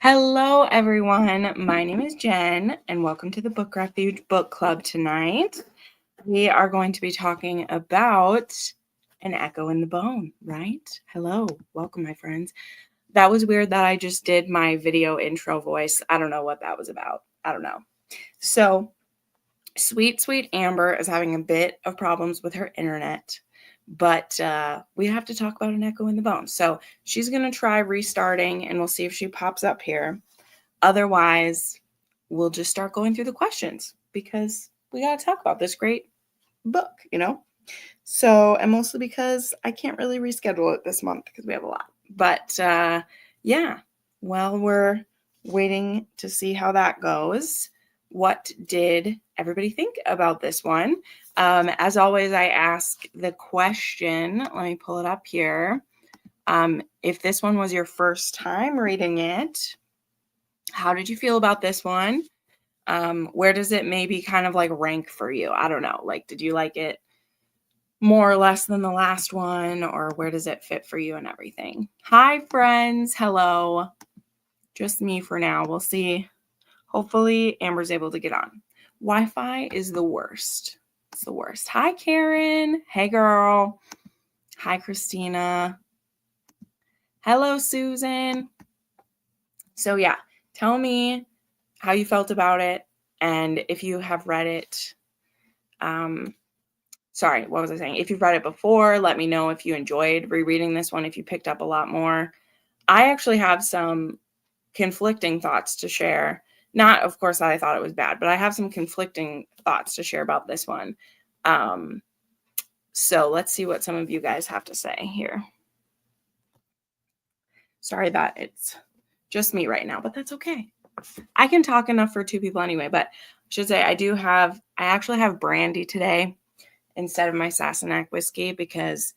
Hello, everyone. My name is Jen, and welcome to the Book Refuge Book Club tonight. We are going to be talking about An Echo in the Bone, right? Hello. Welcome, my friends. That was weird that I just did my video intro voice. I don't know what that was about. I don't know. So, sweet Amber is having a bit of problems with her internet, but we have to talk about An Echo in the Bone. So she's going to try restarting, and we'll see if she pops up here. Otherwise, we'll just start going through the questions because we got to talk about this great book, So, and mostly because I can't really reschedule it this month because we have a lot. But yeah, while we're waiting to see how that goes, what did everybody think about this one? As always, I ask the question. Let me pull it up here. If this one was your first time reading it, how did you feel about this one? Where does it maybe kind of like rank for you? I don't know. Like, did you like it more or less than the last one, or where does it fit for you and everything? Hi, friends. Hello. Just me for now. We'll see. Hopefully, Amber's able to get on. Wi-Fi is the worst. It's the worst. Hi, Karen. Hey, girl. Hi, Christina. Hello, Susan. So, yeah, tell me how you felt about it, and if you have read it. Sorry, what was I saying? If you've read it before, let me know if you enjoyed rereading this one, if you picked up a lot more. I actually have some conflicting thoughts to share. Not, of course, that I thought it was bad, but I have some conflicting thoughts to share about this one. So let's see what some of you guys have to say here. Sorry that it's just me right now, but that's okay. I can talk enough for two people anyway, but I should say I actually have brandy today instead of my Sassenach whiskey because,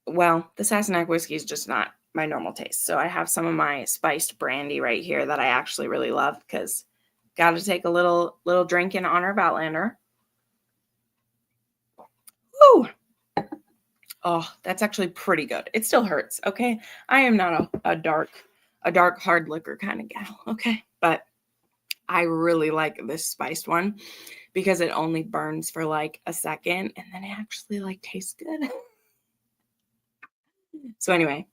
well, the Sassenach whiskey is just not my normal taste. So I have some of my spiced brandy right here that I actually really love because got to take a little drink in honor of Outlander. Woo! Oh, that's actually pretty good. It still hurts, okay? I am not a dark hard liquor kind of gal, okay? But I really like this spiced one because it only burns for like a second and then it actually like tastes good. So anyway,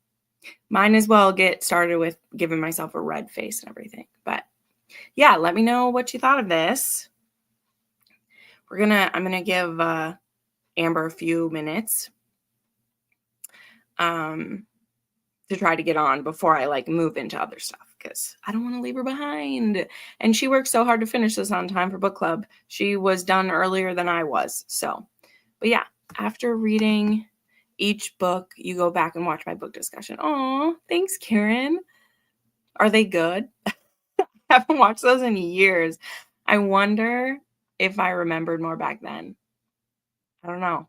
might as well get started with giving myself a red face and everything. But yeah, let me know what you thought of this. I'm gonna give Amber a few minutes to try to get on before I like move into other stuff because I don't want to leave her behind. And she worked so hard to finish this on time for book club. She was done earlier than I was. So, but yeah, after reading each book, you go back and watch my book discussion. Oh, thanks, Karen. Are they good? I haven't watched those in years. I wonder if I remembered more back then. I don't know.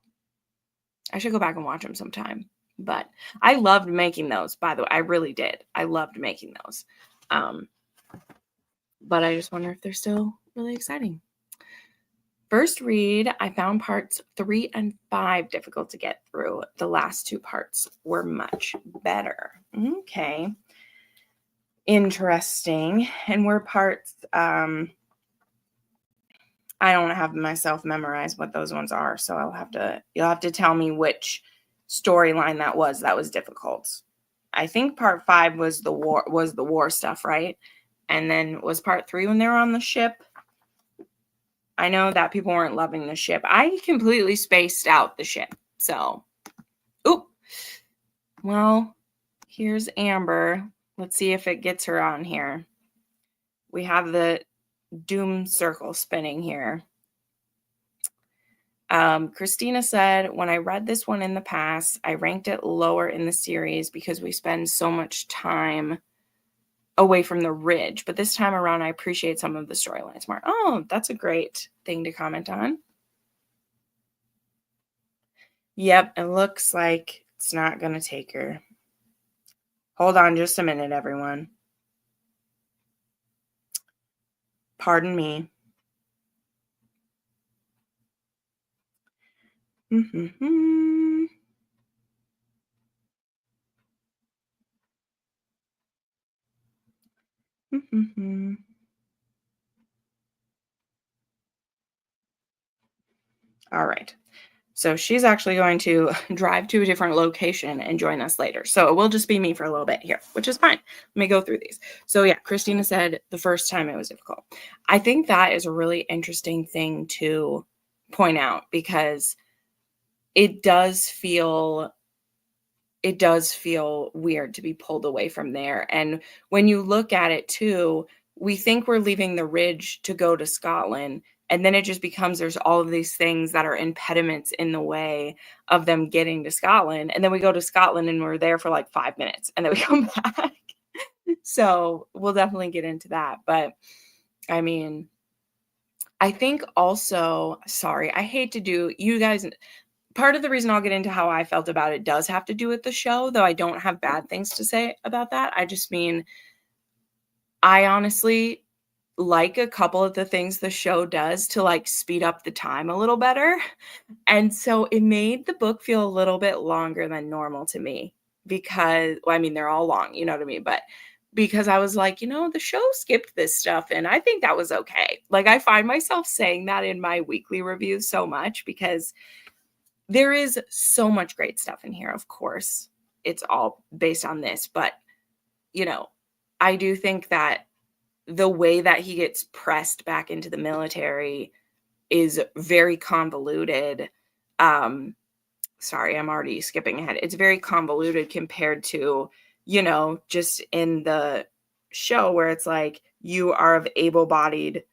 I should go back and watch them sometime. But I loved making those, by the way. I really did. I loved making those. But I just wonder if they're still really exciting. First read, I found parts 3 and 5 difficult to get through. The last two parts were much better. Okay. Interesting. And were parts, I don't have myself memorize what those ones are. So you'll have to tell me which storyline that was difficult. I think part 5 was the war stuff, right? And then was part 3 when they were on the ship. I know that people weren't loving the ship. I completely spaced out the ship. So, oop. Well, here's Amber. Let's see if it gets her on here. We have the doom circle spinning here. Christina said, when I read this one in the past, I ranked it lower in the series because we spend so much time away from the ridge. But this time around, I appreciate some of the storylines more. Oh, that's a great thing to comment on. Yep, it looks like it's not going to take her. Hold on just a minute, everyone. Pardon me. Mm-hmm. All right. So she's actually going to drive to a different location and join us later. So it will just be me for a little bit here, which is fine. Let me go through these. So yeah, Christina said the first time it was difficult. I think that is a really interesting thing to point out because it does feel it does feel weird to be pulled away from there. And when you look at it too, we think we're leaving the ridge to go to Scotland. And then it just becomes there's all of these things that are impediments in the way of them getting to Scotland. And then we go to Scotland and we're there for like 5 minutes and then we come back. So we'll definitely get into that. But I mean, I think also, sorry, I hate to do you guys part of the reason I'll get into how I felt about it does have to do with the show, though I don't have bad things to say about that. I just mean, I honestly like a couple of the things the show does to like speed up the time a little better. And so it made the book feel a little bit longer than normal to me because, well, I mean, they're all long, you know what I mean? But because I was like, the show skipped this stuff and I think that was okay. Like, I find myself saying that in my weekly reviews so much because there is so much great stuff in here, of course. It's all based on this, but you know, I do think that the way that he gets pressed back into the military is very convoluted. Um, sorry, I'm already skipping ahead. It's very convoluted compared to, just in the show where it's like you are of able-bodied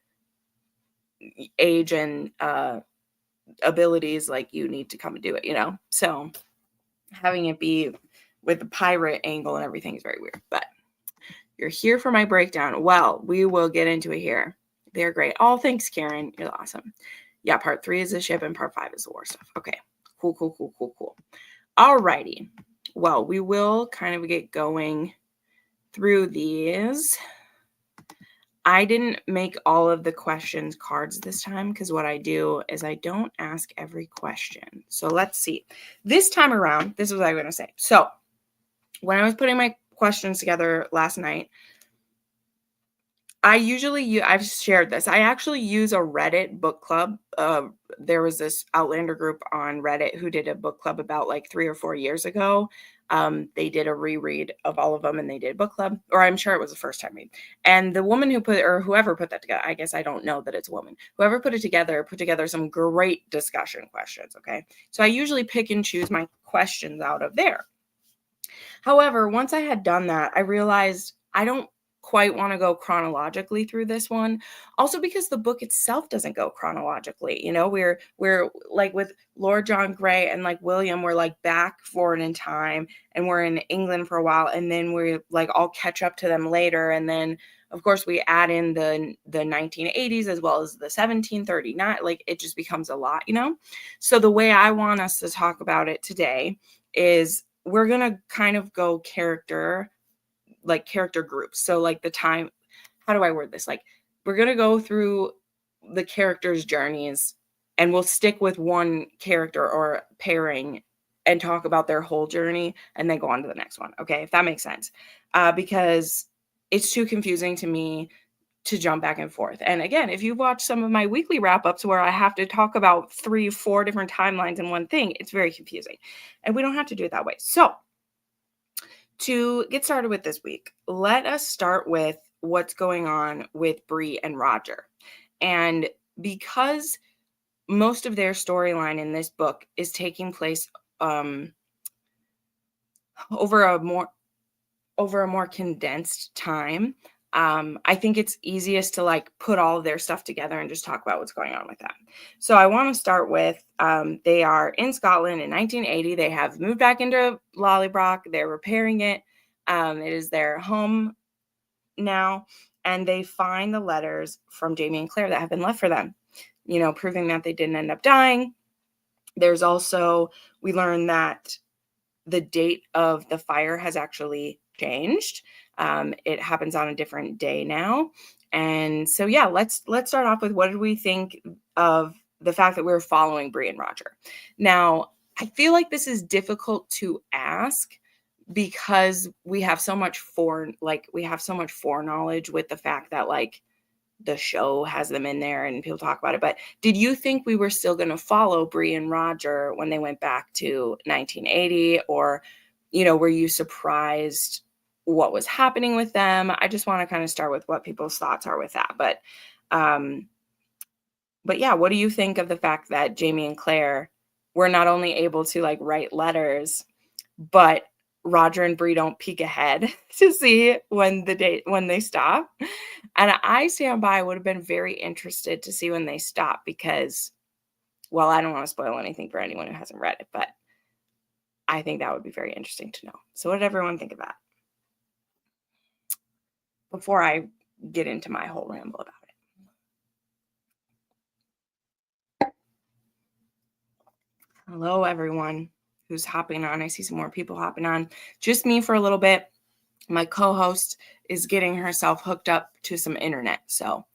age and abilities, like you need to come and do it. So having it be with the pirate angle and everything is very weird, but you're here for my breakdown. Well, we will get into it here. They're great. Oh, thanks, Karen. You're awesome. Yeah, part 3 is the ship and part 5 is the war stuff. Okay, cool. Alrighty. Well, we will kind of get going through these. I didn't make all of the questions cards this time because what I do is I don't ask every question. So let's see. This time around, this is what I'm going to say. So when I was putting my questions together last night, I've shared this. I actually use a Reddit book club. There was this Outlander group on Reddit who did a book club about like 3 or 4 years ago. They did a reread of all of them and they did book club, or I'm sure it was the first time read. And the woman whoever put that together, I guess I don't know that it's a woman, whoever put together some great discussion questions. Okay. So I usually pick and choose my questions out of there. However, once I had done that, I realized I don't quite want to go chronologically through this one. Also because the book itself doesn't go chronologically. We're like with Lord John Grey and like William, we're like back forward in time and we're in England for a while and then we're like all catch up to them later and then of course we add in the 1980s as well as the 1739. Like it just becomes a lot. So the way I want us to talk about it today is we're going to kind of go character groups. So like the time, how do I word this? Like we're going to go through the characters' journeys and we'll stick with one character or pairing and talk about their whole journey and then go on to the next one. Okay. If that makes sense. Because it's too confusing to me to jump back and forth. And again, if you've watched some of my weekly wrap-ups where I have to talk about 3, 4 different timelines in one thing, it's very confusing. And we don't have to do it that way. So to get started with this week, let us start with what's going on with Bree and Roger. And because most of their storyline in this book is taking place over a more condensed time, I think it's easiest to like put all of their stuff together and just talk about what's going on with that. So I want to start with they are in Scotland in 1980. They have moved back into Lollybrock. They're repairing it. It is their home now. And they find the letters from Jamie and Claire that have been left for them, proving that they didn't end up dying. There's also, we learn that the date of the fire has actually changed. It happens on a different day now. And so, yeah, let's start off with what did we think of the fact that we're following Bree and Roger. Now, I feel like this is difficult to ask because we have so much foreknowledge with the fact that like the show has them in there and people talk about it. But did you think we were still going to follow Bree and Roger when they went back to 1980? Or, were you surprised what was happening with them? I just want to kind of start with what people's thoughts are with that. But yeah, what do you think of the fact that Jamie and Claire were not only able to like write letters, but Roger and Bree don't peek ahead to see when they stop? And I stand by, would have been very interested to see when they stop because, well, I don't want to spoil anything for anyone who hasn't read it, but I think that would be very interesting to know. So what did everyone think of that? Before I get into my whole ramble about it. Hello, everyone who's hopping on. I see some more people hopping on. Just me for a little bit. My co-host is getting herself hooked up to some internet. So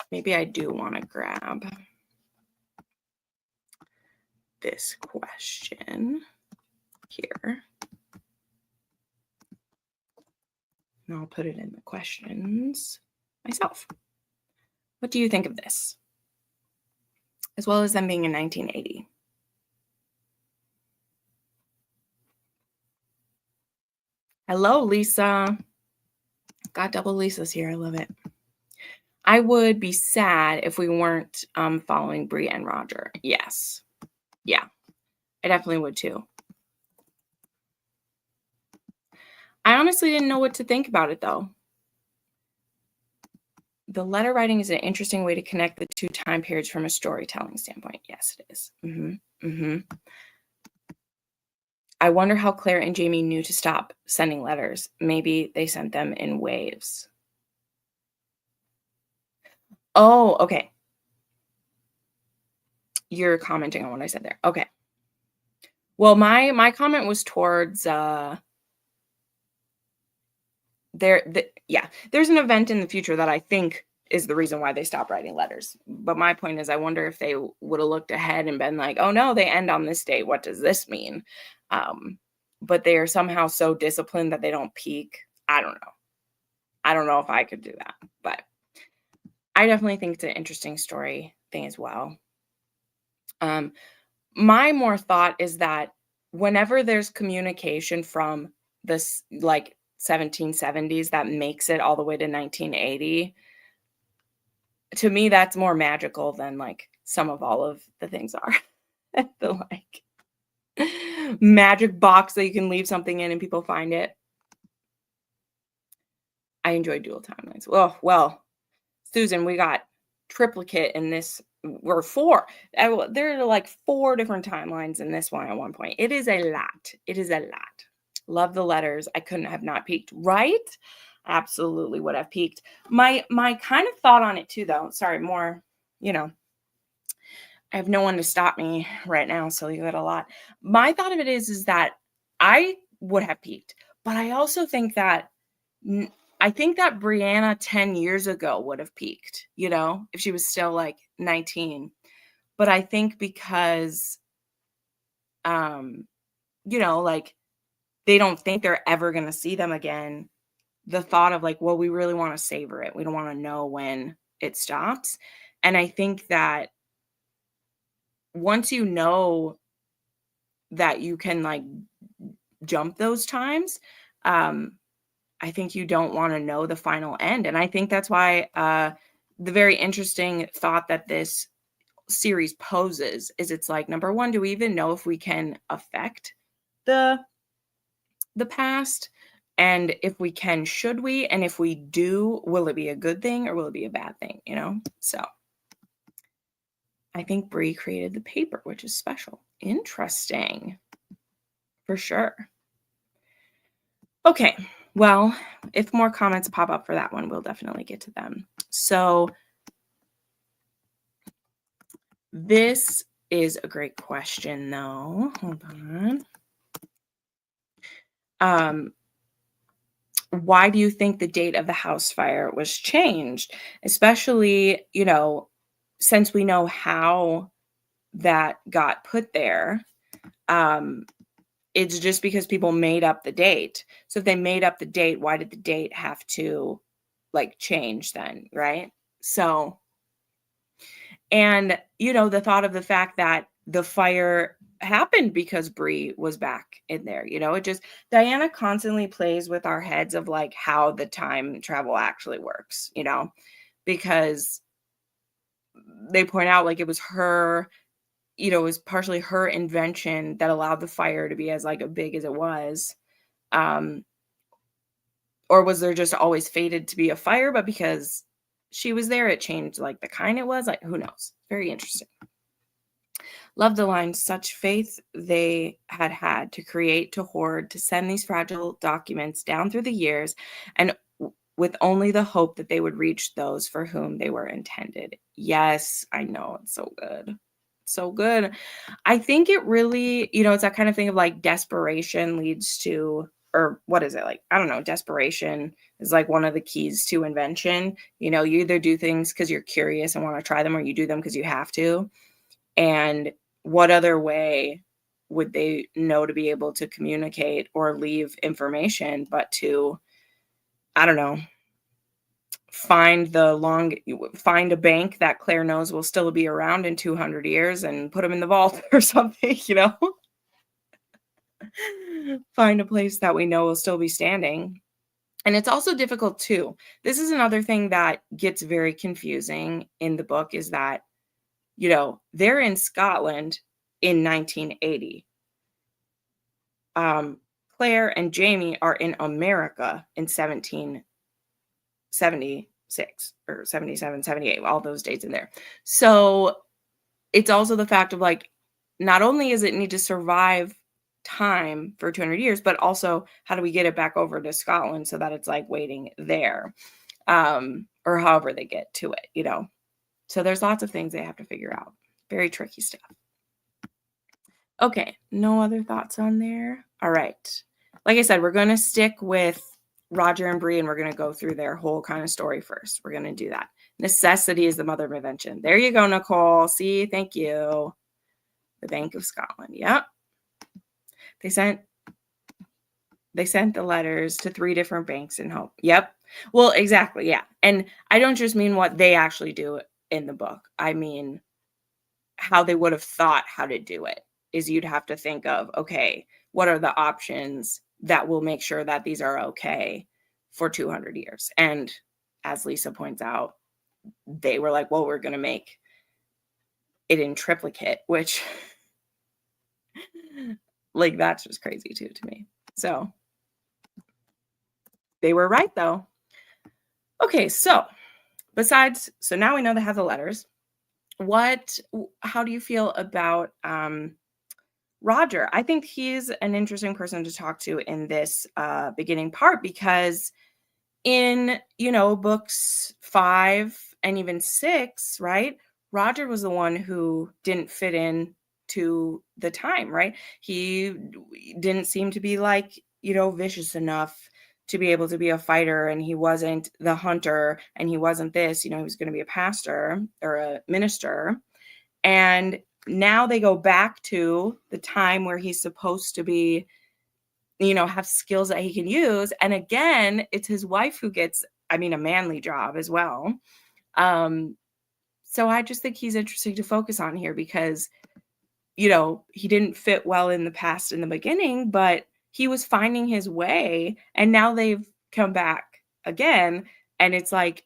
maybe I do want to grab this question here. And I'll put it in the questions myself. What do you think of this? As well as them being in 1980. Hello, Lisa. Got double Lisas here. I love it. I would be sad if we weren't following Bree and Roger. Yes. Yeah. I definitely would too. I honestly didn't know what to think about it though. The letter writing is an interesting way to connect the two time periods from a storytelling standpoint. Yes, it is. I wonder how Claire and Jamie knew to stop sending letters. Maybe they sent them in waves. Oh, okay. You're commenting on what I said there. Okay. Well, my comment was towards there's an event in the future that I think is the reason why they stopped writing letters. But my point is, I wonder if they would have looked ahead and been like, oh no, they end on this date. What does this mean? But they are somehow so disciplined that they don't peak. I don't know. I don't know if I could do that, but I definitely think it's an interesting story thing as well. My more thought is that whenever there's communication from this like 1770s that makes it all the way to 1980, to me, that's more magical than like some of all of the things are. The like magic box that you can leave something in and people find it. I enjoy dual timelines. Well, Susan, we got triplicate in this, or 4. There are like 4 different timelines in this one at one point. It is a lot. It is a lot. Love the letters. I couldn't have not peaked, right? Absolutely would have peaked. My kind of thought on it too, though. Sorry, more, I have no one to stop me right now, so you got a lot. My thought of it is that I would have peaked, but I also think that Brianna 10 years ago would have peaked, if she was still like 19. But I think because, like they don't think they're ever going to see them again. The thought of like, well, we really want to savor it. We don't want to know when it stops. And I think that once you know that you can like jump those times, I think you don't want to know the final end. And I think that's why the very interesting thought that this series poses is it's like, number one, do we even know if we can affect the past? And if we can, should we? And if we do, will it be a good thing or will it be a bad thing? So I think Bree created the paper, which is special. Interesting. For sure. Okay. Well, if more comments pop up for that one, we'll definitely get to them. So this is a great question, though. Hold on. Why do you think the date of the house fire was changed? Especially, since we know how that got put there. it's just because people made up the date. So if they made up the date, why did the date have to like change then, right? So, and the thought of the fact that the fire happened because Bree was back in there, it just Diana constantly plays with our heads of like how the time travel actually works, because they point out like it was her, it was partially her invention that allowed the fire to be as like big as it was. Um, or was there just always fated to be a fire, but because she was there, it changed like the kind it was? Like, who knows? Very interesting. Love the line, such faith they had to create, to hoard, to send these fragile documents down through the years, and with only the hope that they would reach those for whom they were intended. Yes, I know. It's so good. So good. I think it really, it's that kind of thing of like desperation leads to, or what is it like? I don't know. Desperation is like one of the keys to invention. You either do things because you're curious and want to try them, or you do them because you have to. And what other way would they know to be able to communicate or leave information but to, I don't know, find a bank that Claire knows will still be around in 200 years and put them in the vault or something, find a place that we know will still be standing. And it's also difficult too. This is another thing that gets very confusing in the book, is that, they're in Scotland in 1980. Claire and Jamie are in America in 1776 or 77, 78, all those dates in there. So it's also the fact of like, not only is it need to survive time for 200 years, but also how do we get it back over to Scotland so that it's like waiting there, or however they get to it, So there's lots of things they have to figure out. Very tricky stuff. Okay, no other thoughts on there? All right. Like I said, we're going to stick with Roger and Bree, and we're going to go through their whole kind of story first. We're going to do that. Necessity is the mother of invention. There you go, Nicole. See, thank you. The Bank of Scotland. Yep. They sent the letters to 3 different banks in hope. Yep. Well, exactly. Yeah. And I don't just mean what they actually do in the book. I mean how they would have thought how to do it. Is you'd have to think of, okay, what are the options that will make sure that these are okay for 200 years? And as Lisa points out, they were like, well, we're going to make it in triplicate, which like, that's just crazy too to me. So they were right though. Okay. So now we know they have the letters. How do you feel about, Roger? I think he's an interesting person to talk to in this beginning part, because in, books 5 and even 6, right? Roger was the one who didn't fit in to the time, right? He didn't seem to be like, vicious enough to be able to be a fighter, and he wasn't the hunter, and he wasn't this, he was going to be a pastor or a minister. And now they go back to the time where he's supposed to be, have skills that he can use. And again, it's his wife who gets, a manly job as well. So I just think he's interesting to focus on here because, he didn't fit well in the past in the beginning, but he was finding his way, and now they've come back again. And it's like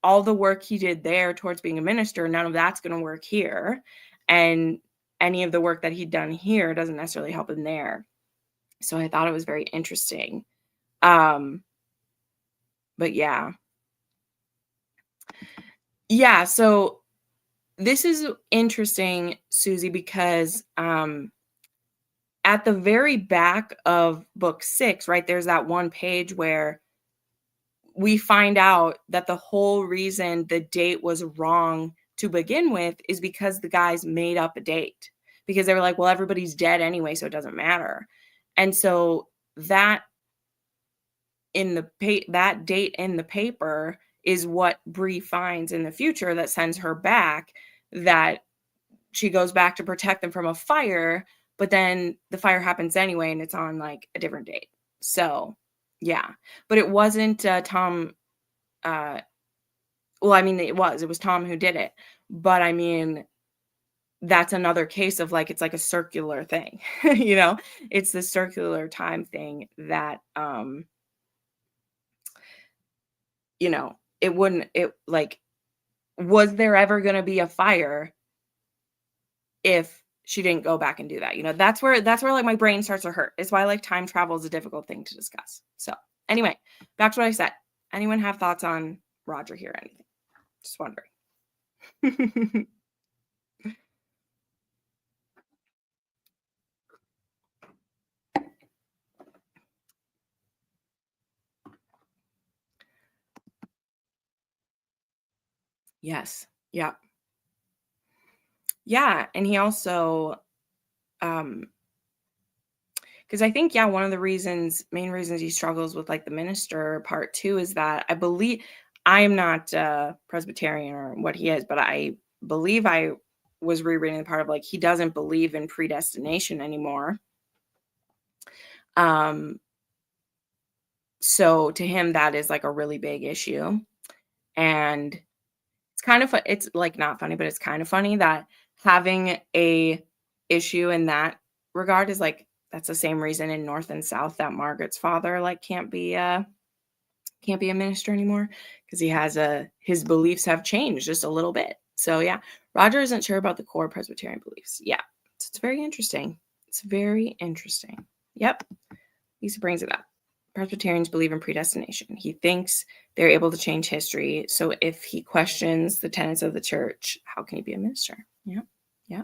all the work he did there towards being a minister, none of that's going to work here. And any of the work that he'd done here doesn't necessarily help him there. So I thought it was very interesting. But yeah. Yeah, so this is interesting, Susie, because at the very back of book 6, right, there's that one page where we find out that the whole reason the date was wrong to begin with is because the guys made up a date, because they were like, well, everybody's dead anyway, so it doesn't matter. And so that that date in the paper is what Bree finds in the future that sends her back, that she goes back to protect them from a fire, but then the fire happens anyway, and it's on, like, a different date. So, yeah. But it wasn't, Tom, uh well, I mean, it was Tom who did it, but, I mean, that's another case of, like, it's like a circular thing, you know? It's the circular time thing that, it wouldn't it like, was there ever gonna be a fire if she didn't go back and do that? That's where, like, my brain starts to hurt. It's why, like, time travel is a difficult thing to discuss. So, anyway, back to what I said. Anyone have thoughts on Roger here or anything? Just wondering. Yes. Yeah. Yeah, and he also, um because I think, yeah, one of the main reasons he struggles with, like, the minister part too is that I am not, Presbyterian or what he is, but I believe I was rereading the part of, like, he doesn't believe in predestination anymore. Um, so to him, that is, like, a really big issue, and it's, like, not funny, but it's kind of funny that having a issue in that regard is, like, that's the same reason in North and South that Margaret's father, like, can't be a minister anymore because his beliefs have changed just a little bit. So, yeah, Roger isn't sure about the core Presbyterian beliefs. Yeah, it's very interesting. It's very interesting. Yep, Lisa brings it up. Presbyterians believe in predestination. He thinks they're able to change history. So if he questions the tenets of the church, how can he be a minister? Yeah, yeah,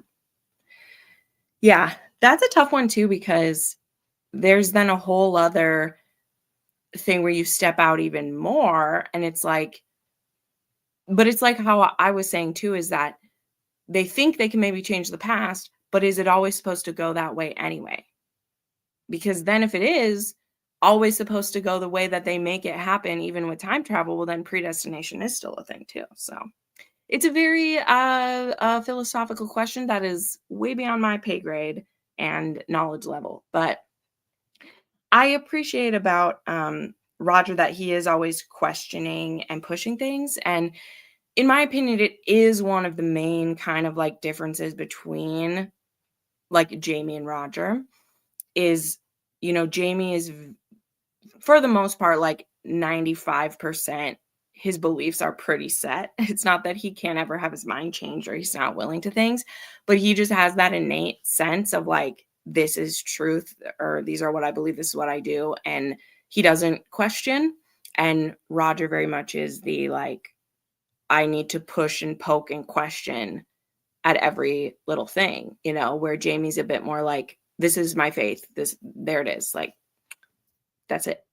yeah. That's a tough one too because there's then a whole other thing where you step out even more, and it's like, but it's like how I was saying too, is that they think they can maybe change the past, but is it always supposed to go that way anyway? Because then if it is always supposed to go the way that they make it happen, even with time travel, well, then predestination is still a thing too. So it's a very philosophical question that is way beyond my pay grade and knowledge level. But I appreciate about Roger that he is always questioning and pushing things. And in my opinion, it is one of the main kind of like differences between like Jamie and Roger is, Jamie is for the most part, like 95%, his beliefs are pretty set. It's not that he can't ever have his mind changed or he's not willing to things, but he just has that innate sense of like, this is truth, or these are what I believe, this is what I do. And he doesn't question. And Roger very much is the like, I need to push and poke and question at every little thing, where Jamie's a bit more like, this is my faith. There it is. Like, that's it.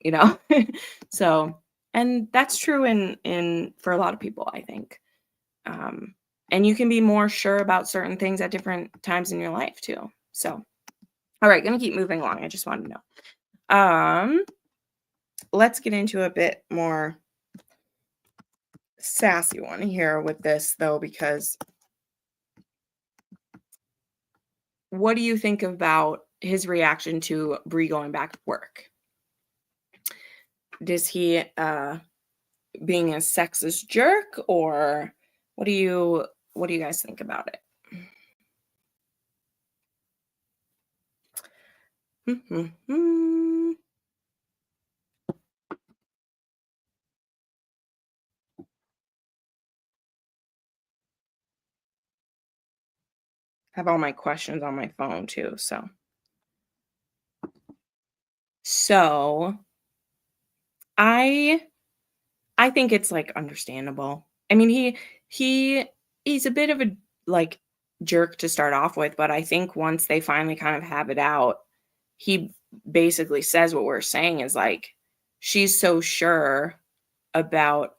So, and that's true in for a lot of people, I think. Um, and you can be more sure about certain things at different times in your life too. So, all right, gonna keep moving along. I just wanted to know. Let's get into a bit more sassy one here with this though, because what do you think about his reaction to Bree going back to work? Does he being a sexist jerk, or what do you guys think about it? Have all my questions on my phone too, so I I think it's like understandable. I mean, he he's a bit of a like jerk to start off with, but I think once they finally kind of have it out, he basically says what we're saying is like, she's so sure about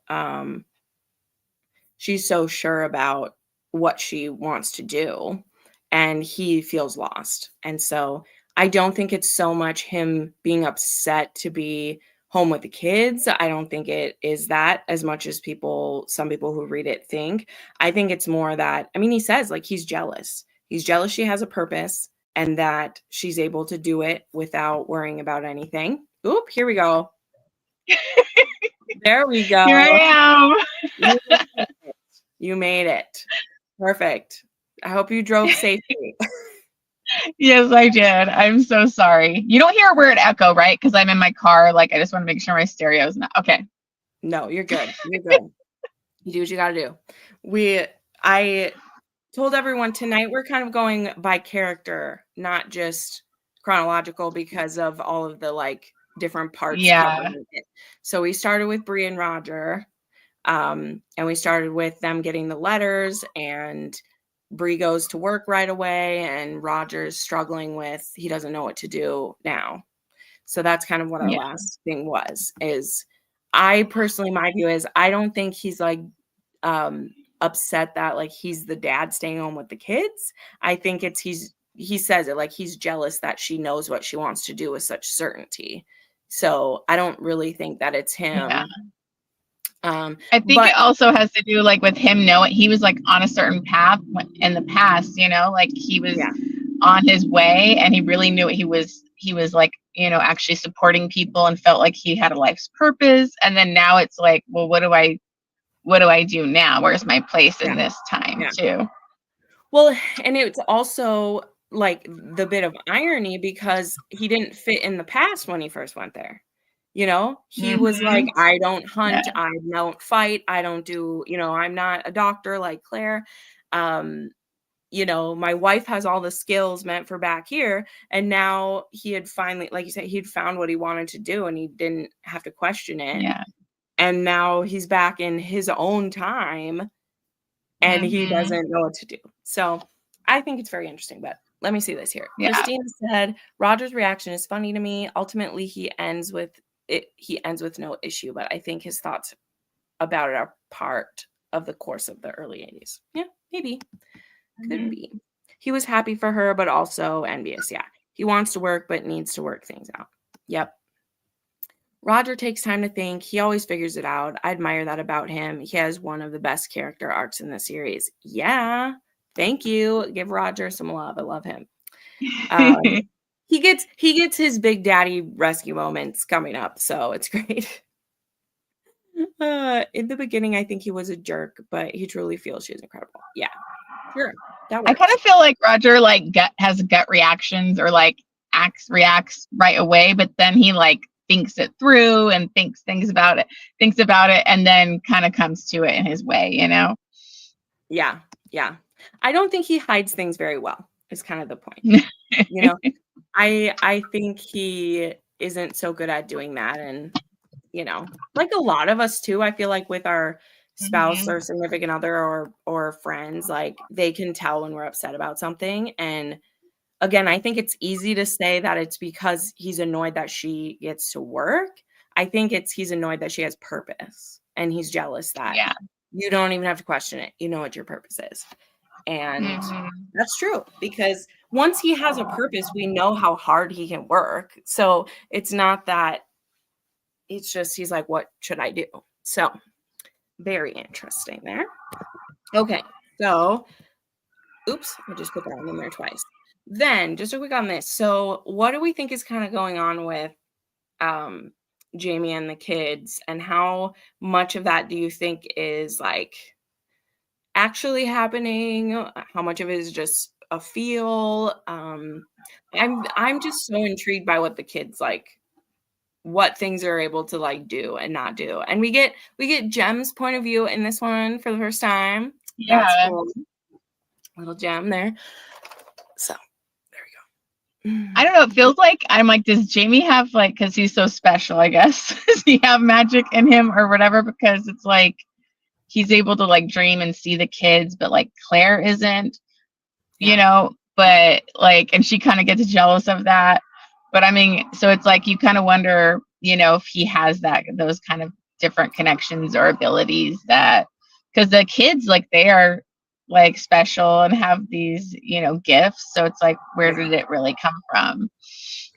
she's so sure about what she wants to do, and he feels lost. And so I don't think it's so much him being upset to be home with the kids. I don't think it is that as much as some people who read it think. I think it's more that, I mean, he says like he's jealous. He's jealous she has a purpose. and that she's able to do it without worrying about anything. Oop, here we go. There we go. Here I am. You made it. Perfect. I hope you drove safely. Yes, I did. I'm so sorry. You don't hear a weird echo, right? Because I'm in my car. Like, I just want to make sure my stereo is not okay. No, you're good. You're good. You do what you got to do. I told everyone tonight we're kind of going by character, not just chronological, because of all of the like different parts covering it. So we started with Bree and Roger, and we started with them getting the letters, and Bree goes to work right away, and Roger's struggling with, he doesn't know what to do now. So that's kind of what our last thing was. Is I personally, my view is I don't think he's like upset that like he's the dad staying home with the kids. I think it's he says it like he's jealous that she knows what she wants to do with such certainty. So I don't really think that it's him. Yeah. I think it also has to do like with him knowing he was like on a certain path in the past, you know, like he was on his way and he really knew he was like, you know, actually supporting people and felt like he had a life's purpose. And then now it's like, well, what do I do now? Where's my place in this time too? Well, and it's also like the bit of irony because he didn't fit in the past when he first went there. You know, he was like, I don't hunt, I don't fight, I don't do, you know, I'm not a doctor like Claire. You know, my wife has all the skills meant for back here. And now he had finally, like you said, he'd found what he wanted to do and he didn't have to question it. Yeah. And now he's back in his own time and he doesn't know what to do. So I think it's very interesting, but let me see this here. Yeah. Christina said, Roger's reaction is funny to me. Ultimately, he ends with no issue, but I think his thoughts about it are part of the course of the early 80s. Yeah, maybe. Could be. He was happy for her, but also envious. Yeah. He wants to work, but needs to work things out. Yep. Roger takes time to think. He always figures it out. I admire that about him. He has one of the best character arcs in the series. Yeah. Thank you. Give Roger some love. I love him. He gets his big daddy rescue moments coming up, so it's great. In the beginning, I think he was a jerk, but he truly feels she's incredible. Yeah, sure. I kind of feel like Roger like has gut reactions or like reacts right away, but then he like thinks it through and thinks about it, and then kind of comes to it in his way, you know? Yeah. I don't think he hides things very well, is kind of the point. You know, I think he isn't so good at doing that. And, you know, like a lot of us too, I feel like with our spouse or significant other or friends, like they can tell when we're upset about something. And again, I think it's easy to say that it's because he's annoyed that she gets to work. I think he's annoyed that she has purpose and he's jealous that you don't even have to question it. You know what your purpose is. And that's true because once he has a purpose, we know how hard he can work. So it's not that it's just, he's like, what should I do? So very interesting there. Okay. So, oops, I just put that one in there twice. Then just a quick on this. So what do we think is kind of going on with Jamie and the kids, and how much of that do you think is like actually happening? How much of it is just a feel? I'm just so intrigued by what the kids like, what things are able to like do and not do. And we get Jem's point of view in this one for the first time. Yeah. That's cool. Little Jem there. So there we go. I don't know. It feels like I'm like, does Jamie have like, because he's so special, I guess, does he have magic in him or whatever? Because it's like he's able to like dream and see the kids, but like Claire isn't, you know, but like, and she kind of gets jealous of that. But I mean, so it's like you kind of wonder, you know, if he has those kind of different connections or abilities that, because the kids, like they are like special and have these, you know, gifts. So it's like, where did it really come from?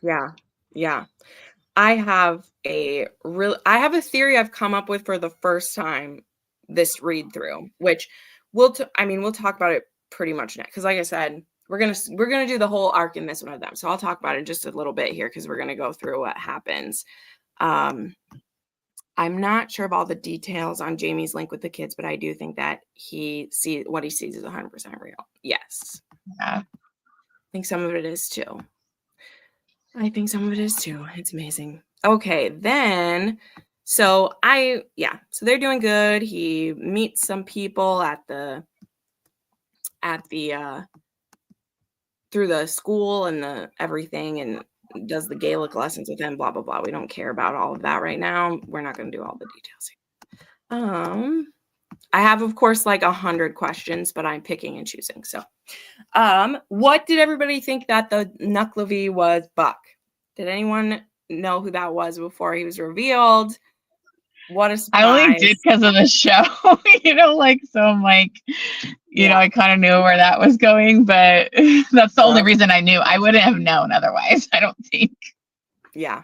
Yeah. I have a theory I've come up with for the first time this read through, which we'll talk about it pretty much next. Because like I said, we're gonna do the whole arc in this one of them. So I'll talk about it just a little bit here because we're gonna go through what happens. I'm not sure of all the details on Jamie's link with the kids, but I do think that what he sees is 100% real. Yes. Yeah. I think some of it is too. It's amazing. Okay, then so they're doing good. He meets some people at the through the school and the everything, and does the Gaelic lessons with them, blah blah blah. We don't care about all of that right now. We're not going to do all the details here. I have, of course, like 100 questions, but I'm picking and choosing. So, what did everybody think that the Nucklevy was Buck? Did anyone know who that was before he was revealed? What a surprise. I only did because of the show, so I'm like, I kind of knew where that was going, but that's the only reason I knew. I wouldn't have known otherwise, I don't think. Yeah.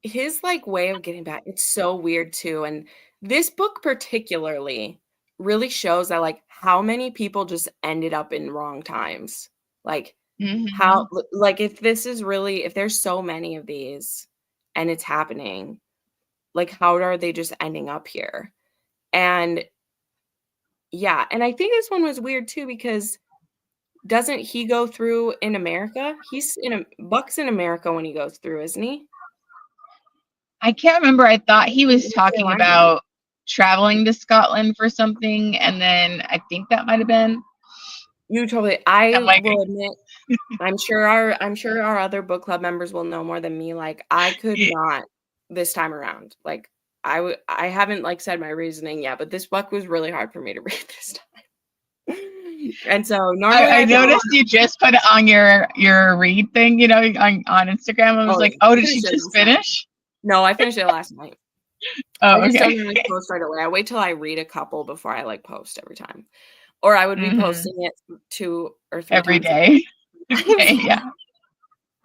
His way of getting back, it's so weird too. And this book particularly really shows that how many people just ended up in wrong times. How, if this is really, if there's so many of these and it's happening, how are they just ending up here? And and I think this one was weird too, because doesn't he go through in America? Buck's in America when he goes through, isn't he? I can't remember. I thought he was talking about traveling to Scotland for something, and then I think that might have been. You totally. I will admit, I'm sure our other book club members will know more than me. I could not this time around. I haven't said my reasoning yet, but this book was really hard for me to read this time. And so normally I noticed you just put it on your read thing, on Instagram. I was did she just finish? No, I finished it last night. Oh, I just don't really post right away. I wait till I read a couple before I post every time. Or I would be posting it 2 or 3 every times day. Okay, yeah.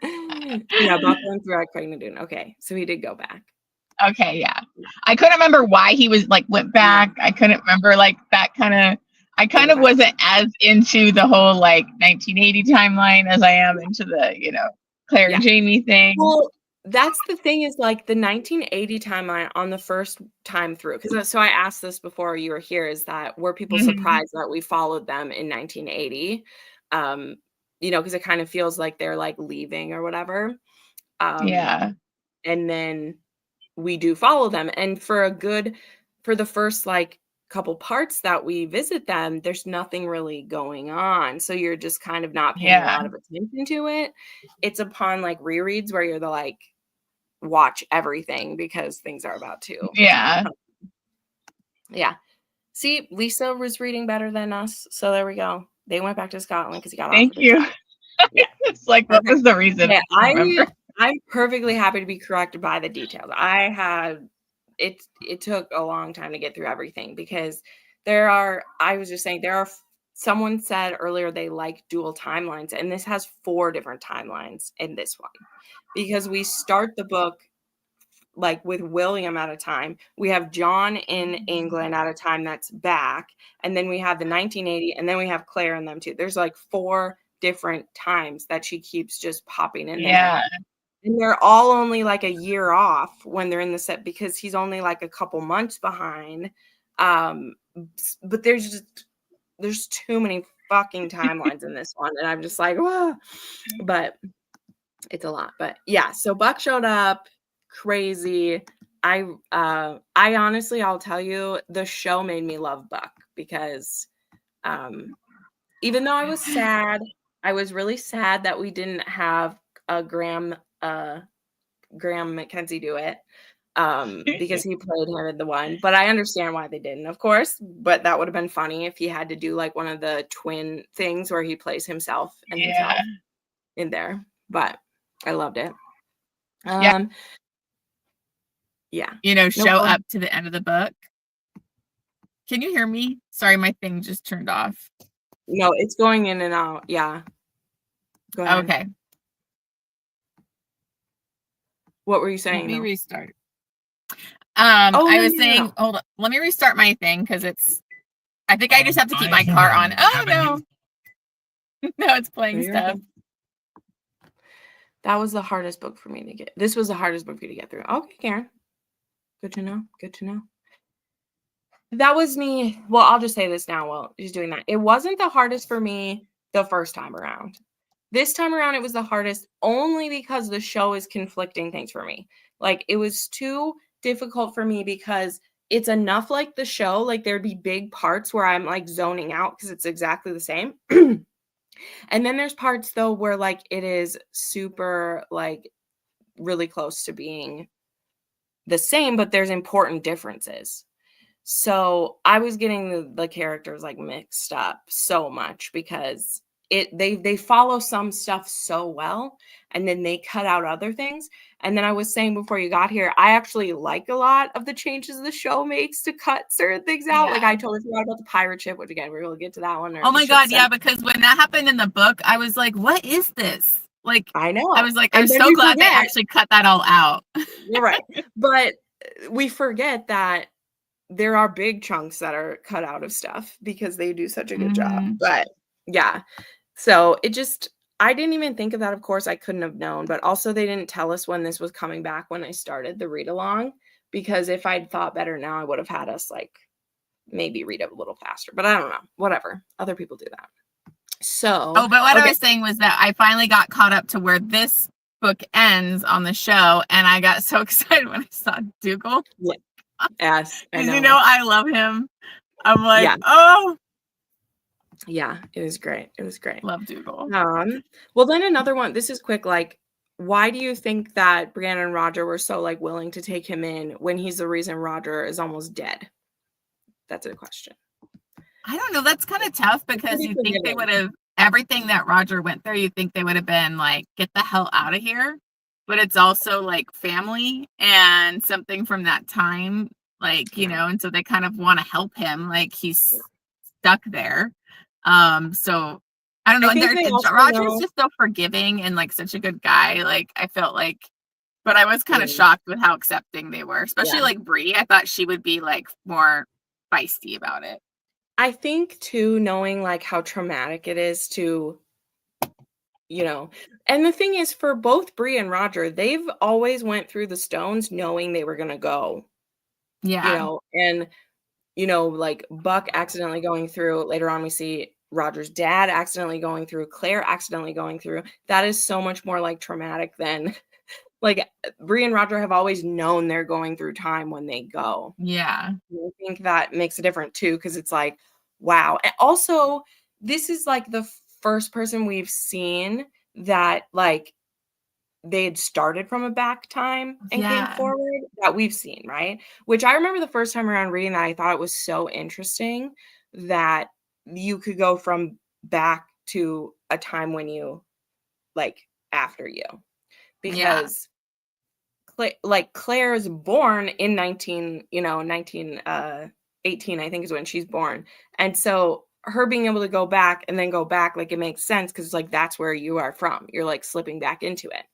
Yeah, Buck went through Craignadoon. Okay, so he did go back. Okay, yeah. I couldn't remember why he was went back. I couldn't remember that kind of. I kind of wasn't as into the whole 1980 timeline as I am into the Claire and Jamie thing. Well, that's the thing is the 1980 timeline on the first time through, because so I asked this before you were here, is that were people surprised that we followed them in 1980? Because it kind of feels like they're leaving or whatever. Yeah. And then we do follow them, and for the first couple parts that we visit them, there's nothing really going on, so you're just kind of not paying a lot of attention to it. It's upon rereads where you're watch everything because things are about to see. Lisa was reading better than us, so there we go. They went back to Scotland because he got Thank you. It's what was the reason? I'm perfectly happy to be corrected by the details. It took a long time to get through everything, because someone said earlier they like dual timelines, and this has 4 different timelines in this one, because we start the book with William at a time, we have John in England at a time that's back, and then we have the 1980, and then we have Claire in them too. There's 4 different times that she keeps just popping in there. And they're all only a year off when they're in the set, because he's only a couple months behind. But there's too many fucking timelines in this one, and I'm just whoa. But it's a lot. But yeah, so Buck showed up, crazy. I honestly, I'll tell you, the show made me love Buck, because even though I was sad, I was really sad that we didn't have Graham Mackenzie do it, because he played him in the one. But I understand why they didn't, of course. But that would have been funny if he had to do one of the twin things where he plays himself and himself in there. But I loved it. Show up to the end of the book. Can you hear me? Sorry, my thing just turned off. No, it's going in and out. Yeah. Go ahead. Okay. What were you saying? Let me restart. I was saying, hold on. Let me restart my thing, because it's I think I just have to keep my car on. Oh, no. No, it's playing stuff. That was the hardest book for me to get. This was the hardest book for you to get through. Okay, Karen. Good to know. Good to know. That was me. Well, I'll just say this now while she's doing that. It wasn't the hardest for me the first time around. This time around, it was the hardest only because the show is conflicting things for me. Like, it was too difficult for me because it's enough like the show. Like, there'd be big parts where I'm like zoning out because it's exactly the same. And then there's parts though where like it is super like really close to being the same, but there's important differences. So I was getting the characters like mixed up so much because they follow some stuff so well and then they cut out other things. And then I was saying before you got here, I actually like a lot of the changes the show makes to cut certain things out. Yeah. Like I totally forgot about the pirate ship, which again, we're going to get to that one. Oh my God. Yeah. Because when that happened in the book, I was like, what is this? Like, I know. I was like, I'm so glad they actually cut that all out. You're right. But we forget that there are big chunks that are cut out of stuff because they do such a good job. But yeah. So it just, I didn't even think of that. Of course, I couldn't have known, but also they didn't tell us when this was coming back when I started the read along, because if I'd thought better now, I would have had us like maybe read it a little faster, but I don't know, whatever. Other people do that. So, but what I was saying was that I finally got caught up to where this book ends on the show. And I got so excited when I saw Dougal. Yeah. Yes. Because I love him. I'm like, yeah. Oh. Yeah, it was great. It was great. Love Dougal. Well, then another one. This is quick. Like, why do you think that Brianna and Roger were so like willing to take him in when he's the reason Roger is almost dead? That's a question. I don't know. That's kind of tough because you think they would have everything that Roger went through. You think they would have been like, get the hell out of here. But it's also like family and something from that time, like, you know, and so they kind of want to help him. Like he's stuck there. So I don't know. And Roger's just so forgiving and like such a good guy. Like I felt like, but I was kind of shocked with how accepting they were, especially like Bree. I thought she would be like more feisty about it. I think too, knowing like how traumatic it is to, you know, and the thing is for both Bree and Roger, they've always went through the stones knowing they were going to go, you know, and, you know, like Buck accidentally going through, later on we see Roger's dad accidentally going through, Claire accidentally going through. That is so much more like traumatic than like Bree and Roger have always known they're going through time when they go. Yeah. I think that makes a difference too, because it's like, wow. And also, this is like the first person we've seen that like they had started from a back time and came forward that we've seen, right? Which I remember the first time around reading that, I thought it was so interesting that you could go from back to a time when you like after you, because like Claire's born in 1918, I think is when she's born. And so her being able to go back and then go back, like it makes sense because like that's where you are from. You're like slipping back into it.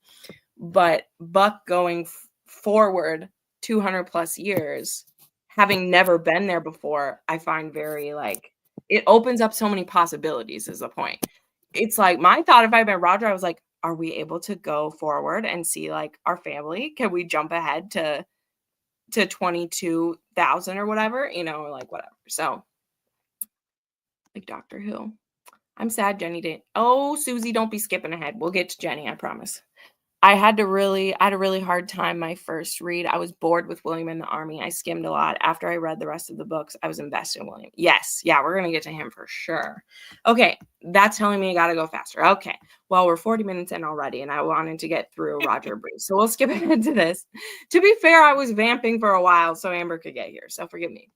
But Buck going forward 200 plus years, having never been there before, I find very like, it opens up so many possibilities is the point. It's like my thought, if I'd been Roger, I was like, are we able to go forward and see like our family? Can we jump ahead to 22,000 or whatever, you know, or like whatever. So like Doctor Who. I'm sad Jenny didn't. Oh, Susie, don't be skipping ahead. We'll get to Jenny, I promise. I had a really hard time my first read. I was bored with William in the Army. I skimmed a lot. After I read the rest of the books, I was invested in William. Yes. Yeah, we're going to get to him for sure. Okay. That's telling me I got to go faster. Okay. Well, we're 40 minutes in already, and I wanted to get through Roger Bree. So we'll skip ahead to this. To be fair, I was vamping for a while so Amber could get here. So forgive me.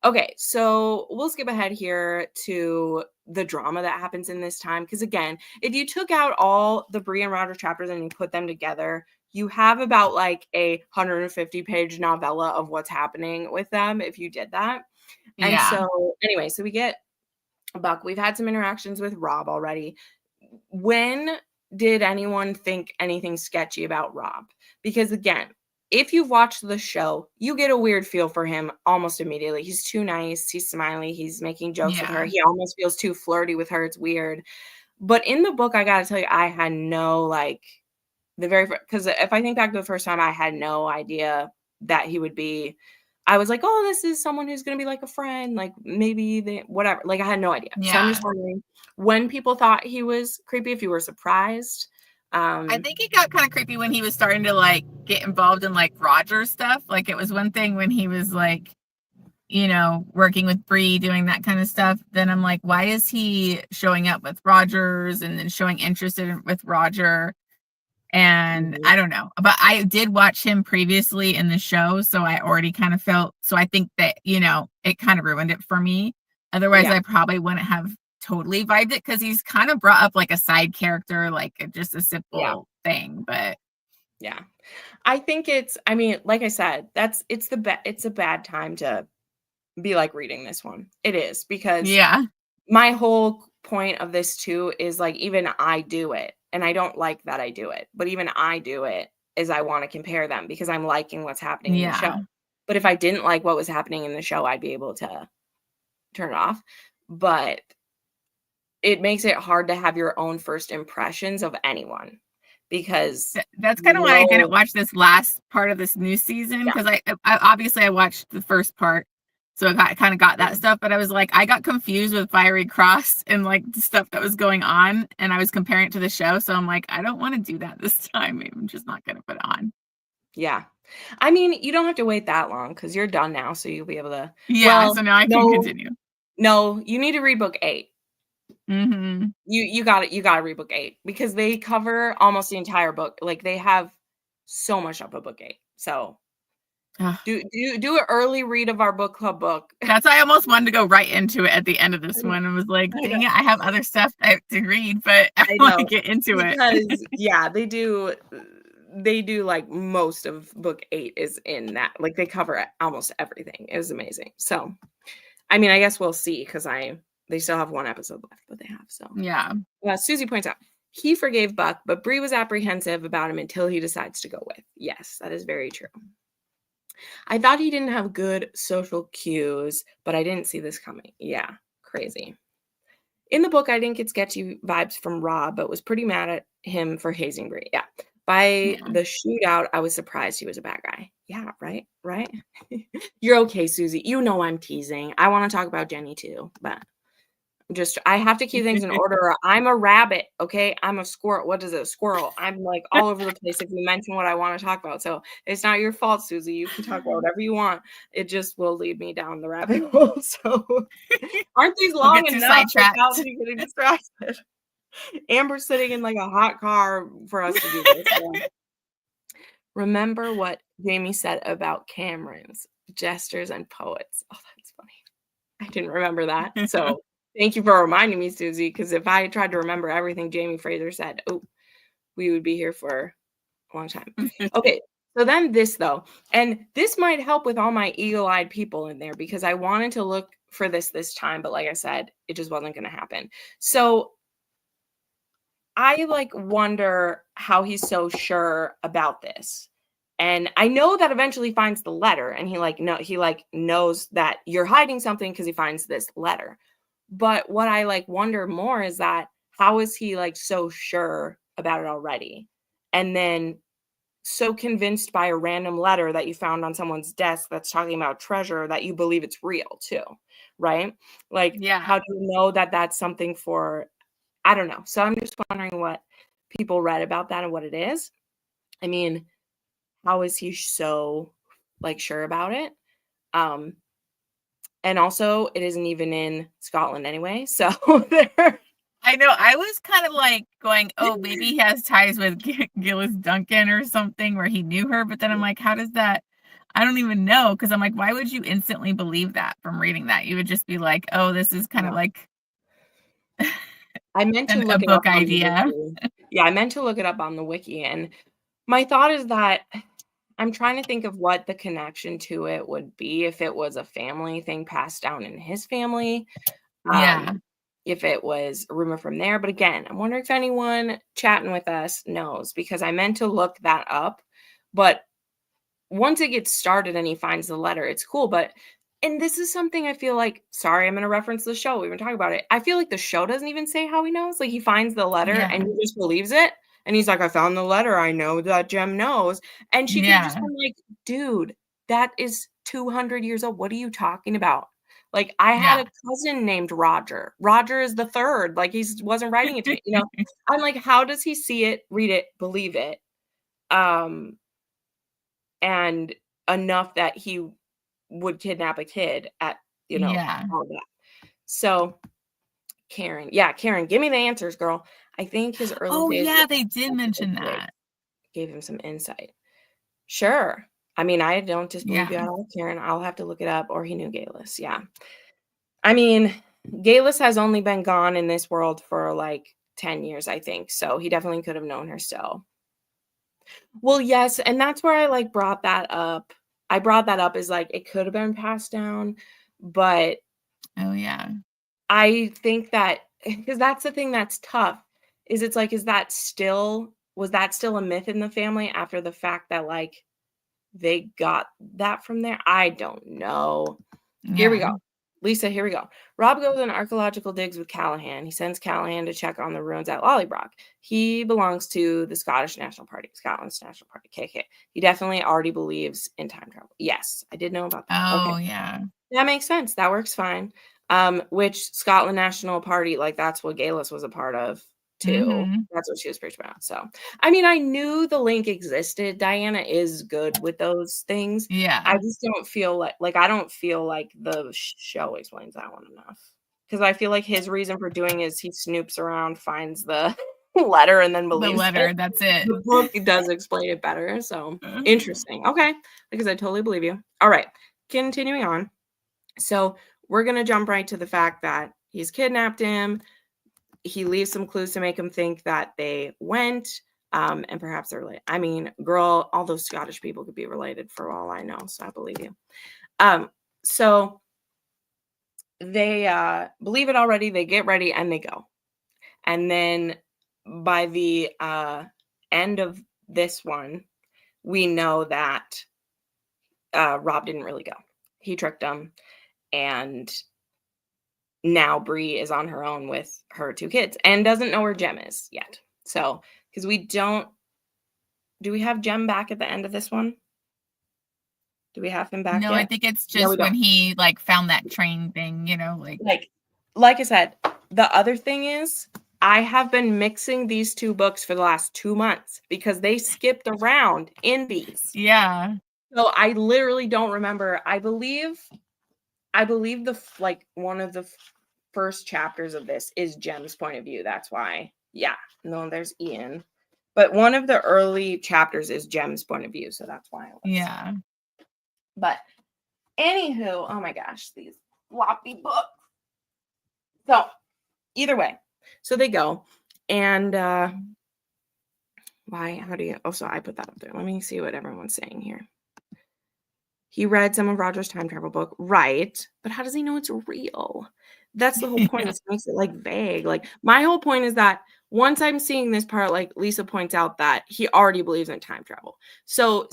Okay, so we'll skip ahead here to the drama that happens in this time. Because again, if you took out all the Bree and Roger chapters and you put them together, you have about like a 150-page novella of what's happening with them if you did that. And so anyway, so we get Buck. We've had some interactions with Rob already. When did anyone think anything sketchy about Rob? Because again, if you've watched the show, you get a weird feel for him almost immediately. He's too nice. He's smiley. He's making jokes with her. Yeah. He almost feels too flirty with her. It's weird. But in the book, I got to tell you, I had no, like, because if I think back to the first time, I had no idea that he would be. I was like, oh, this is someone who's going to be like a friend, like maybe whatever. Like, I had no idea. So I'm Yeah. just wondering when people thought he was creepy, if you were surprised. I think it got kind of creepy when he was starting to like get involved in like Roger stuff. Like it was one thing when he was like, you know, working with Bree, doing that kind of stuff. Then I'm like, why is he showing up with Rogers and then showing interest with Roger? And I don't know, but I did watch him previously in the show, so I already kind of felt, so I think that, you know, it kind of ruined it for me. Otherwise, I probably wouldn't have totally vibed it, because he's kind of brought up like a side character, like just a simple thing, but yeah, I think I mean, like I said, it's a bad time to be like reading this one. It is, because my whole point of this too is like, even I do it, and I don't like that I do it, but even I do it is I want to compare them because I'm liking what's happening in the show. But if I didn't like what was happening in the show, I'd be able to turn it off. But it makes it hard to have your own first impressions of anyone, because that's kind of why I didn't watch this last part of this new season, because I obviously I watched the first part, so I kind of got that stuff, but I was like, I got confused with Fiery Cross and like the stuff that was going on, and I was comparing it to the show, so I'm like, I don't want to do that this time. I'm just not going to put it on. Yeah. I mean, you don't have to wait that long because you're done now, so you'll be able to. Yeah, so now I can continue. No, you need to read book 8. Mm-hmm. You got it. You got to read book 8 because they cover almost the entire book. Like, they have so much up of book 8. So do an early read of our book club book. That's why I almost wanted to go right into it at the end of this one. I was like, dang it, I have other stuff to read, but I want to get into it. Because yeah, they do like most of book 8 is in that. Like, they cover almost everything. It was amazing. So, I mean, I guess we'll see, because they still have one episode left, but they have. So yeah. Susie points out he forgave Buck, but Bree was apprehensive about him until he decides to go with. Yes, that is very true. I thought he didn't have good social cues, but I didn't see this coming. Yeah, crazy. In the book, I didn't get sketchy vibes from Rob, but was pretty mad at him for hazing Bree. Yeah. By the shootout, I was surprised he was a bad guy. Yeah, right? You're okay, Susie. You know I'm teasing. I want to talk about Jenny too, but I have to keep things in order. I'm a rabbit, okay? I'm a squirrel. What is it? A squirrel. I'm like all over the place if you mention what I want to talk about. So it's not your fault, Susie. You can talk about whatever you want. It just will lead me down the rabbit hole. So aren't these long enough without me getting distracted? Amber's sitting in like a hot car for us to do this. So. Remember what Jamie said about Camerons, jesters, and poets. Oh, that's funny. I didn't remember that. So thank you for reminding me, Susie, because if I tried to remember everything Jamie Fraser said, we would be here for a long time. Okay, so then this, though, and this might help with all my eagle-eyed people in there, because I wanted to look for this time, but like I said, it just wasn't going to happen. So I wonder how he's so sure about this. And I know that eventually he finds the letter, and he knows that you're hiding something because he finds this letter. But what I wonder more is that how is he so sure about it already? And then so convinced by a random letter that you found on someone's desk that's talking about treasure that you believe it's real too, right? How do you know that that's something for, I don't know. So I'm just wondering what people read about that and what it is. I mean, how is he so sure about it? And also it isn't even in Scotland anyway. So there. I know. I was kind of going, oh, maybe he has ties with Gillis Duncan or something where he knew her. But then I'm like, how does that? I don't even know. Because I'm like, why would you instantly believe that from reading that? You would just be like, oh, this is kind of like I meant to look a book idea. Yeah, I meant to look it up on the wiki. And my thought is that I'm trying to think of what the connection to it would be if it was a family thing passed down in his family. If it was a rumor from there. But again, I'm wondering if anyone chatting with us knows, because I meant to look that up. But once it gets started and he finds the letter, it's cool. But, and this is something I feel like, sorry, I'm going to reference the show. We've been talking about it. I feel like the show doesn't even say how he knows. Like, he finds the letter and he just believes it. And he's like, I found the letter. I know that Jem knows. And she could just be like, dude, that is 200 years old. What are you talking about? Like, I had a cousin named Roger. Roger is the third. Like, he wasn't writing it to me. You know, I'm like, how does he see it, read it, believe it? And enough that he would kidnap a kid at, you know, all that. So Karen, give me the answers, girl. I think his early days. Oh yeah, they did mention that. Gave him some insight. Sure. I mean, I don't disbelieve you at all, Karen. I'll have to look it up. Or he knew Galus. Yeah. I mean, Galus has only been gone in this world for like 10 years, I think. So he definitely could have known her still. Well, yes. And that's where I like brought that up. I brought that up as like, it could have been passed down, but oh yeah. I think that, because that's the thing that's tough, is it's like, was that still a myth in the family after the fact that like they got that from there? I don't know. Here we go. Lisa, here we go. Rob goes on archaeological digs with Callahan. He sends Callahan to check on the ruins at Lollybrock. He belongs to the Scottish National Party, Scotland's National Party, KK. He definitely already believes in time travel. Yes, I did know about that. Oh, okay. Yeah. That makes sense. That works fine. Which Scotland National Party, like that's what Galus was a part of too. Mm-hmm. That's what she was preaching about. So, I mean, I knew the link existed. Diana is good with those things. Yeah. I just don't feel like I don't feel like the show explains that one enough. Because I feel like his reason for doing is he snoops around, finds the letter, and then believes the letter. It. That's it. The book does explain it better. So interesting. Okay. Because I totally believe you. All right. Continuing on. So we're going to jump right to the fact that he's kidnapped him. He leaves some clues to make him think that they went, and perhaps they're related. I mean, girl, all those Scottish people could be related for all I know, so I believe you. So they believe it already. They get ready and they go. And then by the end of this one, we know that Rob didn't really go. He tricked them, and now Bree is on her own with her two kids and doesn't know where Jem is yet. So, because do we have Jem back at the end of this one? Do we have him back No, yet? I think it's just when he like found that train thing, you know, like I said, the other thing is I have been mixing these two books for the last 2 months because they skipped around in these. Yeah. So I literally don't remember. I believe the like one of the first chapters of this is Jem's point of view. That's why. Yeah. No, there's Ian. But one of the early chapters is Jem's point of view. So that's why. Yeah. But anywho, oh my gosh, these floppy books. So either way, so they go. And so I put that up there. Let me see what everyone's saying here. He read some of Roger's time travel book, right? But how does he know it's real? That's the whole point. It makes it like vague. Like my whole point is that once I'm seeing this part, like Lisa points out that he already believes in time travel. So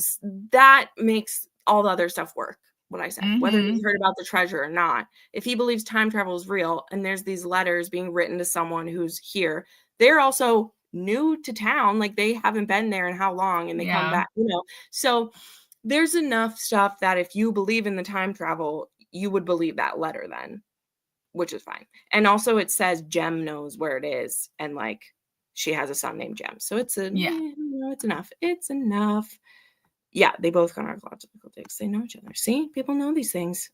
that makes all the other stuff work. What I said, whether he's heard about the treasure or not, if he believes time travel is real and there's these letters being written to someone who's here, they're also new to town. Like they haven't been there in how long, and they come back, you know. So there's enough stuff that if you believe in the time travel, you would believe that letter then, which is fine. And also it says Jem knows where it is, and like she has a son named Jem. So it's it's enough. It's enough. Yeah, they both got archaeological digs. They know each other. See, people know these things.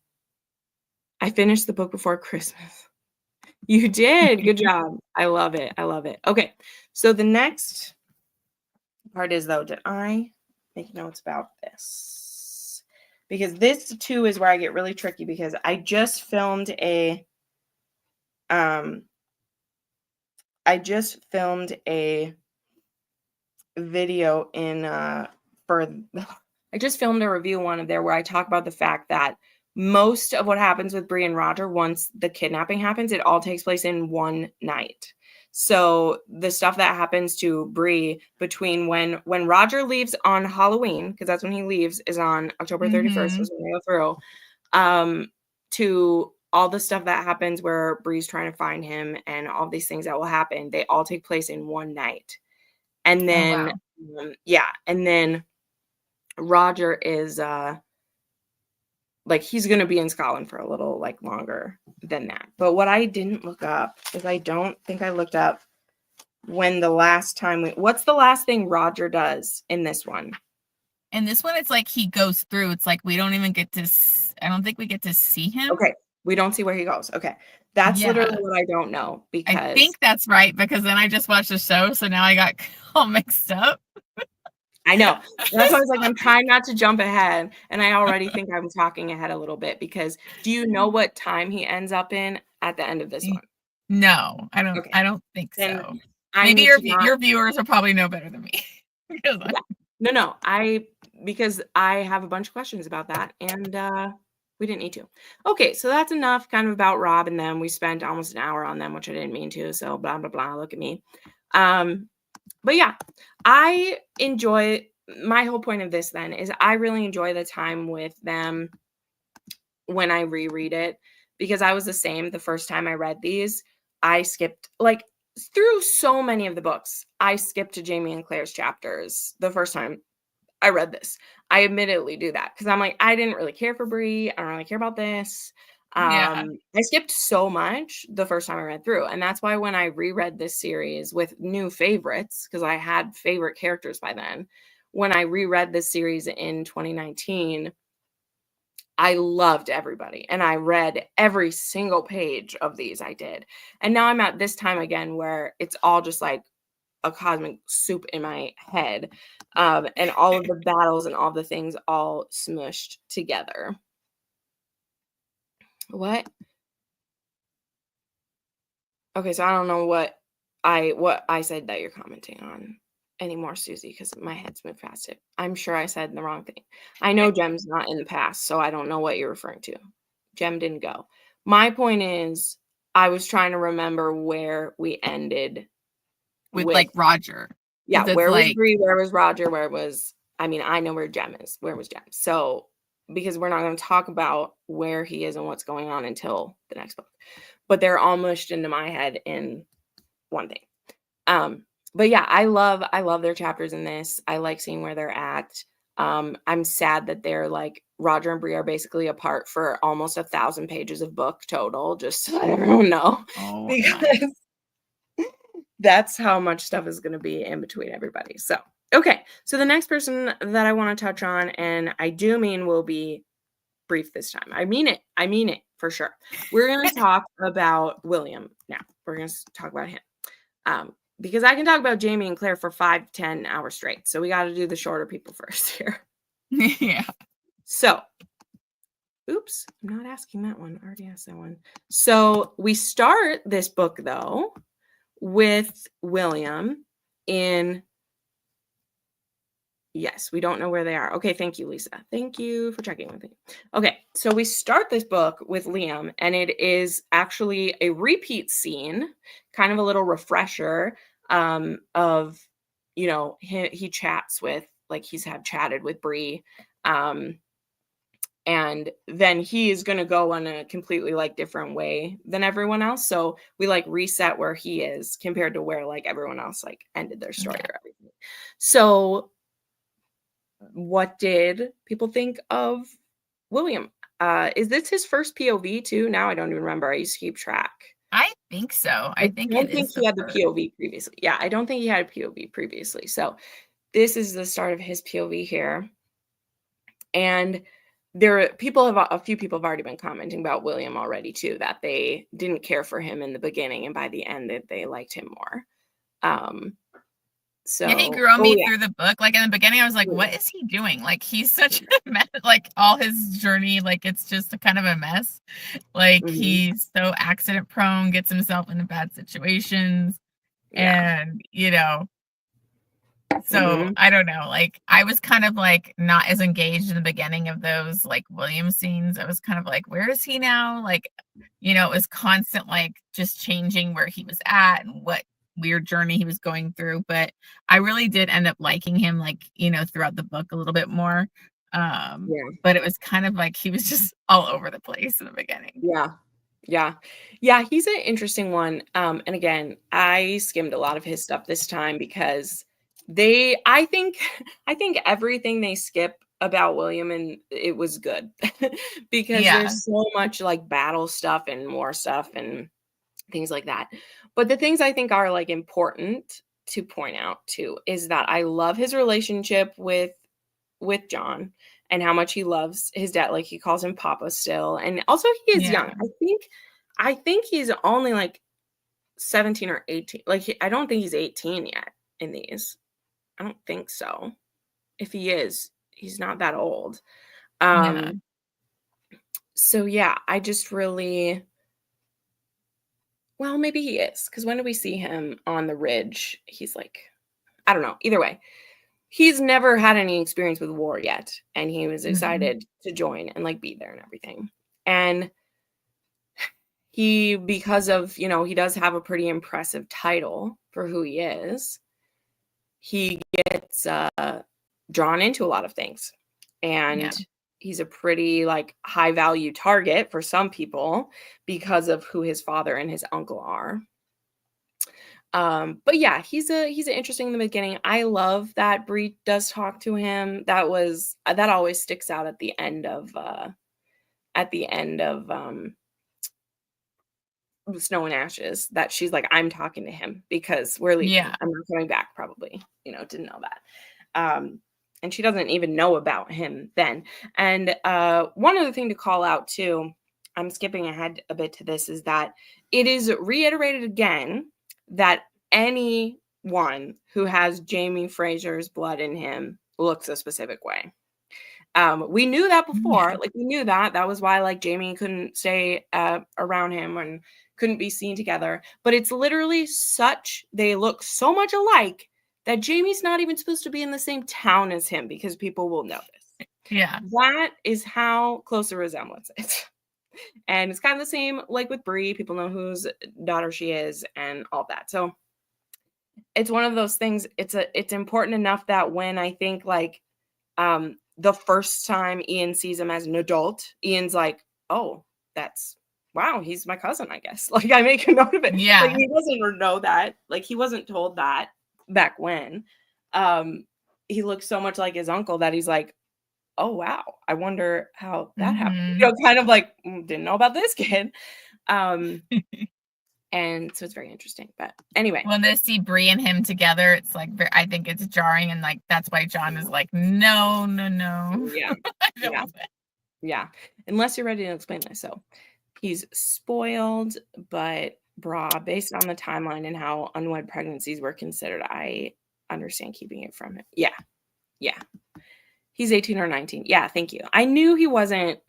I finished the book before Christmas. You did. Good job. I love it. I love it. Okay. So the next part is, though, did I make notes about this? Because this too is where I get really tricky, because I just filmed a video I just filmed a review one of there where I talk about the fact that most of what happens with Bree and Roger, once the kidnapping happens, it all takes place in one night. So the stuff that happens to Bree between when Roger leaves on Halloween, because that's when he leaves, is on October 31st, is when they go through, to all the stuff that happens where Bree's trying to find him and all these things that will happen, they all take place in one night. And then, and then Roger is, like, he's going to be in Scotland for a little, like, longer than that. But what I didn't look up is I don't think I looked up when the last time what's the last thing Roger does in this one? In this one, it's like he goes through. It's like we don't even get to, I don't think we get to see him. Okay. We don't see where he goes. Okay. That's literally what I don't know, because I think that's right, because then I just watched the show, so now I got all mixed up. I know. That's why I was like, I'm trying not to jump ahead. And I already think I'm talking ahead a little bit, because do you know what time he ends up in at the end of this one? No, I don't. Okay. I don't think Then so. I Maybe need your to not- your viewers will probably know better than me. No, because I have a bunch of questions about that, and we didn't need to. Okay, so that's enough kind of about Rob and them. We spent almost an hour on them, which I didn't mean to, so blah, blah, blah, look at me. But yeah, I enjoy, my whole point of this then is I really enjoy the time with them when I reread it, because I was the same the first time I read these. I skipped, like, through so many of the books, I skipped to Jamie and Claire's chapters the first time I read this. I admittedly do that because I'm like, I didn't really care for Bree. I don't really care about this. I skipped so much the first time I read through. And that's why when I reread this series with new favorites, because I had favorite characters by then, when I reread this series in 2019, I loved everybody. And I read every single page of these. I did. And now I'm at this time again where it's all just like a cosmic soup in my head. And all of the battles and all the things all smushed together. What? Okay, so I don't know what I said that you're commenting on anymore, Susie, because my head's moved past it. I'm sure I said the wrong thing. I know Jem's not in the past, so I don't know what you're referring to. Jem didn't go. My point is, I was trying to remember where we ended with like Roger. Yeah, where was Bree? Where was Roger? Where was, I mean, I know where Jem is. Where was Jem? So, because we're not going to talk about where he is and what's going on until the next book. But they're all mushed into my head in one thing. But yeah, I love their chapters in this. I like seeing where they're at. I'm sad that they're like, Roger and Bree are basically apart for almost 1,000 pages of book total, just so that everyone know. Oh, because that's how much stuff is going to be in between everybody. So, okay. So the next person that I want to touch on, and I do mean will be brief this time. I mean it for sure. We're going to talk about William now. We're going to talk about him. Because I can talk about Jamie and Claire for 5-10 hours straight. So we got to do the shorter people first here. Yeah. So, oops, I'm not asking that one. I already asked that one. So we start this book though with William in, yes, we don't know where they are. Okay, thank you, Lisa. Thank you for checking with me. Okay, so we start this book with Liam, and it is actually a repeat scene, kind of a little refresher of, you know, he chats with, like, he's had chatted with Bree, and then he is going to go on a completely like different way than everyone else. So we like reset where he is compared to where like everyone else like ended their story or everything. So what did people think of William? Is this his first POV too? Now I don't even remember. I used to keep track. I think so. I think don't think he had the POV previously. Yeah, I don't think he had a POV previously. So this is the start of his POV here. And a few people have already been commenting about William already too, that they didn't care for him in the beginning, and by the end that they liked him more. So yeah, he grew on me through the book. Like in the beginning, I was like, what is he doing? Like he's such a mess. Like all his journey, like it's just a kind of a mess. Like he's so accident prone, gets himself into bad situations. And you know, so I don't know, like I was kind of like not as engaged in the beginning of those like William scenes. I was kind of like, where is he now? Like, you know, it was constant like just changing where he was at and what weird journey he was going through. But I really did end up liking him, like, throughout the book a little bit more. Yeah. But it was kind of like he was just all over the place in the beginning. Yeah. Yeah, he's an interesting one. And again, I skimmed a lot of his stuff this time because I think everything they skip about William and it was good because Yeah. there's so much like battle stuff and war stuff and things like that. But the things I think are like important to point out too is that I love his relationship with John and how much he loves his dad. Like he calls him Papa still. And also he is young. I think he's only like 17 or 18. Like I don't think he's 18 yet in these. I don't think so. If he is, he's not that old. So yeah, I just really, well, maybe he is. Because when do we see him on the ridge? He's like, I don't know. Either way, he's never had any experience with war yet. And he was excited to join and like be there and everything. And he, because of, he does have a pretty impressive title for who he is, he gets drawn into a lot of things. And he's a pretty like high value target for some people because of who his father and his uncle are. But yeah, he's interesting in the beginning. I love that Bree does talk to him. That always sticks out at the end of Snow and Ashes, that she's like, I'm talking to him because we're leaving. Yeah. I'm not coming back, probably. Didn't know that. And she doesn't even know about him then. And one other thing to call out too, I'm skipping ahead a bit to this, is that it is reiterated again that anyone who has Jamie Fraser's blood in him looks a specific way. We knew that before. Like we knew that was why like Jamie couldn't stay around him and couldn't be seen together. But it's literally they look so much alike that Jamie's not even supposed to be in the same town as him because people will notice. Yeah. That is how close a resemblance is. And it's kind of the same like with Bree. People know whose daughter she is and all that. So it's one of those things. It's important enough that when I think like the first time Ian sees him as an adult, Ian's like, oh, wow, he's my cousin, I guess. Like I make a note of it. Yeah. Like he doesn't know that. Like he wasn't told that back when. He looks so much like his uncle that he's like, oh wow, I wonder how that happened. Kind of like didn't know about this kid. And so it's very interesting. But anyway, when they see Bree and him together, it's like I think it's jarring, and like that's why John is like, no. Yeah. Unless you're ready to explain this. So he's spoiled, but based on the timeline and how unwed pregnancies were considered, I understand keeping it from him. Yeah. He's 18 or 19. Yeah, thank you. I knew it wasn't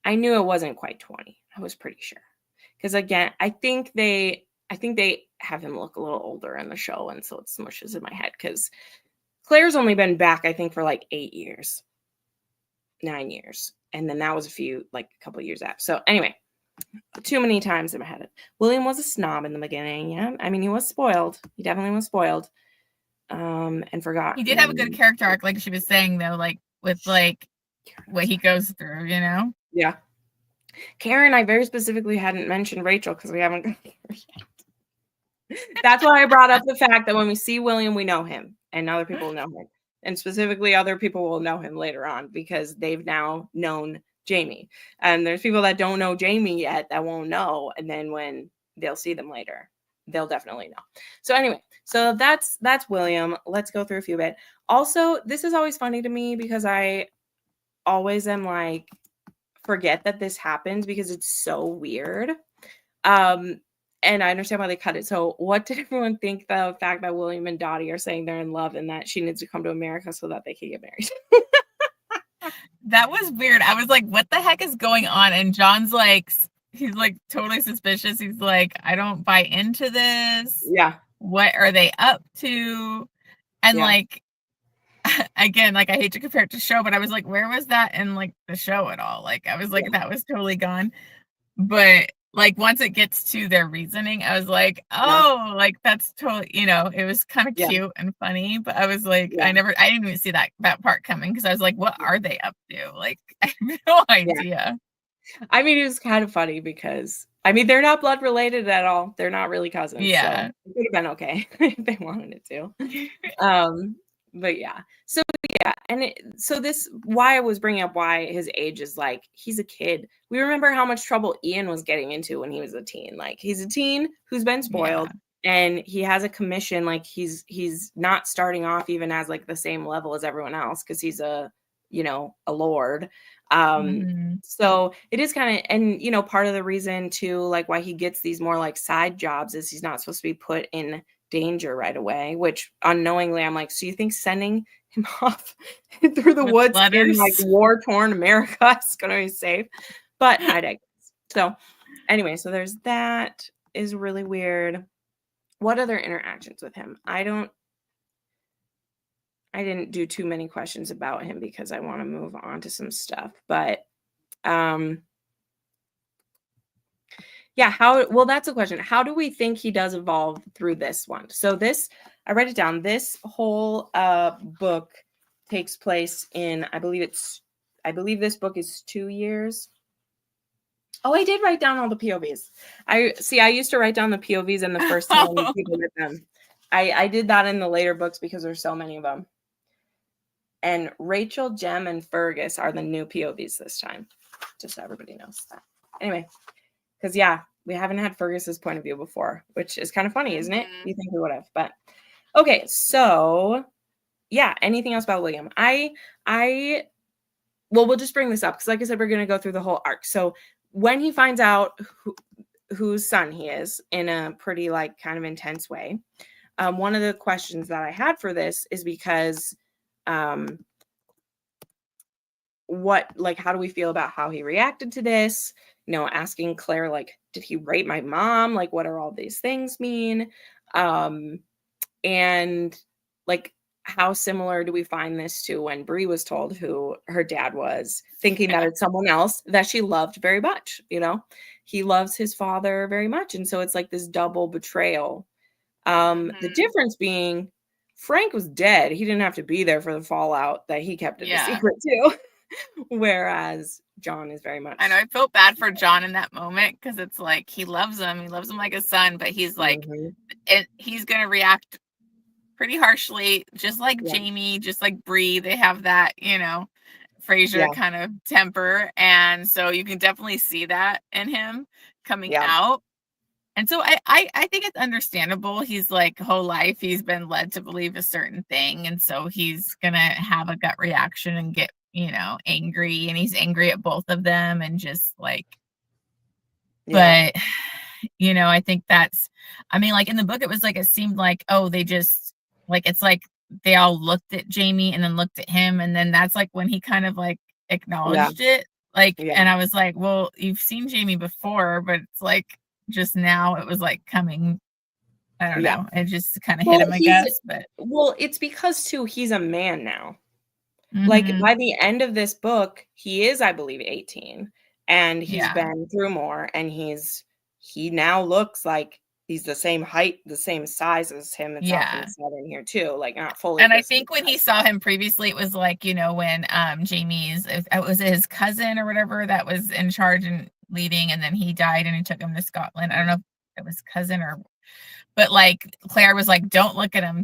quite 20. I was pretty sure. Because again, I think they have him look a little older in the show, and so it smushes in my head because Claire's only been back, I think, for like 9 years. And then that was a couple of years after. So anyway, too many times in my head. William was a snob in the beginning. Yeah. I mean, he was spoiled. He definitely was spoiled. And forgot. He did have a good character arc, like she was saying, though, like with like what he goes through, Yeah. Karen, I very specifically hadn't mentioned Rachel because we haven't got here yet. That's why I brought up the fact that when we see William, we know him, and other people know him. And specifically, other people will know him later on because they've now known Jamie. And there's people that don't know Jamie yet that won't know. And then when they'll see them later, they'll definitely know. So anyway, so that's William. Let's go through a few bit. Also, this is always funny to me because I always am like, forget that this happens because it's so weird. And I understand why they cut it. So what did everyone think the fact that William and Dottie are saying they're in love and that she needs to come to America so that they can get married? That was weird. I was like, what the heck is going on? And John's like, he's like totally suspicious. He's like, I don't buy into this. Yeah. What are they up to? And like, again, like I hate to compare it to show, but I was like, where was that in like the show at all? Like I was like, that was totally gone. But like once it gets to their reasoning, I was like, oh, like that's totally, it was kind of cute and funny, but I was like, I didn't even see that part coming because I was like, what are they up to? Like, I have no idea. I mean, it was kind of funny because they're not blood related at all. They're not really cousins. Yeah. So it would have been okay if they wanted it to. But yeah. So yeah, and so this why I was bringing up why his age is like he's a kid. We remember how much trouble Ian was getting into when he was a teen. Like he's a teen who's been spoiled, and he has a commission. Like he's not starting off even as like the same level as everyone else because he's a lord. So it is kind of, and part of the reason too, like why he gets these more like side jobs is he's not supposed to be put in danger right away, which unknowingly I'm like, so you think sending him off through the woods in like war-torn America is gonna be safe? But I digress. So anyway, so there's that is really weird. What other interactions with him? I didn't do too many questions about him because I want to move on to some stuff, but that's a question. How do we think he does evolve through this one? So I read it down. This whole book takes place in, I believe this book is 2 years. Oh, I did write down all the POVs. I used to write down the POVs in the first time people with them. I did that in the later books because there's so many of them. And Rachel, Jem, and Fergus are the new POVs this time. Just so everybody knows that. Anyway, because we haven't had Fergus's point of view before, which is kind of funny, isn't it? You think we would have, but okay. So anything else about William? We'll just bring this up because, like I said, we're going to go through the whole arc. So when he finds out whose son he is in a pretty like kind of intense way, one of the questions that I had for this is because how do we feel about how he reacted to this? Asking Claire, like, did he rape my mom? Like, what are all these things mean? And like, how similar do we find this to when Bree was told who her dad was, thinking that it's someone else that she loved very much? He loves his father very much. And so it's like this double betrayal. The difference being Frank was dead. He didn't have to be there for the fallout that he kept it a secret too. Whereas John is very much. I know. I felt bad for John in that moment because it's like he loves him. He loves him like a son, but he's like, he's going to react pretty harshly, just like Jamie, just like Bree. They have that, Frasier kind of temper. And so you can definitely see that in him coming out. And so I think it's understandable. He's like whole life he's been led to believe a certain thing. And so he's going to have a gut reaction and get, angry. And he's angry at both of them and just like, but, I think that's, like in the book, it was like, it seemed like, oh, they just like, it's like they all looked at Jamie and then looked at him. And then that's like when he kind of like acknowledged it. Like, and I was like, well, you've seen Jamie before, but it's like, just now it was like coming, I don't know, it just kind of hit him, I guess. But it's because too he's a man now. Like by the end of this book he is, I believe, 18, and he's been through more, and he now looks like he's the same height, the same size as him. It's often said in here too, like not fully. And I think when he saw him previously, it was like, when Jamie's, it was his cousin or whatever that was in charge and leading, and then he died and he took him to Scotland. I don't know if it was cousin but like Claire was like, don't look at him,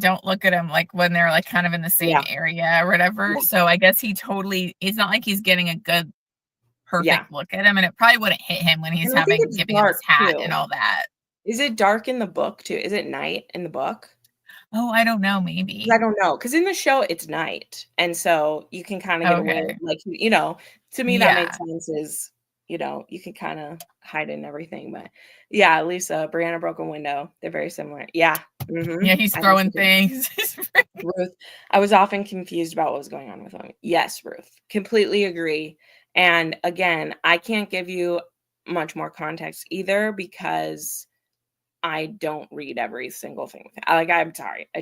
like when they're like kind of in the same area or whatever. So I guess it's not like he's getting a good perfect look at him, and it probably wouldn't hit him when he's giving him his hat and all that. Is it dark in the book too? Is it night in the book? Oh, I don't know, maybe. I don't know, because in the show it's night, and so you can kind of get away, like, to me that makes sense, is you can kind of hide in everything. But Lisa, Brianna broke a window. They're very similar. He's throwing things. Ruth, I was often confused about what was going on with him. Yes, Ruth, completely agree. And again, I can't give you much more context either because I don't read every single thing. Like, I'm sorry, I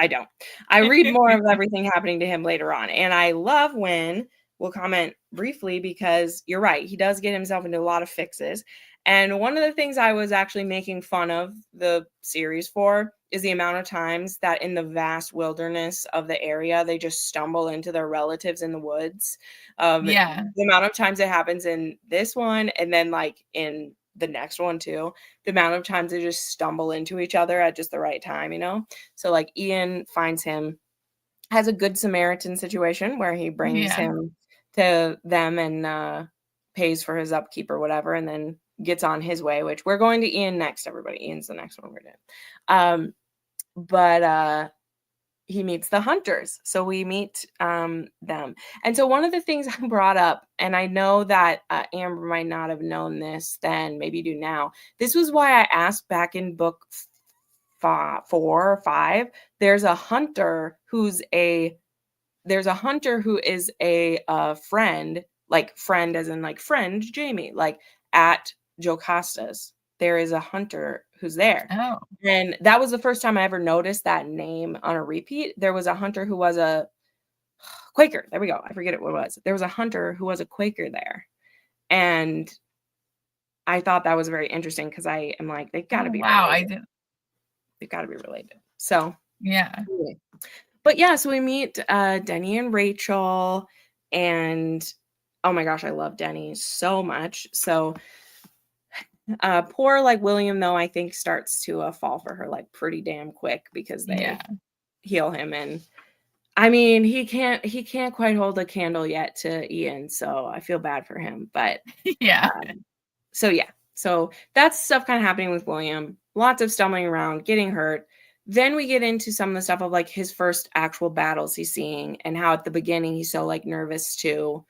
don't. I read more of everything happening to him later on, and I love when we'll comment briefly because you're right. He does get himself into a lot of fixes. And one of the things I was actually making fun of the series for is the amount of times that in the vast wilderness of the area, they just stumble into their relatives in the woods. Yeah. The amount of times it happens in this one, and then like in the next one too, the amount of times they just stumble into each other at just the right time, you know? So like Ian finds him, has a good Samaritan situation where he brings Yeah. him to them and pays for his upkeep or whatever, and then gets on his way, which we're going to Ian next, everybody. Ian's the next one we're doing. But he meets the hunters. So we meet them. And so one of the things I brought up, and I know that Amber might not have known this then, maybe you do now. This was why I asked back in book 4 or 5. There's a hunter who is a friend, like friend as in like friend Jamie, like at Jocasta's. There is a hunter who's there. Oh. And that was the first time I ever noticed that name on a repeat. There was a hunter who was a Quaker. There we go. I forget what it was. There was a hunter who was a Quaker there. And I thought that was very interesting because I am like, they've got to be wow. related. I didn't. They've got to be related. So Yeah. But yeah, so we meet Denny and Rachel, and oh my gosh, I love Denny so much. So poor like William, though, I think starts to fall for her like pretty damn quick because they heal him, and I mean he can't quite hold a candle yet to Ian, so I feel bad for him. But Yeah. So that's stuff kind of happening with William. Lots of stumbling around, getting hurt. Then we get into some of the stuff of like his first actual battles he's seeing, and how at the beginning he's so like nervous to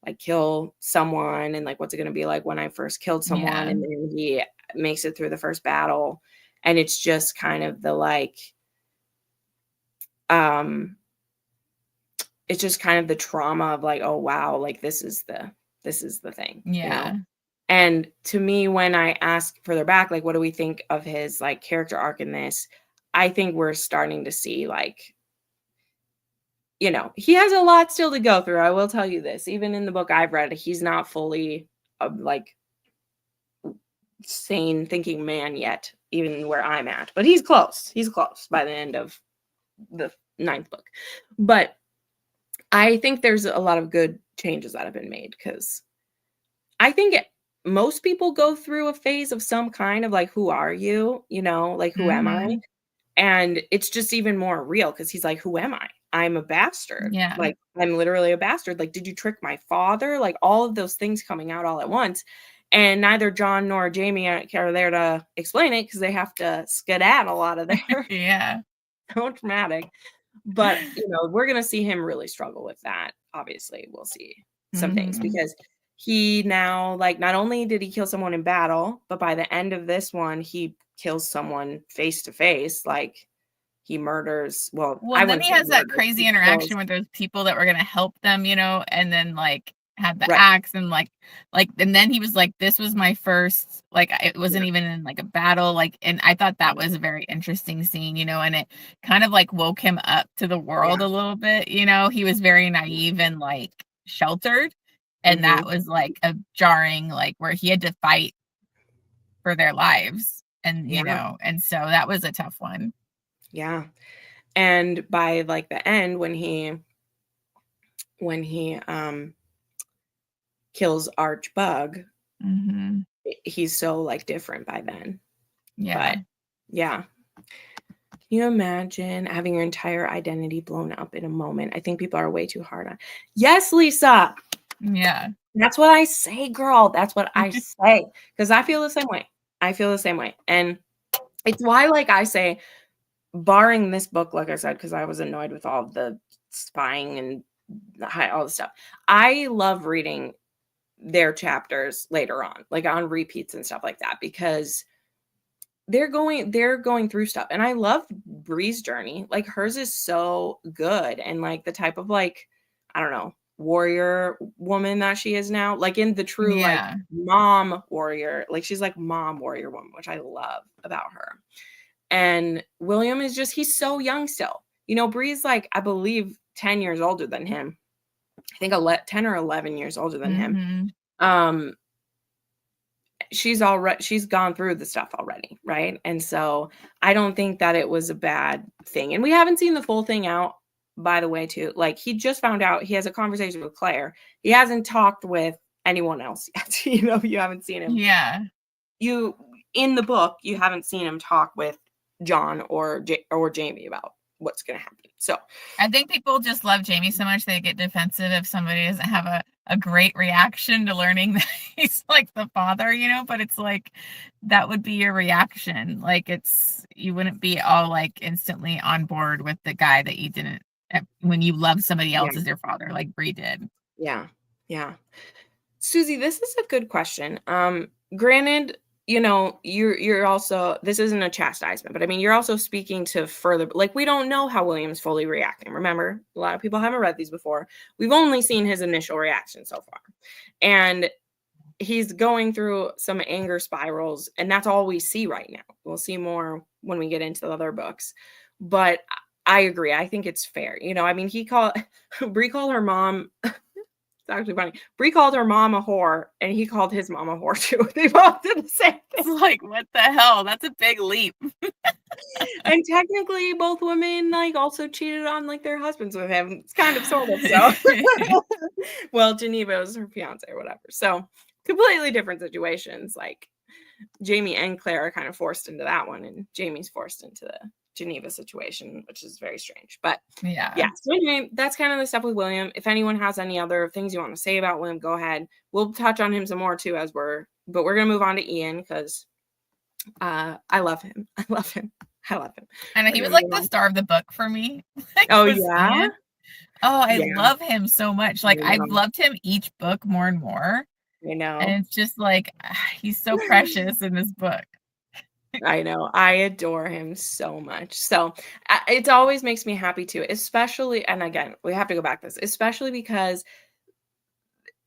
like kill someone, and like what's it going to be like when I first killed someone. And then he makes it through the first battle, and it's just kind of the like it's just kind of the trauma of like, oh wow, like this is the thing, you know? And to me, when I ask further back, like, what do we think of his like character arc in this? I think we're starting to see like, you know, he has a lot still to go through. I will tell you this, even in the book I've read, he's not fully like sane thinking man yet, even where I'm at, but he's close. He's close by the end of the 9th book. But I think there's a lot of good changes that have been made, because I think most people go through a phase of some kind of like, who are you? You know, like, who am I? And it's just even more real because he's like, who am I? I'm a bastard. Yeah. Like, I'm literally a bastard. Like, did you trick my father? Like, all of those things coming out all at once. And neither John nor Jamie are there to explain it because they have to skedaddle out of there. Yeah. So dramatic. But, you know, we're going to see him really struggle with that. Obviously, we'll see some things, because he now, like, not only did he kill someone in battle, but by the end of this one, he kills someone face to face. Like, he murders. Well, then he has that crazy interaction with those people that were going to help them, you know, and then like had the axe and like, and then he was like, this was my first, like, it wasn't even in like a battle. Like, and I thought that was a very interesting scene, you know, and it kind of like woke him up to the world a little bit. You know, he was very naive and like sheltered. And that was like a jarring, like, where he had to fight for their lives. And, you know, and so that was a tough one. Yeah. And by like the end, when he kills Archbug, he's so like different by then. Yeah. But yeah. Can you imagine having your entire identity blown up in a moment? I think people are way too hard on. Yes, Lisa. Yeah. That's what I say, girl. That's what I say. Because I feel the same way. And it's why, like I say, barring this book, like I said, because I was annoyed with all the spying and all the stuff, I love reading their chapters later on, like on repeats and stuff like that, because they're going through stuff. And I love Bree's journey. Like, hers is so good. And like the type of like, I don't know, warrior woman that she is now, like in the true like mom warrior, like she's like mom warrior woman, which I love about her. And William is just, he's so young still. You know, Bree's like, I believe 10 years older than him. I think 10 or 11 years older than him. she's gone through the stuff already, right? And so I don't think that it was a bad thing. And we haven't seen the full thing out, by the way, too. Like, he just found out he has a conversation with Claire. He hasn't talked with anyone else yet. You haven't seen him. Yeah. In the book, you haven't seen him talk with John or Jamie about what's going to happen. So I think people just love Jamie so much they get defensive if somebody doesn't have a great reaction to learning that he's like the father, but it's like that would be your reaction. Like, you wouldn't be all like instantly on board with the guy that you didn't when you love somebody else as your father, like Bree did. Yeah. Susie, this is a good question. Granted, you're also, this isn't a chastisement, but I mean, you're also speaking to further, like, we don't know how William's fully reacting. Remember, a lot of people haven't read these before. We've only seen his initial reaction so far. And he's going through some anger spirals, and that's all we see right now. We'll see more when we get into the other books. But I agree. I think it's fair. I mean, Bree called her mom. It's actually funny. Bree called her mom a whore, and he called his mom a whore too. They both did the same thing. It's like, what the hell? That's a big leap. And technically, both women like also cheated on like their husbands with him. It's kind of sort of so. Well, Geneva was her fiance or whatever. So completely different situations. Like, Jamie and Claire are kind of forced into that one, and Jamie's forced into the Geneva situation, which is very strange. But yeah. So anyway, that's kind of the stuff with William. If anyone has any other things you want to say about William, go ahead. We'll touch on him some more too but we're gonna move on to Ian because I love him. And he was like the star of the book for me. Oh yeah. Ian. Oh, I love him so much. Like, I've loved him each book more and more. I know. And it's just like he's so precious in this book. I know. I adore him so much. So it always makes me happy too, especially, and again, we have to go back to this, especially because,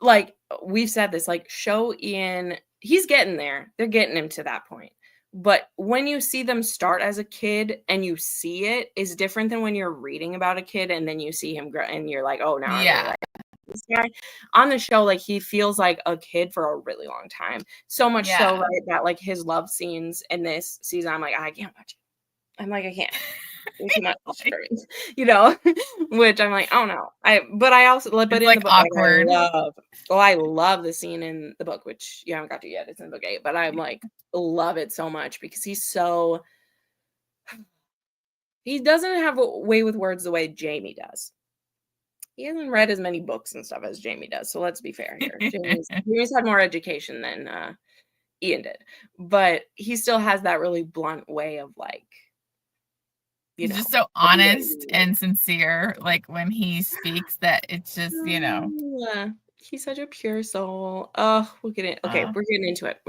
like, we've said this, like, show Ian, he's getting there. They're getting him to that point. But when you see them start as a kid and you see it is different than when you're reading about a kid and then you see him grow and you're like, oh, now yeah. This guy on the show, like, he feels like a kid for a really long time. So much so, right, that like his love scenes in this season, I'm like, I can't watch it. I'm like, I can't. It's too much disturbing, which I'm like, oh no. But in like the book, awkward. I love the scene in the book, which you haven't got to yet. It's in book 8, but I'm like, love it so much because he doesn't have a way with words the way Jamie does. He hasn't read as many books and stuff as Jamie does. So let's be fair here. Jamie's had more education than Ian did. But he still has that really blunt way of like, he's just so honest and sincere. Like when he speaks that it's just, He's such a pure soul. Oh, we'll get in. Okay, we're getting into it.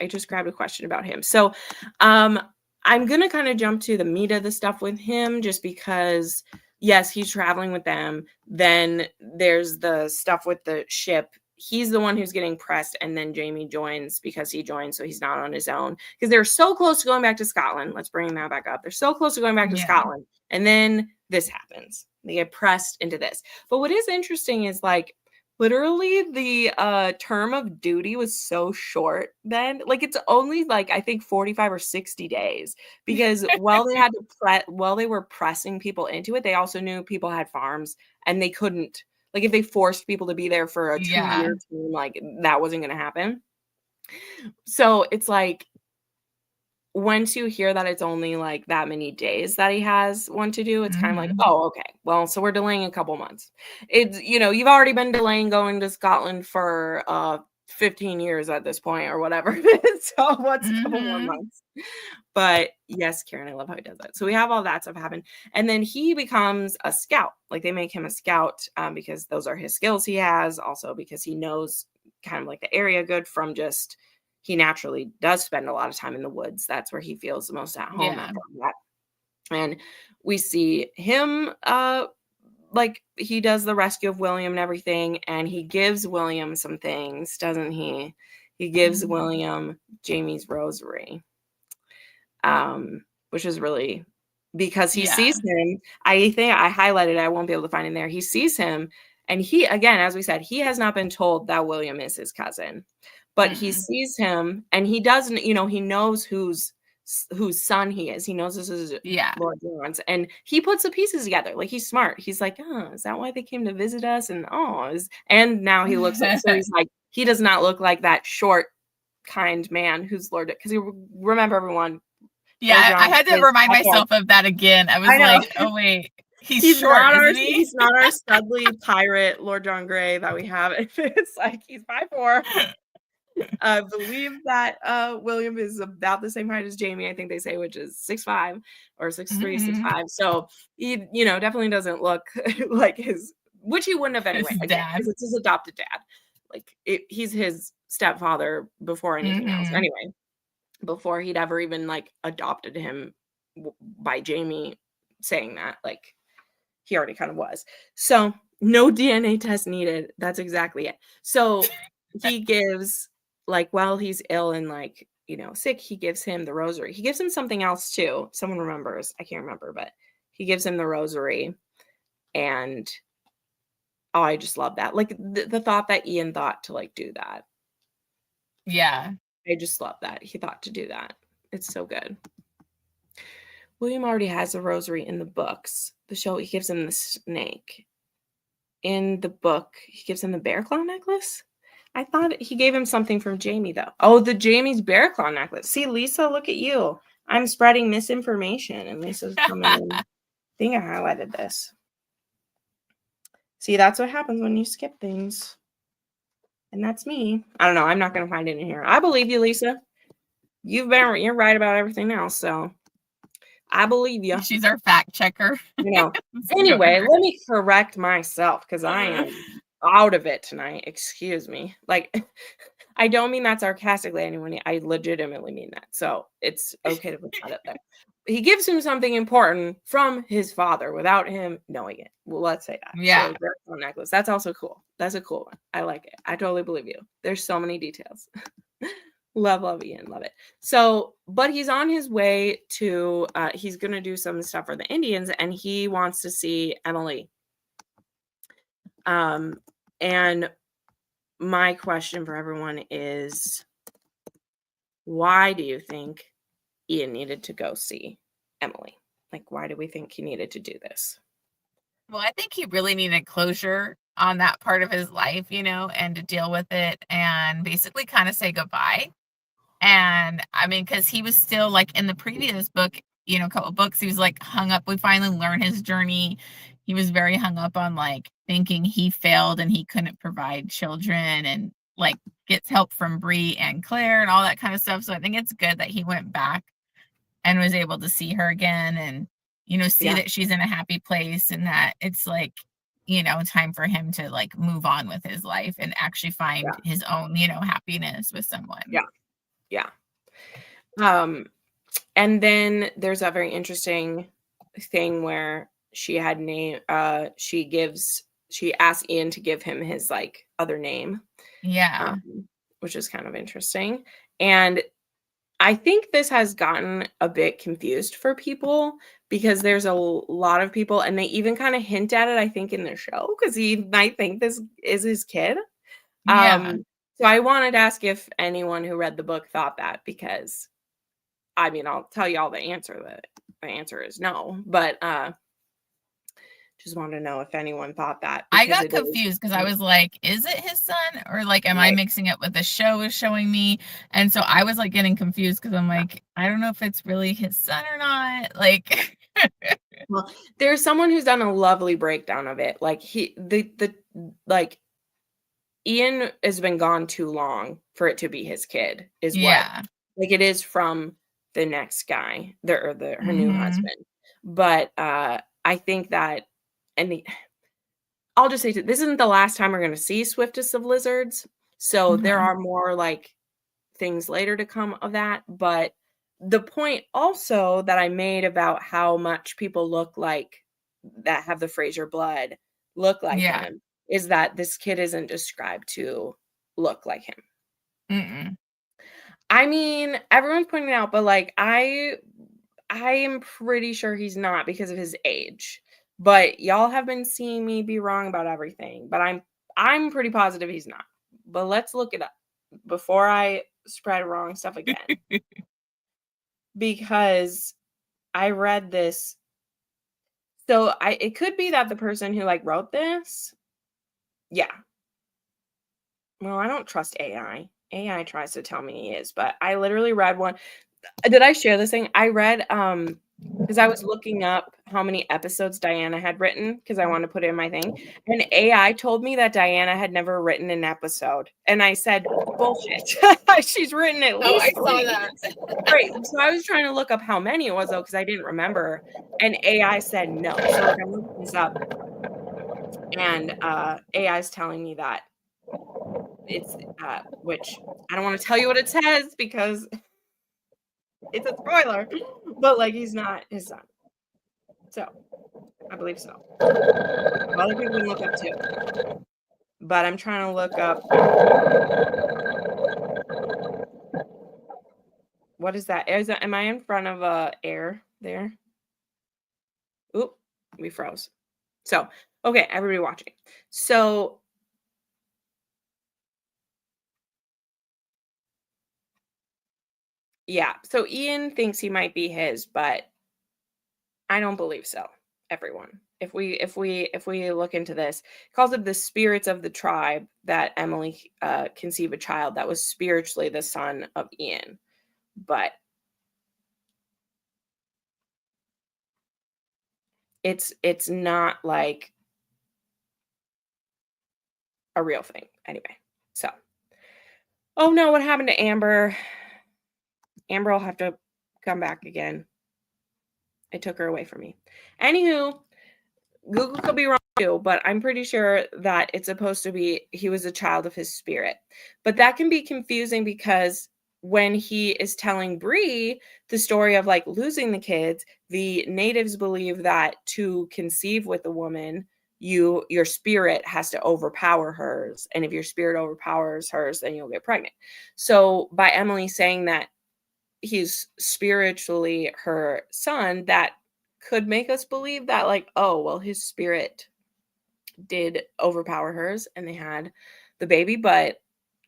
I just grabbed a question about him. So I'm going to kind of jump to the meat of the stuff with him just because yes, he's traveling with them. Then there's the stuff with the ship. He's the one who's getting pressed, and then Jamie joins because he joins, so he's not on his own. Because they're so close to going back to Scotland. Let's bring that back up. They're so close to going back to Scotland. And then this happens. They get pressed into this. But what is interesting is, like, literally the term of duty was so short then. Like, it's only, like, I think 45 or 60 days. Because while they were pressing people into it, they also knew people had farms, and they couldn't. Like, if they forced people to be there for a 2-year team, like, that wasn't going to happen. So it's like, once you hear that it's only, like, that many days that he has one to do, it's kind of like, oh, okay. Well, so we're delaying a couple months. It's, you've already been delaying going to Scotland for 15 years at this point or whatever. So what's a couple more months? But yes, Karen, I love how he does that. So we have all that stuff happen. And then he becomes a scout. Like, they make him a scout because those are his skills he has. Also because he knows kind of like the area good from just, he naturally does spend a lot of time in the woods. That's where he feels the most at home. That. And we see him, like, he does the rescue of William and everything. And he gives William some things, doesn't he? He gives William Jamie's rosary. Which is really because he sees him. I think I highlighted it. I won't be able to find it there. He sees him, and he, again, as we said, he has not been told that William is his cousin, but he sees him, and he doesn't, you know, he knows whose son he is. He knows this is Lord John's, and he puts the pieces together. Like, he's smart. He's like, oh, is that why they came to visit us? And and now he looks like, so he's like, he does not look like that short, kind man who's Lord, because you remember, everyone. Yeah, I had to remind myself of that again. I was like, oh wait, he's short, isn't he? He's not our studly pirate Lord John Grey that we have. It's like, he's 5'4". I believe that William is about the same height as Jamie, I think they say, which is 6'5" or 6'3", 6'5". So he, you know, definitely doesn't look like his, which he wouldn't have anyway, again, because it's his adopted dad. Like, he's his stepfather before anything else. Anyway, before he'd ever even like adopted him by Jamie saying that, like, he already kind of was. So no DNA test needed. That's exactly it. So he gives, like, while he's ill and, like, you know, sick, he gives him the rosary. He gives him something else too. Someone remembers. I can't remember, but he gives him the rosary. And I just love that. Like, the thought that Ian thought to, like, do that. Yeah. I just love that. He thought to do that. It's so good. William already has a rosary in the books. The show, he gives him the snake. In the book, he gives him the bear claw necklace. I thought he gave him something from Jamie, though. Oh, the Jamie's bear claw necklace. See, Lisa, look at you. I'm spreading misinformation, and Lisa's coming in. I think I highlighted this. See, that's what happens when you skip things. And that's me. I don't know. I'm not going to find it in here. I believe you, Lisa. You're right about everything else, so I believe you. She's our fact checker. You know. Anyway, let me correct myself, because I am out of it tonight. Excuse me. Like, I don't mean that sarcastically, anyone. I legitimately mean that. So it's okay to put that up there. He gives him something important from his father without him knowing it. Well, let's say that. Yeah. So, necklace. That's also cool. That's a cool one. I like it. I totally believe you. There's so many details. Love Ian. Love it. So, but he's on his way to, he's going to do some stuff for the Indians, and he wants to see Emily. And my question for everyone is, why do you think Ian needed to go see Emily? Like, why do we think he needed to do this? Well, I think he really needed closure on that part of his life, you know, and to deal with it and basically kind of say goodbye. And I mean, because he was still, like, in the previous book, you know, a couple books, he was like hung up. We finally learned his journey. He was very hung up on, like, thinking he failed and he couldn't provide children, and, like, gets help from Bree and Claire and all that kind of stuff. So I think it's good that he went back and was able to see her again, and, you know, see that she's in a happy place, and that it's, like, you know, time for him to, like, move on with his life and actually find his own, you know, happiness with someone. Yeah. And then there's a very interesting thing where she had she asked Ian to give him his, like, other name. Yeah. Which is kind of interesting. And I think this has gotten a bit confused for people, because there's a lot of people, and they even kind of hint at it, I think, in the show, because he might think this is his kid. Yeah. So I wanted to ask if anyone who read the book thought that, because, I mean, I'll tell you all the answer. The answer is no, but just wanted to know if anyone thought that. I got confused because I was like, is it his son, or, like, am I mixing it with the show is showing me? And so I was, like, getting confused, because I'm like, I don't know if it's really his son or not. Like, well, there's someone who's done a lovely breakdown of it. Like, Ian has been gone too long for it to be his kid, is what, like, it is from the next guy, her new husband. But I think that, and I'll just say, this isn't the last time we're going to see Swiftest of Lizards. So there are more, like, things later to come of that. But the point also that I made about how much people look like, that have the Fraser blood, look like him, is that this kid isn't described to look like him. I mean, everyone's pointing out, but, like, I am pretty sure he's not, because of his age. But y'all have been seeing me be wrong about everything. But I'm pretty positive he's not. But let's look it up. before I spread wrong stuff again, because I read this. So it could be that the person who like wrote this, yeah. Well, I don't trust AI. AI tries to tell me he is, but I literally read one. Did I share this thing? I read because I was looking up how many episodes Diana had written because I wanted to put it in my thing. And AI told me that Diana had never written an episode. And I said, bullshit. She's written at least. I saw that. Right. So I was trying to look up how many it was, though, because I didn't remember. And AI said no. So like, I looked this up. And AI is telling me that it's, which I don't want to tell you what it says because it's a spoiler, but like he's not his son. So I believe so. Other people can look up too. But I'm trying to look up. What is that? Am I in front of air there? Oop, we froze. So, okay, everybody watching. So yeah, so Ian thinks he might be his, but I don't believe so. Everyone, if we look into this, it calls it the spirits of the tribe that Emily conceived a child that was spiritually the son of Ian, but it's not like a real thing anyway. So, oh no, what happened to Amber? Amber will have to come back again. It took her away from me. Anywho, Google could be wrong too, but I'm pretty sure that it's supposed to be he was a child of his spirit. But that can be confusing because when he is telling Bree the story of like losing the kids, the natives believe that to conceive with a woman, your spirit has to overpower hers. And if your spirit overpowers hers, then you'll get pregnant. So by Emily saying that he's spiritually her son, that could make us believe that like, oh, well, his spirit did overpower hers and they had the baby, but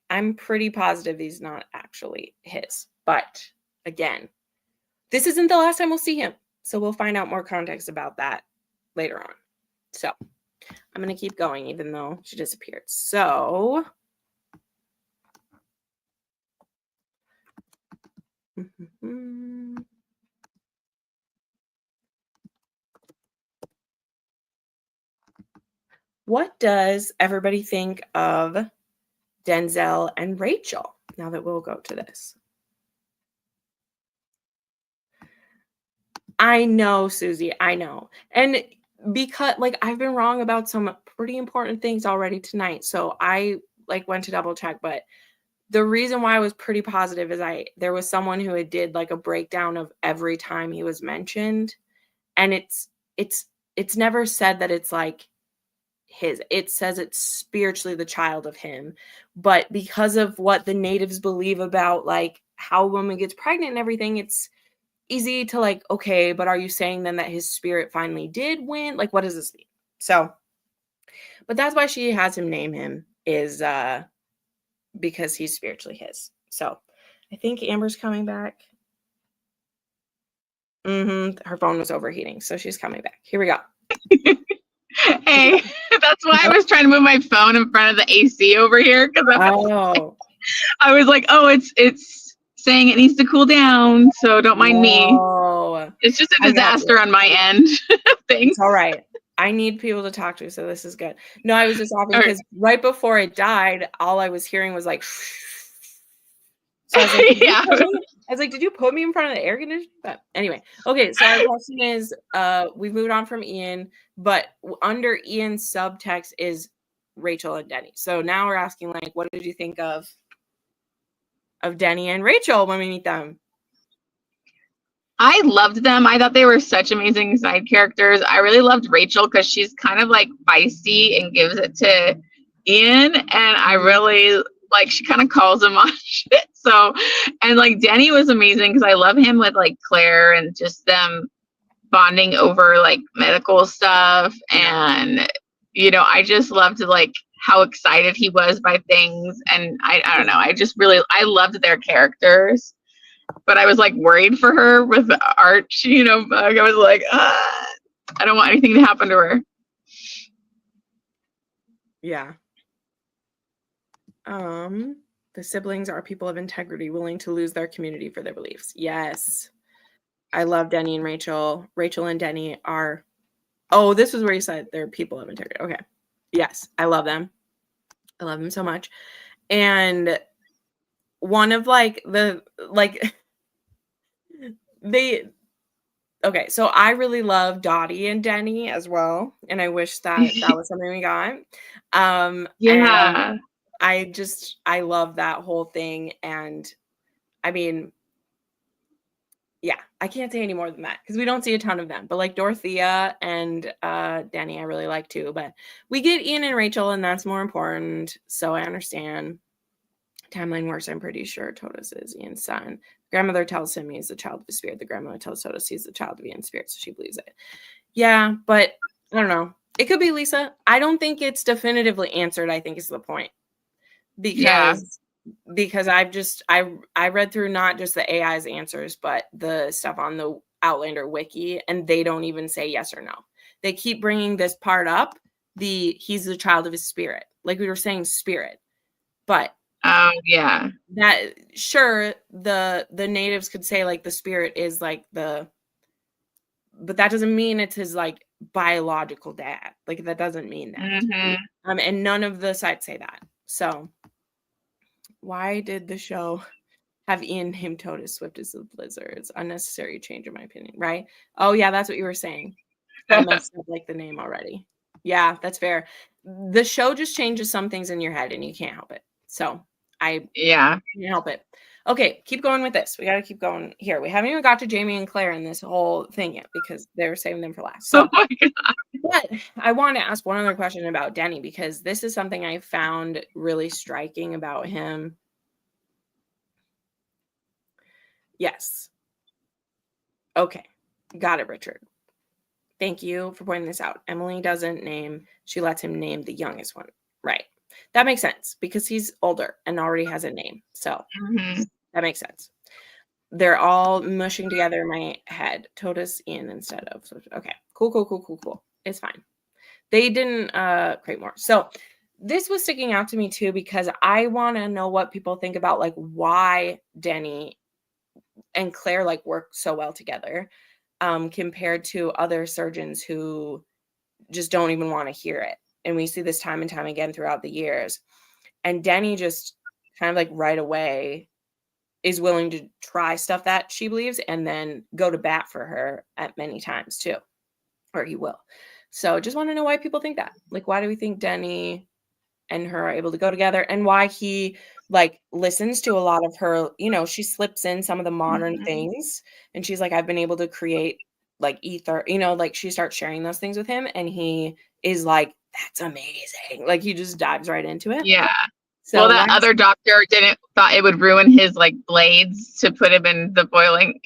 I'm pretty positive he's not actually his. But again, this isn't the last time we'll see him. So we'll find out more context about that later on. So I'm going to keep going even though she disappeared. So what does everybody think of Denzel and Rachel now that we'll go to this? I know, Susie, I know. And because like I've been wrong about some pretty important things already tonight. So I like went to double check, but the reason why I was pretty positive is there was someone who had did like a breakdown of every time he was mentioned. And it's never said that it's like his. It says it's spiritually the child of him. But because of what the natives believe about like how a woman gets pregnant and everything, it's easy to like, okay, but are you saying then that his spirit finally did win? Like, what does this mean? So, but that's why she has him name him is because he's spiritually his. So I think Amber's coming back. Her phone was overheating, so she's coming back. Here we go. Hey, that's why I was trying to move my phone in front of the AC over here because I was like, oh, it's saying it needs to cool down, so don't mind me. It's just a disaster on my end. Thanks. It's all right. I need people to talk to, so this is good. No, I was just laughing because right before it died, all I was hearing was like. So I was like, yeah. I was like, did you put me in front of the air conditioner? But anyway, okay. So our question is, we've moved on from Ian, but under Ian's subtext is Rachel and Denny. So now we're asking, like, what did you think of Denny and Rachel when we meet them? I loved them. I thought they were such amazing side characters. I really loved Rachel because she's kind of like feisty and gives it to Ian, and I really like she kind of calls him on shit. So, and like Denny was amazing because I love him with like Claire and just them bonding over like medical stuff, and you know I just love to like how excited he was by things. And I don't know. I loved their characters, but I was like worried for her with Arch, I was like, I don't want anything to happen to her. Yeah. The siblings are people of integrity, willing to lose their community for their beliefs. Yes. I love Denny and Rachel. Rachel and Denny are, this was where you said they're people of integrity. Okay. Yes. I love them. I love them so much. And one of so I really love Dottie and Denny as well. And I wish that was something we got. Yeah. And I love that whole thing. And I mean, yeah, I can't say any more than that because we don't see a ton of them. But like Dorothea and Denny, I really like too. But we get Ian and Rachel, and that's more important. So I understand. Timeline works, I'm pretty sure Totus is Ian's son. Grandmother tells him he's the child of the spirit. The grandmother tells Totus he's the child of Ian's spirit, so she believes it. Yeah, but I don't know. It could be Lisa. I don't think it's definitively answered, I think is the point. Because I read through not just the AI's answers, but the stuff on the Outlander wiki, and they don't even say yes or no. They keep bringing this part up, he's the child of his spirit. Like we were saying, spirit. But yeah, that sure the natives could say like the spirit is like but that doesn't mean it's his like biological dad. Like that doesn't mean that. Mm-hmm. And none of the sites say that. So why did the show have Ian named Totus Swift as the Blizzards? Unnecessary change in my opinion, right? Oh yeah, that's what you were saying. I messed up like the name already. Yeah, that's fair. The show just changes some things in your head and you can't help it. So I can't help it. Okay, keep going with this. We got to keep going here. We haven't even got to Jamie and Claire in this whole thing yet because they were saving them for last. So, oh my God. But I want to ask one other question about Denny because this is something I found really striking about him. Yes. Okay. Got it, Richard. Thank you for pointing this out. Emily doesn't name, she lets him name the youngest one. Right. That makes sense because he's older and already has a name. So that makes sense. They're all mushing together in my head. Totus Ian instead of. Okay. Cool. It's fine. They didn't create more. So this was sticking out to me too because I want to know what people think about like why Denny and Claire like work so well together compared to other surgeons who just don't even want to hear it. And we see this time and time again throughout the years. And Denny just kind of like right away is willing to try stuff that she believes and then go to bat for her at many times too, or he will. So just want to know why people think that. Like, why do we think Denny and her are able to go together and why he like listens to a lot of her, she slips in some of the modern things and she's like, I've been able to create like ether, like she starts sharing those things with him and he is like, that's amazing. Like he just dives right into it. Yeah. So well, that other doctor thought it would ruin his like blades to put him in the boiling,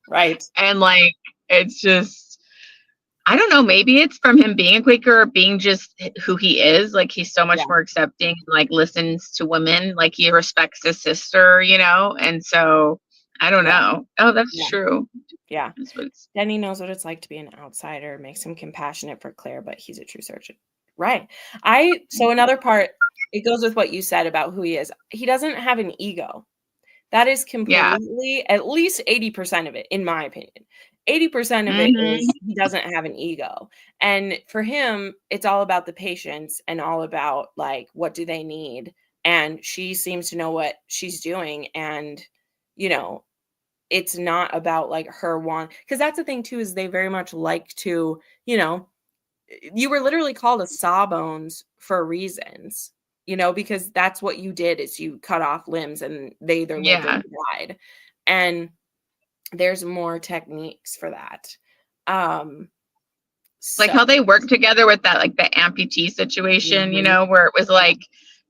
right. And like, it's just, I don't know, maybe it's from him being a Quaker or being just who he is. Like he's so much more accepting, like listens to women, like he respects his sister, and so I don't know. Oh, that's true. Yeah. Denny knows what it's like to be an outsider, makes him compassionate for Claire, but he's a true surgeon. Right. So another part, it goes with what you said about who he is. He doesn't have an ego. That is completely, at least 80% of it, in my opinion. 80% of it is he doesn't have an ego. And for him, it's all about the patients and all about like, what do they need? And she seems to know what she's doing. And, it's not about like her because that's the thing too, is they very much like to, you were literally called a sawbones for reasons, because that's what you did is you cut off limbs and they either lived or died. And there's more techniques for that. Like how they work together with that, like the amputee situation, where it was like,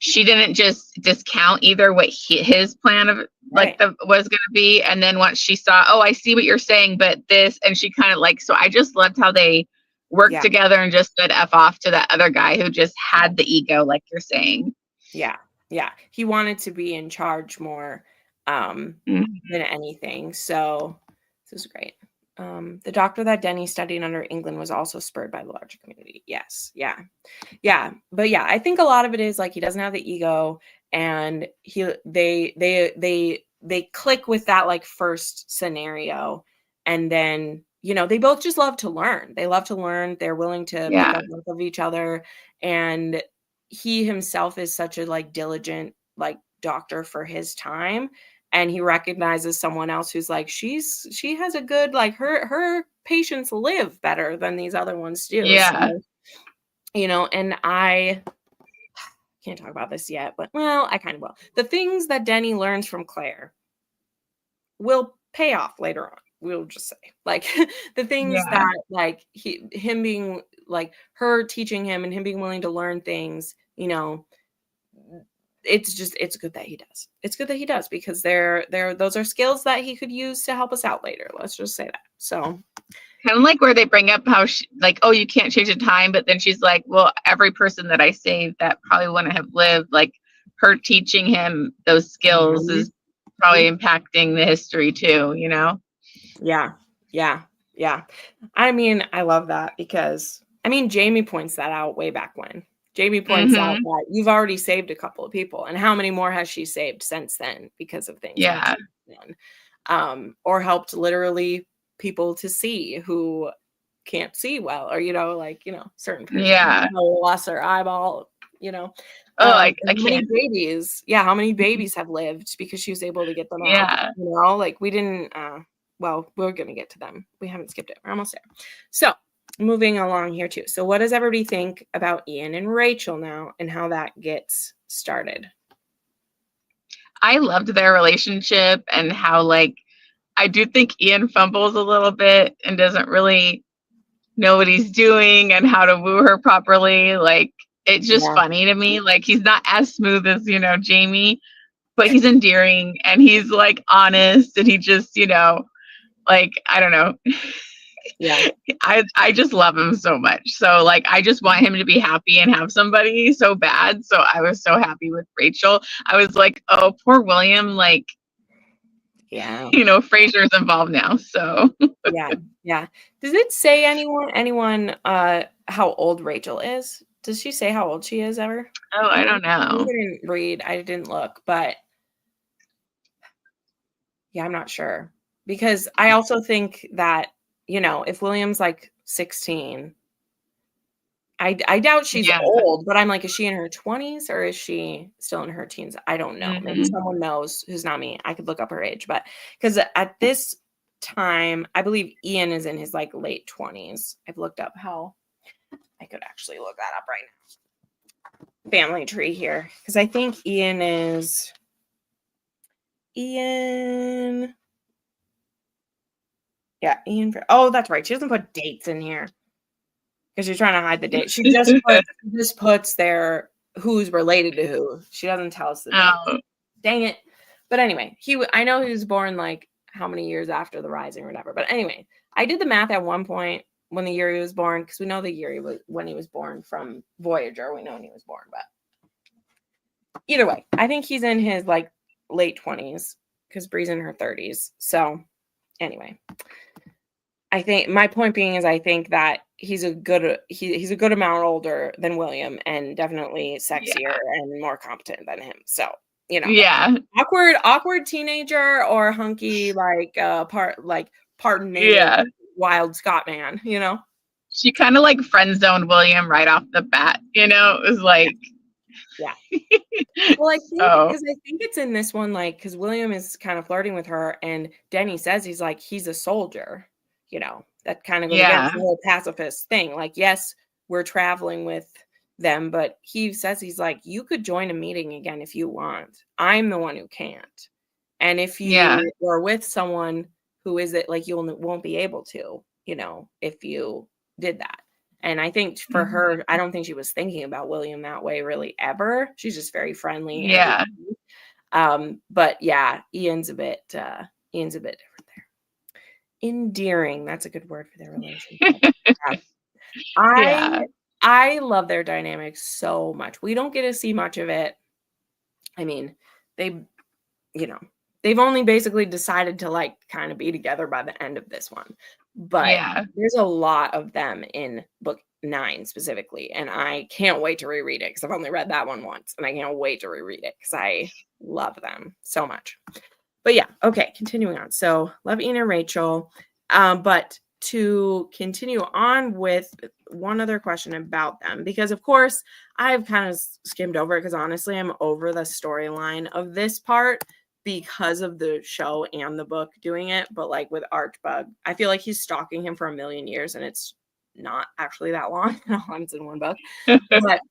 she didn't just discount either what his plan of was going to be. And then once she saw, oh, I see what you're saying, but this, and she kind of like, so I just loved how they worked together and just said F off to that other guy who just had the ego, like you're saying. Yeah. Yeah. He wanted to be in charge more than anything. So this is great. The doctor that Denny studied under England was also spurred by the larger community. Yes. Yeah. Yeah. But yeah, I think a lot of it is like he doesn't have the ego, and they click with that like first scenario, and then they both just love to learn. They love to learn. They're willing to pick up off of each other, and he himself is such a like diligent like doctor for his time, and he recognizes someone else who's like she has a good like her patients live better than these other ones do. Yeah. So, and I can't talk about this yet, but well, I kind of will. The things that Denny learns from Claire will pay off later on. We'll just say like the things that like him being like her teaching him and him being willing to learn things, it's good that he does. It's good that he does, because those are skills that he could use to help us out later. Let's just say that. So kind of like where they bring up how oh, you can't change the time, but then she's like, well, every person that I saved that probably wouldn't have lived, like her teaching him those skills is probably impacting the history too, Yeah. I mean, I love that, because Jamie points that out way back when. Jamie points out that you've already saved a couple of people, and how many more has she saved since then because of things like or helped literally people to see who can't see well, or certain people lost their eyeball, I how can't. many babies how many babies have lived because she was able to get them out, like we didn't well, we're gonna get to them. We haven't skipped it. We're almost there. So moving along here too. So what does everybody think about Ian and Rachel now, and how that gets started? I loved their relationship, and how like I do think Ian fumbles a little bit and doesn't really know what he's doing and how to woo her properly. Like it's just funny to me. Like he's not as smooth as Jamie, but he's endearing, and he's like honest, and he just like I don't know. I just love him so much. So like I just want him to be happy and have somebody so bad. So I was so happy with Rachel. I was like, oh, poor William, like Fraser's involved now. So yeah. Does it say anyone how old Rachel is? Does she say how old she is ever? Oh, I don't know. I didn't read. I didn't look, but yeah, I'm not sure, because I also think that if William's like 16, I doubt she's old, but I'm like, is she in her 20s or is she still in her teens? I don't know. Maybe someone knows who's not me. I could look up her age, but because at this time, I believe Ian is in his like late 20s. I've looked up how I could actually look that up right now. Family tree here, because I think Ian. Yeah, Ian. Oh, that's right. She doesn't put dates in here because she's trying to hide the date. She just puts their who's related to who. She doesn't tell us the date. Dang it. But anyway, I know he was born like how many years after the Rising or whatever. But anyway, I did the math at one point when the year he was born, because we know the year when he was born from Voyager. We know when he was born, but either way, I think he's in his like late 20s, because Bree's in her 30s. So anyway, I think my point being is I think that he's a good amount older than William, and definitely sexier and more competent than him. So awkward teenager or hunky like wild Scott man. She kind of like friend zoned William right off the bat. It was like. Yeah. Well, I think because I think it's in this one, like, because William is kind of flirting with her, and Denny says he's a soldier. That kind of goes against the whole pacifist thing. Like, yes, we're traveling with them, but he says he's like, you could join a meeting again if you want. I'm the one who can't. And if you are with someone who is it, like, you won't be able to, if you did that. And I think for her, I don't think she was thinking about William that way really ever. She's just very friendly. Yeah. But yeah, Ian's a bit different there. Endearing. That's a good word for their relationship. I love their dynamic so much. We don't get to see much of it. I mean, they've only basically decided to like kind of be together by the end of this one. But there's a lot of them in book 9 specifically, and I can't wait to reread it because I've only read that one once, and I can't wait to reread it because I love them so much. But yeah, okay, continuing on. So love Ian and Rachel, but to continue on with one other question about them, because of course I've kind of skimmed over it because honestly I'm over the storyline of this part because of the show and the book doing it. But like with Archbug, I feel like he's stalking him for a million years and it's not actually that long. It's in one book. But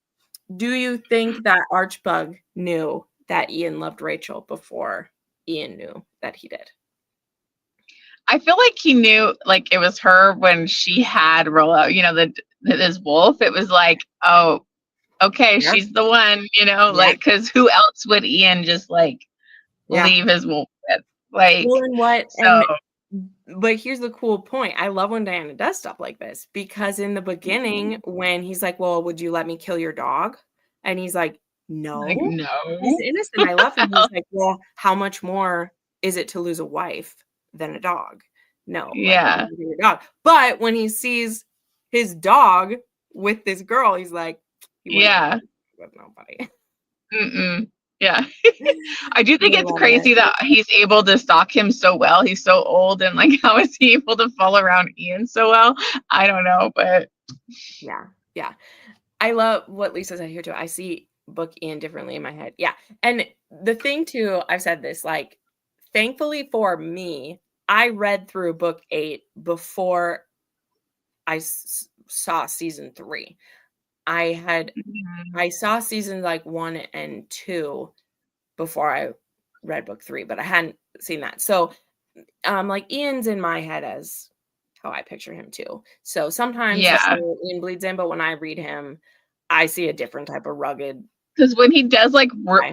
do you think that Archbug knew that Ian loved Rachel before Ian knew that he did? I feel like he knew, like, it was her when she had Rollo, this wolf. It was like, oh, okay, she's the one, like, because who else would Ian just like leave his wolf with? Like, well, and what? So, but here's the cool point. I love when Diana does stuff like this because in the beginning, when he's like, well, would you let me kill your dog? And he's like, no. like, no. He's innocent. I love him. He's like, well, how much more is it to lose a wife than a dog? No. Yeah. Like, your dog. But when he sees his dog with this girl, he's like, yeah. With nobody. Yeah. I do think it's crazy that he's able to stalk him so well. He's so old, and like, how is he able to follow around Ian so well? I don't know, but yeah. I love what Lisa said here too. I see book Ian differently in my head. Yeah. And the thing too, I've said this, like, thankfully for me, I read through book 8 before I saw season 3. I saw season like 1 and 2 before I read book 3, but I hadn't seen that. So like Ian's in my head as how I picture him too. So sometimes Ian bleeds in, but when I read him, I see a different type of rugged. Because when he does like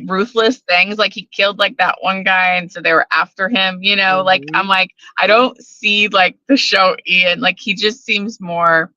ruthless things, like he killed like that one guy, and so they were after him, like I'm like, I don't see like the show Ian. Like he just seems more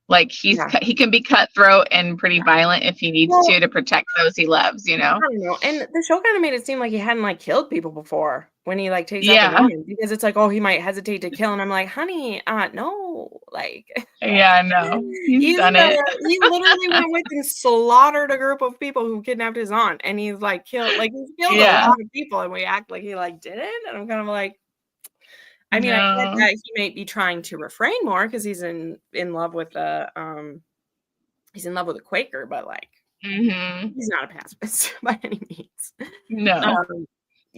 like he can be cutthroat and pretty violent if he needs to protect those he loves, I don't know. And the show kind of made it seem like he hadn't like killed people before when he like takes out the woman, because it's like, oh, he might hesitate to kill, and I'm like, honey, no, like no, he's done it. He literally went with and slaughtered a group of people who kidnapped his aunt, and he's like he's killed a lot of people, and we act like he like didn't, and I'm kind of like, I mean, I get that he may be trying to refrain more because he's in love with a Quaker, but like he's not a pacifist by any means. No.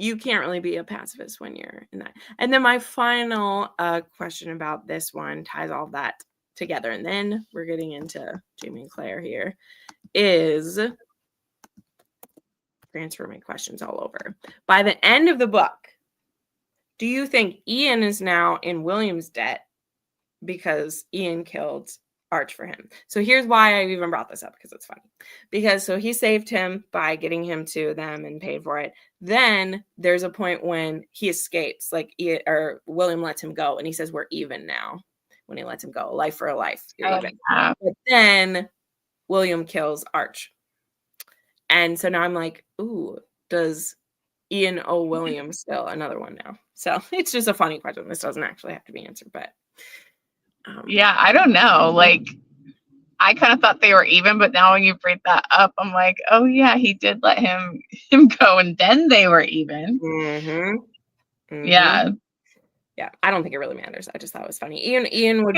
You can't really be a pacifist when you're in that. And then my final question about this one ties all of that together, and then we're getting into Jamie and Claire here, is transfer my questions all over. By the end of the book, do you think Ian is now in William's debt because Ian killed Arch for him? So here's why I even brought this up, because it's funny. Because so he saved him by getting him to them and paid for it. Then there's a point when he escapes, like William lets him go, and he says, we're even now. When he lets him go, life for a life. You're even. But then William kills Arch. And so now I'm like, ooh, does Ian owe William still another one now? So it's just a funny question. This doesn't actually have to be answered, but I don't know. Like, I kind of thought they were even, but now when you bring that up, I'm like, oh yeah, he did let him go, and then they were even. Yeah. I don't think it really matters. I just thought it was funny. Ian would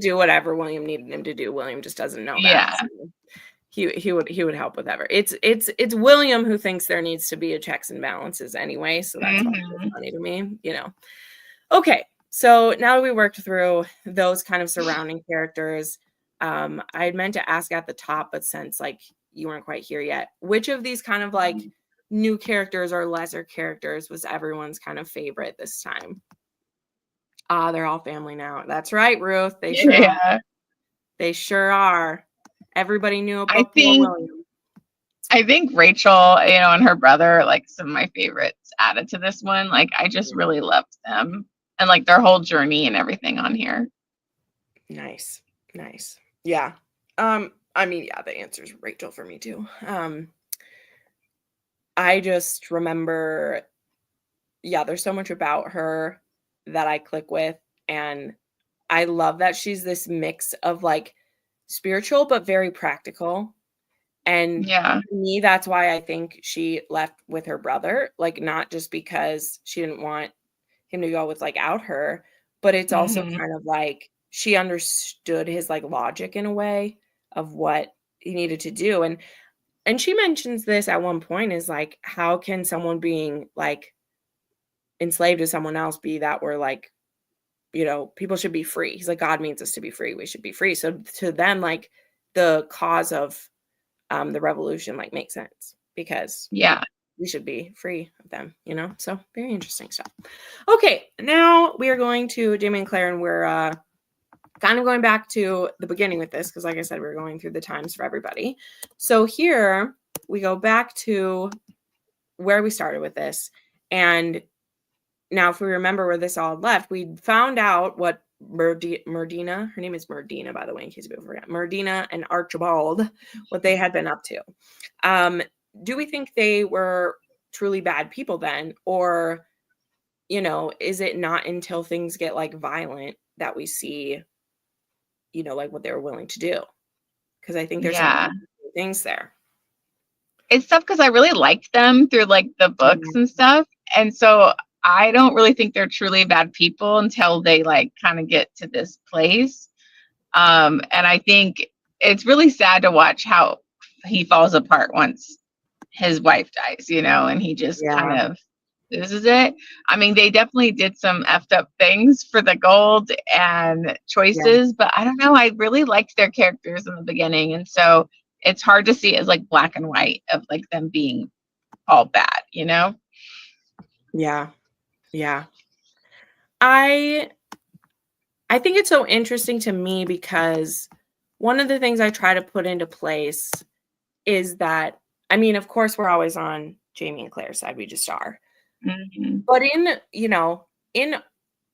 do whatever William needed him to do. William just doesn't know that. Yeah. So he would help with whatever. It's William who thinks there needs to be a checks and balances anyway. So that's funny to me, Okay. So now that we worked through those kind of surrounding characters, I had meant to ask at the top, but since like you weren't quite here yet, which of these kind of like new characters or lesser characters was everyone's kind of favorite this time? They're all family now. That's right, Ruth. They sure are. They sure are. Everybody knew about William. I think Rachel, and her brother, like some of my favorites added to this one. Like, I just really loved them and like their whole journey and everything on here. Nice. Yeah. I mean, yeah, the answer is Rachel for me too. I just remember, yeah, there's so much about her that I click with, and I love that she's this mix of like spiritual but very practical. And Yeah. to me, that's why I think she left with her brother, like not just because she didn't want him to go without her, but it's also Hmm. kind of like she understood his like logic in a way of what he needed to do. And she mentions this at one point is like, how can someone being like enslaved to someone else be that we're like, people should be free. He's like, God means us to be free. We should be free. So to them, like the cause of the revolution like makes sense because Yeah. we should be free of them, So very interesting stuff. Okay, now we are going to Jamie and Claire, and we're kind of going back to the beginning with this because, like I said, we're going through the times for everybody. So here we go back to where we started with this, and now if we remember where this all left, we found out what Merdina, her name is Merdina, by the way, in case people forget, Merdina and Archibald, what they had been up to. Do we think they were truly bad people then? Or, is it not until things get like violent that we see, like what they were willing to do? Because I think there's some Yeah. things there. It's tough because I really liked them through like the books and stuff. And so I don't really think they're truly bad people until they like kind of get to this place. And I think it's really sad to watch how he falls apart once his wife dies, and he just kind Yeah. of loses it. I mean, they definitely did some effed up things for the gold and choices, but I don't know. I really liked their characters in the beginning. And so it's hard to see it as like black and white of like them being all bad, Yeah. Yeah. I think it's so interesting to me because one of the things I try to put into place is that, I mean, of course, we're always on Jamie and Claire's side. We just are. Mm-hmm. But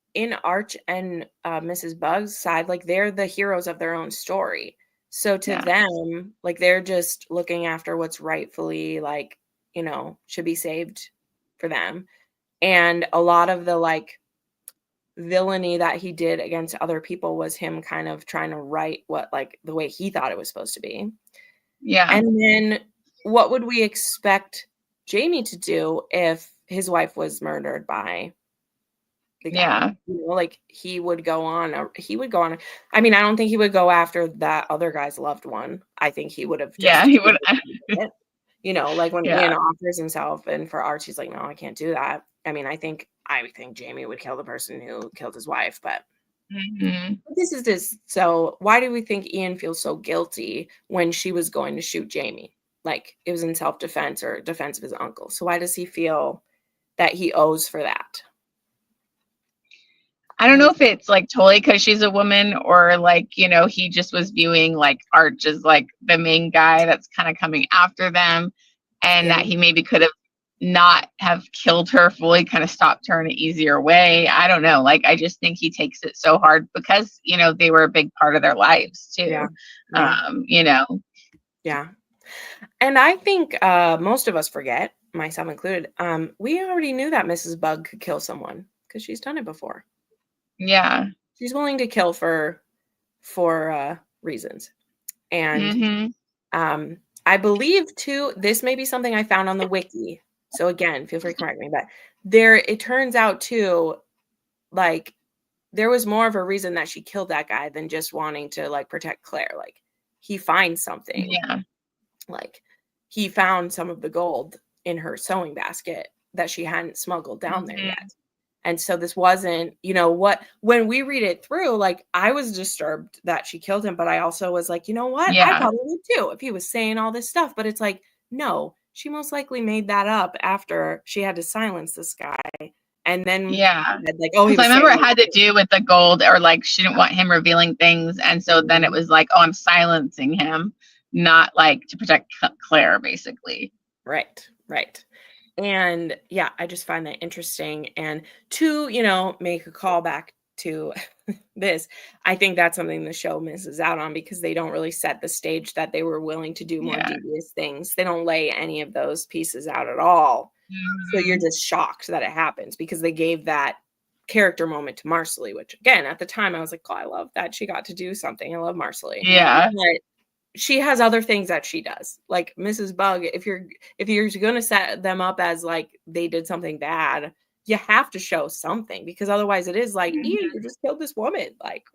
in Arch and Mrs. Bug's side, like they're the heroes of their own story. So to them, like they're just looking after what's rightfully like, should be saved for them. And a lot of the like villainy that he did against other people was him kind of trying to right what like the way he thought it was supposed to be. Yeah. And then what would we expect Jamie to do if his wife was murdered by the guy? Yeah. Like he would go on. I mean, I don't think he would go after that other guy's loved one. I think he would have just He would. like when Yeah. Ian offers himself and for Arch, he's like, no, I can't do that. I mean, I think Jamie would kill the person who killed his wife, but this is this. So why do we think Ian feels so guilty when she was going to shoot Jamie? Like it was in self-defense or defense of his uncle. So why does he feel that he owes for that? I don't know if it's like totally because she's a woman or like, he just was viewing like Arch as like the main guy that's kind of coming after them and that he maybe could have not have killed her fully, kind of stopped her in an easier way. I don't know. Like, I just think he takes it so hard because, they were a big part of their lives too. Yeah. And I think most of us forget, myself included, we already knew that Mrs. Bug could kill someone because she's done it before. Yeah. She's willing to kill for reasons. And I believe too, this may be something I found on the wiki. So again, feel free to correct me, but it turns out too, like there was more of a reason that she killed that guy than just wanting to like protect Claire. Like he finds something. Yeah. Like he found some of the gold in her sewing basket that she hadn't smuggled down there yet. And so this wasn't, when we read it through, like I was disturbed that she killed him, but I also was like, you know what? Yeah. I probably would too if he was saying all this stuff. But it's like, no, she most likely made that up after she had to silence this guy. And then like, oh, I remember it had to do with the gold, or like she didn't want him revealing things. And so then it was like, oh, I'm silencing him, not like to protect Claire, basically. Right. And yeah, I just find that interesting. And to, make a callback to this, I think that's something the show misses out on because they don't really set the stage that they were willing to do more devious things. They don't lay any of those pieces out at all. So you're just shocked that it happens because they gave that character moment to Marcelly, which again, at the time I was like, oh, I love that she got to do something. I love Marcelly. Yeah. But she has other things that she does. Like Mrs. Bug, if you're going to set them up as like they did something bad, you have to show something because otherwise it is like, ew, you just killed this woman. Like,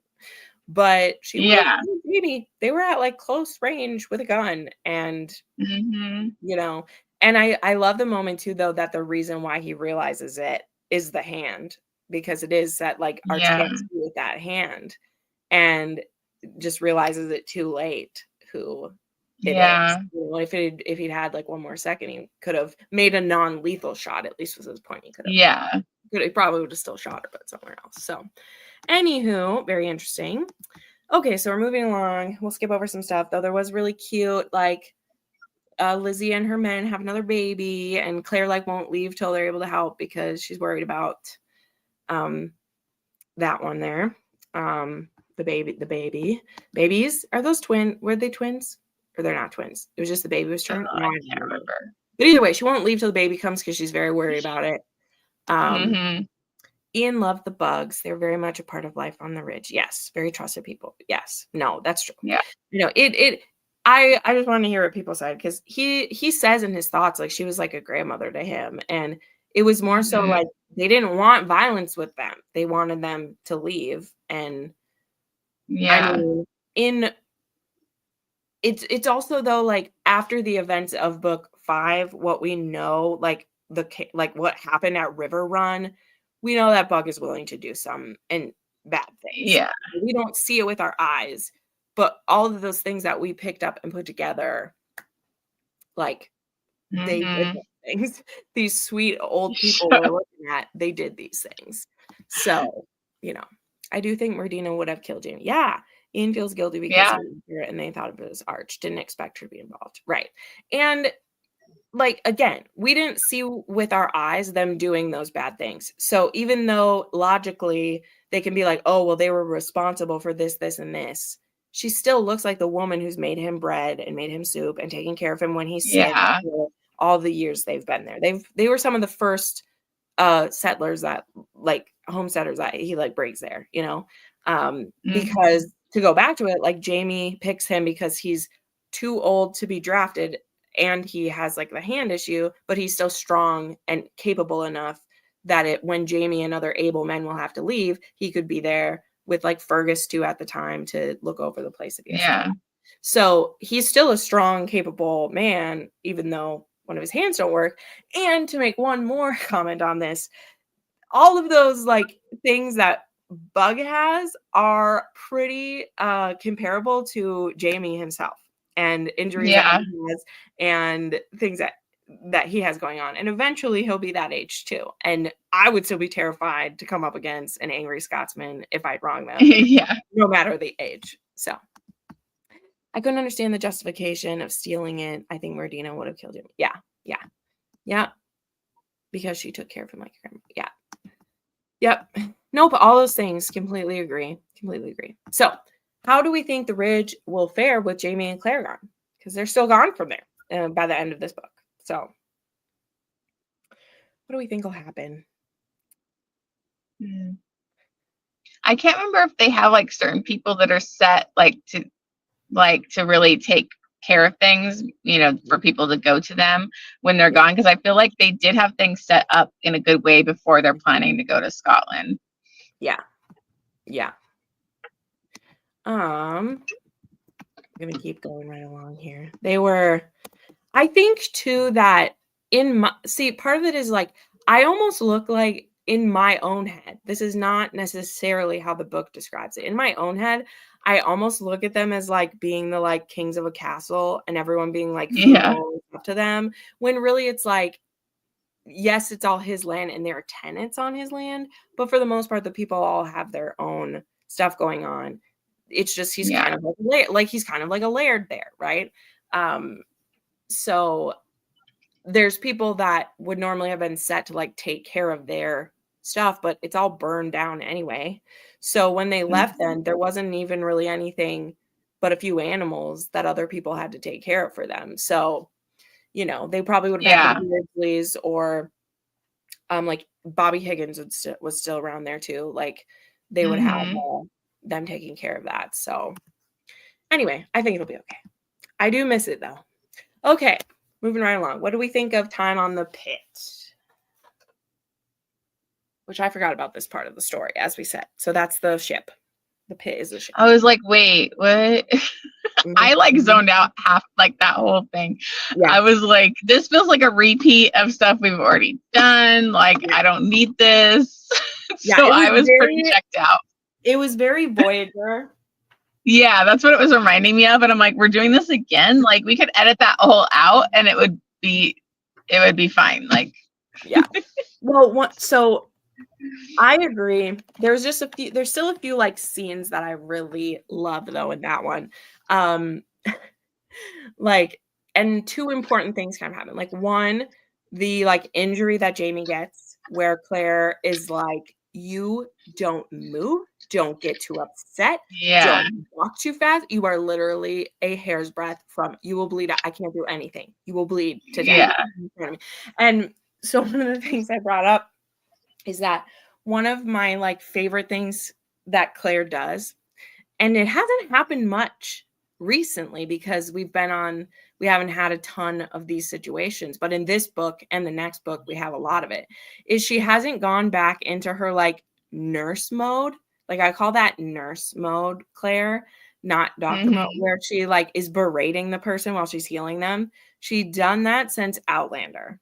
but she maybe they were at like close range with a gun and you know, and I love the moment too, though, that the reason why he realizes it is the hand, because it is that like Arch can't see with that hand and just realizes it too late who it is. You know, if he'd had like one more second, he could have made a non-lethal shot, at least was his point. He could have he probably would have still shot her, but somewhere else. So anywho, very interesting. Okay, so we're moving along. We'll skip over some stuff, though. There was really cute, like Lizzie and her men have another baby, and Claire like won't leave till they're able to help because she's worried about that one there. The babies, are those twin? Were they twins or they're not twins? It was just the baby was turned. I can't remember. But either way, she won't leave till the baby comes because she's very worried about it. Ian loved the bugs. They're very much a part of life on the ridge. Yes, very trusted people. Yes, no, that's true. Yeah, you know it. I just wanted to hear what people said because he says in his thoughts like she was like a grandmother to him, and it was more so like they didn't want violence with them. They wanted them to leave, and I mean, it's also though like after the events of book 5, what we know like what happened at River Run, we know that Bug is willing to do some and bad things. Yeah, we don't see it with our eyes. But all of those things that we picked up and put together, like they did things. These sweet old people we're looking at, they did these things. So, you know, I do think Merdina would have killed Jamie. Yeah. Ian feels guilty because he was here and they thought it was Arch. Didn't expect her to be involved. Right. And like, again, we didn't see with our eyes them doing those bad things. So even though logically they can be like, oh, well, they were responsible for this, this, and this. She still looks like the woman who's made him bread and made him soup and taking care of him when he's sick for all the years they've been there. They were some of the first settlers that like homesteaders that he like brings there, you know, because to go back to it, like Jamie picks him because he's too old to be drafted and he has like the hand issue, but he's still strong and capable enough that when Jamie and other able men will have to leave, he could be there with like Fergus too at the time to look over the place if he has to. So he's still a strong, capable man, even though one of his hands don't work. And to make one more comment on this, all of those like things that Bug has are pretty comparable to Jamie himself and injuries that he has and things that he has going on. And eventually he'll be that age too. And I would still be terrified to come up against an angry Scotsman if I'd wrong them. No matter the age. So I couldn't understand the justification of stealing it. I think Merdina would have killed him. Yeah. Because she took care of him like a grandma. Yeah. Yep. Nope. All those things. Completely agree. So how do we think the Ridge will fare with Jamie and Claire gone? Because they're still gone from there by the end of this book. So what do we think will happen? I can't remember if they have like certain people that are set to really take care of things, you know, for people to go to them when they're gone. Because I feel like they did have things set up in a good way before they're planning to go to Scotland. Yeah. I'm gonna keep going right along here. They were, I think too that part of it is like I almost look like in my own head. This is not necessarily how the book describes it. In my own head, I almost look at them as like being the like kings of a castle and everyone being like up to them, when really it's like, yes, it's all his land and there are tenants on his land, but for the most part, the people all have their own stuff going on. It's just he's kind of like he's kind of like a laird there, right? So there's people that would normally have been set to like take care of their stuff, but it's all burned down anyway. So when they left, then there wasn't even really anything but a few animals that other people had to take care of for them. So, you know, they probably would have had the Beardleys, or like Bobby Higgins was still around there too. Like they would have them taking care of that. So anyway, I think it'll be okay. I do miss it though. Okay, moving right along. What do we think of time on the pit? Which I forgot about this part of the story, as we said. So that's the ship. The pit is the ship. I was like, wait, what? I like zoned out half, like that whole thing. Yeah. I was like, this feels like a repeat of stuff we've already done. Like, I don't need this. So I was pretty checked out. It was very Voyager. Yeah, that's what it was reminding me of. And I'm like, we're doing this again. Like, we could edit that whole out and it would be fine. Like, yeah. Well, so I agree. There's still a few like scenes that I really love though in that one. Like, and two important things kind of happen. Like one, the like injury that Jamie gets, where Claire is like, you don't move, don't get too upset, don't walk too fast. You are literally a hair's breadth from, you will bleed out. I can't do anything. You will bleed to death. Yeah. And so one of the things I brought up is that one of my like favorite things that Claire does, and it hasn't happened much recently because we haven't had a ton of these situations, but in this book and the next book we have a lot of it, is she hasn't gone back into her like nurse mode. Like I call that nurse mode, Claire, not doctor mode, where she like is berating the person while she's healing them. She's done that since Outlander.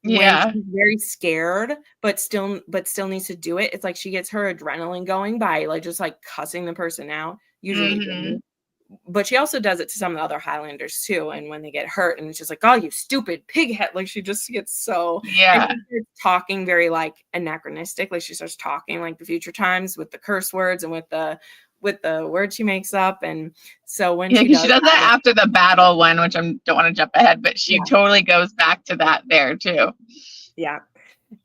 When she's very scared, but still needs to do it. It's like she gets her adrenaline going by like just like cussing the person out. Usually, but she also does it to some of the other Highlanders too. And when they get hurt, and it's just like, oh, you stupid pighead! Like she just gets so talking very like anachronistic. Like she starts talking like the future times with the curse words and with the words she makes up. And so when she does that after the battle one, which I don't want to jump ahead, but she totally goes back to that there too. Yeah.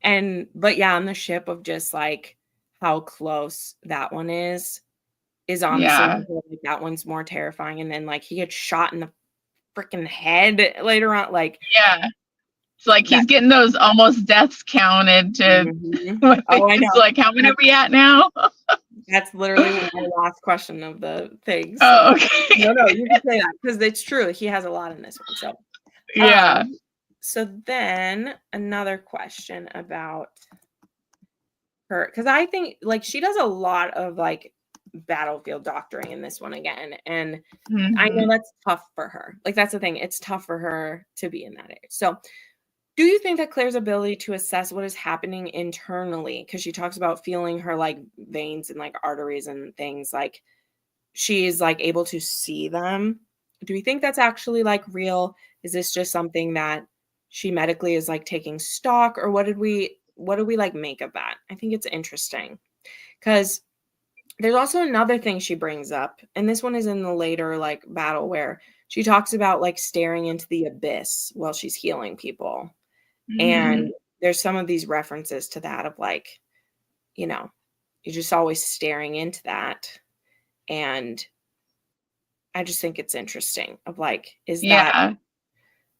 But on the ship of just like how close that one is honestly like, that one's more terrifying. And then like he gets shot in the freaking head later on. Like, it's like he's getting those almost deaths counted to I know. Like, how many are we at now? That's literally my last question of the thing. So. Oh, okay. No, you can say that because it's true. He has a lot in this one. So so then another question about her, because I think like she does a lot of like battlefield doctoring in this one again, and I know that's tough for her. Like that's the thing, it's tough for her to be in that age. So do you think that Claire's ability to assess what is happening internally, because she talks about feeling her like veins and like arteries and things, like she's like able to see them, do we think that's actually like real? Is this just something that she medically is like taking stock, or what do we like make of that? I think it's interesting because there's also another thing she brings up, and this one is in the later like battle where she talks about like staring into the abyss while she's healing people. And there's some of these references to that of like, you know, you're just always staring into that. And I just think it's interesting of like, is that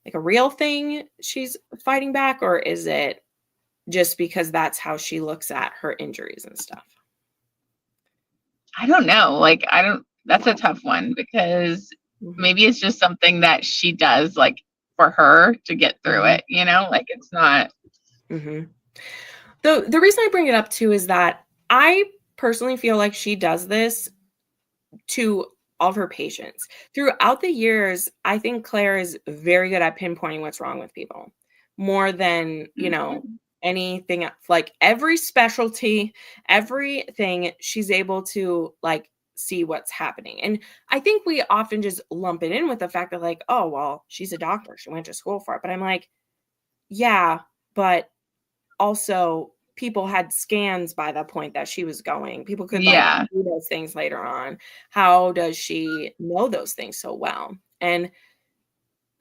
like a real thing she's fighting back, or is it just because that's how she looks at her injuries and stuff? I don't know. Like, that's a tough one because maybe it's just something that she does like for her to get through it, you know, like it's not. The reason I bring it up too is that I personally feel like she does this to all of her patients throughout the years. I think Claire is very good at pinpointing what's wrong with people, more than, you know, anything else. Like every specialty, everything, she's able to like see what's happening. And I think we often just lump it in with the fact that like, oh, well, she's a doctor, she went to school for it. But I'm like, yeah, but also people had scans by the point that she was going. People could like do those things later on. How does she know those things so well? And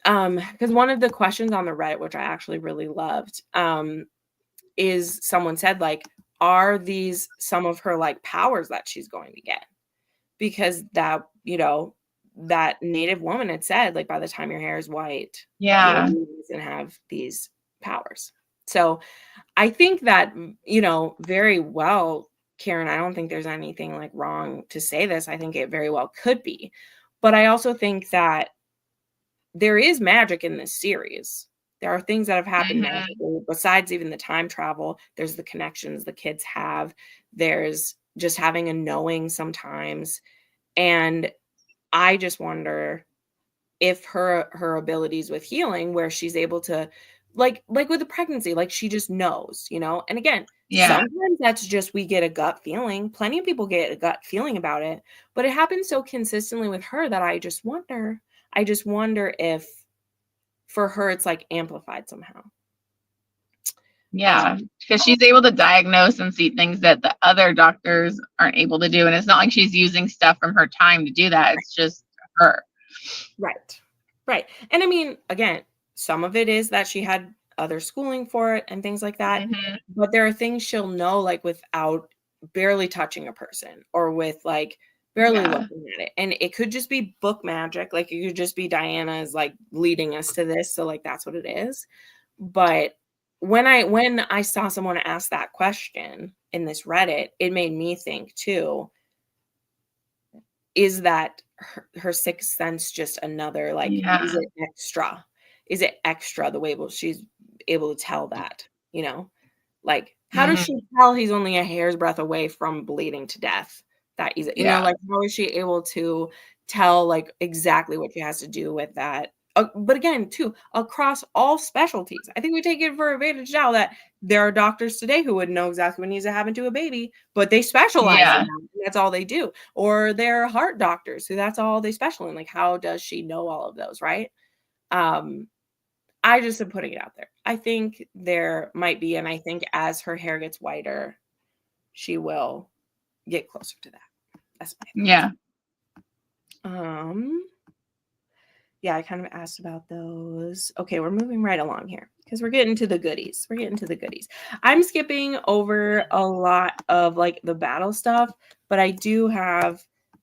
because one of the questions on the Reddit, which I actually really loved, is someone said like, are these some of her like powers that she's going to get? Because that, that Native woman had said, like, by the time your hair is white, Yeah. you're going to have these powers. So I think that, very well, Karen, I don't think there's anything like wrong to say this. I think it very well could be. But I also think that there is magic in this series. There are things that have happened magically, besides even the time travel. There's the connections the kids have. There's just having a knowing sometimes. And I just wonder if her abilities with healing, where she's able to, like with the pregnancy, like she just knows, and again, sometimes that's just, we get a gut feeling. Plenty of people get a gut feeling about it, but it happens so consistently with her that I just wonder if for her it's like amplified somehow. Yeah, because she's able to diagnose and see things that the other doctors aren't able to do. And it's not like she's using stuff from her time to do that. It's just her. Right. And I mean, again, some of it is that she had other schooling for it and things like that. But there are things she'll know, like, without barely touching a person, or with like barely looking at it. And it could just be book magic. Like, it could just be Diana is like leading us to this. So like, that's what it is. But when I saw someone ask that question in this Reddit, it made me think too, is that her sixth sense just another, like, is it extra the way she's able to tell that, like, how does she tell he's only a hair's breadth away from bleeding to death? That is, like, how is she able to tell, like, exactly what she has to do with that? But again, too, across all specialties, I think we take it for advantage now that there are doctors today who would know exactly what needs to happen to a baby, but they specialize in that, and that's all they do. Or they're heart doctors who that's all they specialize in. Like, how does she know all of those, right? I just am putting it out there. I think there might be, and I think as her hair gets whiter, she will get closer to that. That's my yeah, I kind of asked about those. Okay, we're moving right along here because we're getting to the goodies. I'm skipping over a lot of like the battle stuff, but I do have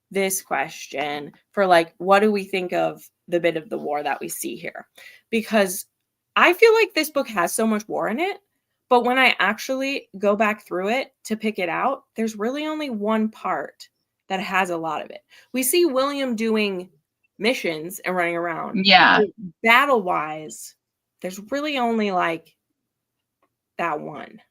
this question for like, what do we think of the bit of the war that we see here? Because I feel like this book has so much war in it, but when I actually go back through it to pick it out, there's really only one part that has a lot of it. We see William doing missions and running around. Battle wise, there's really only like that one.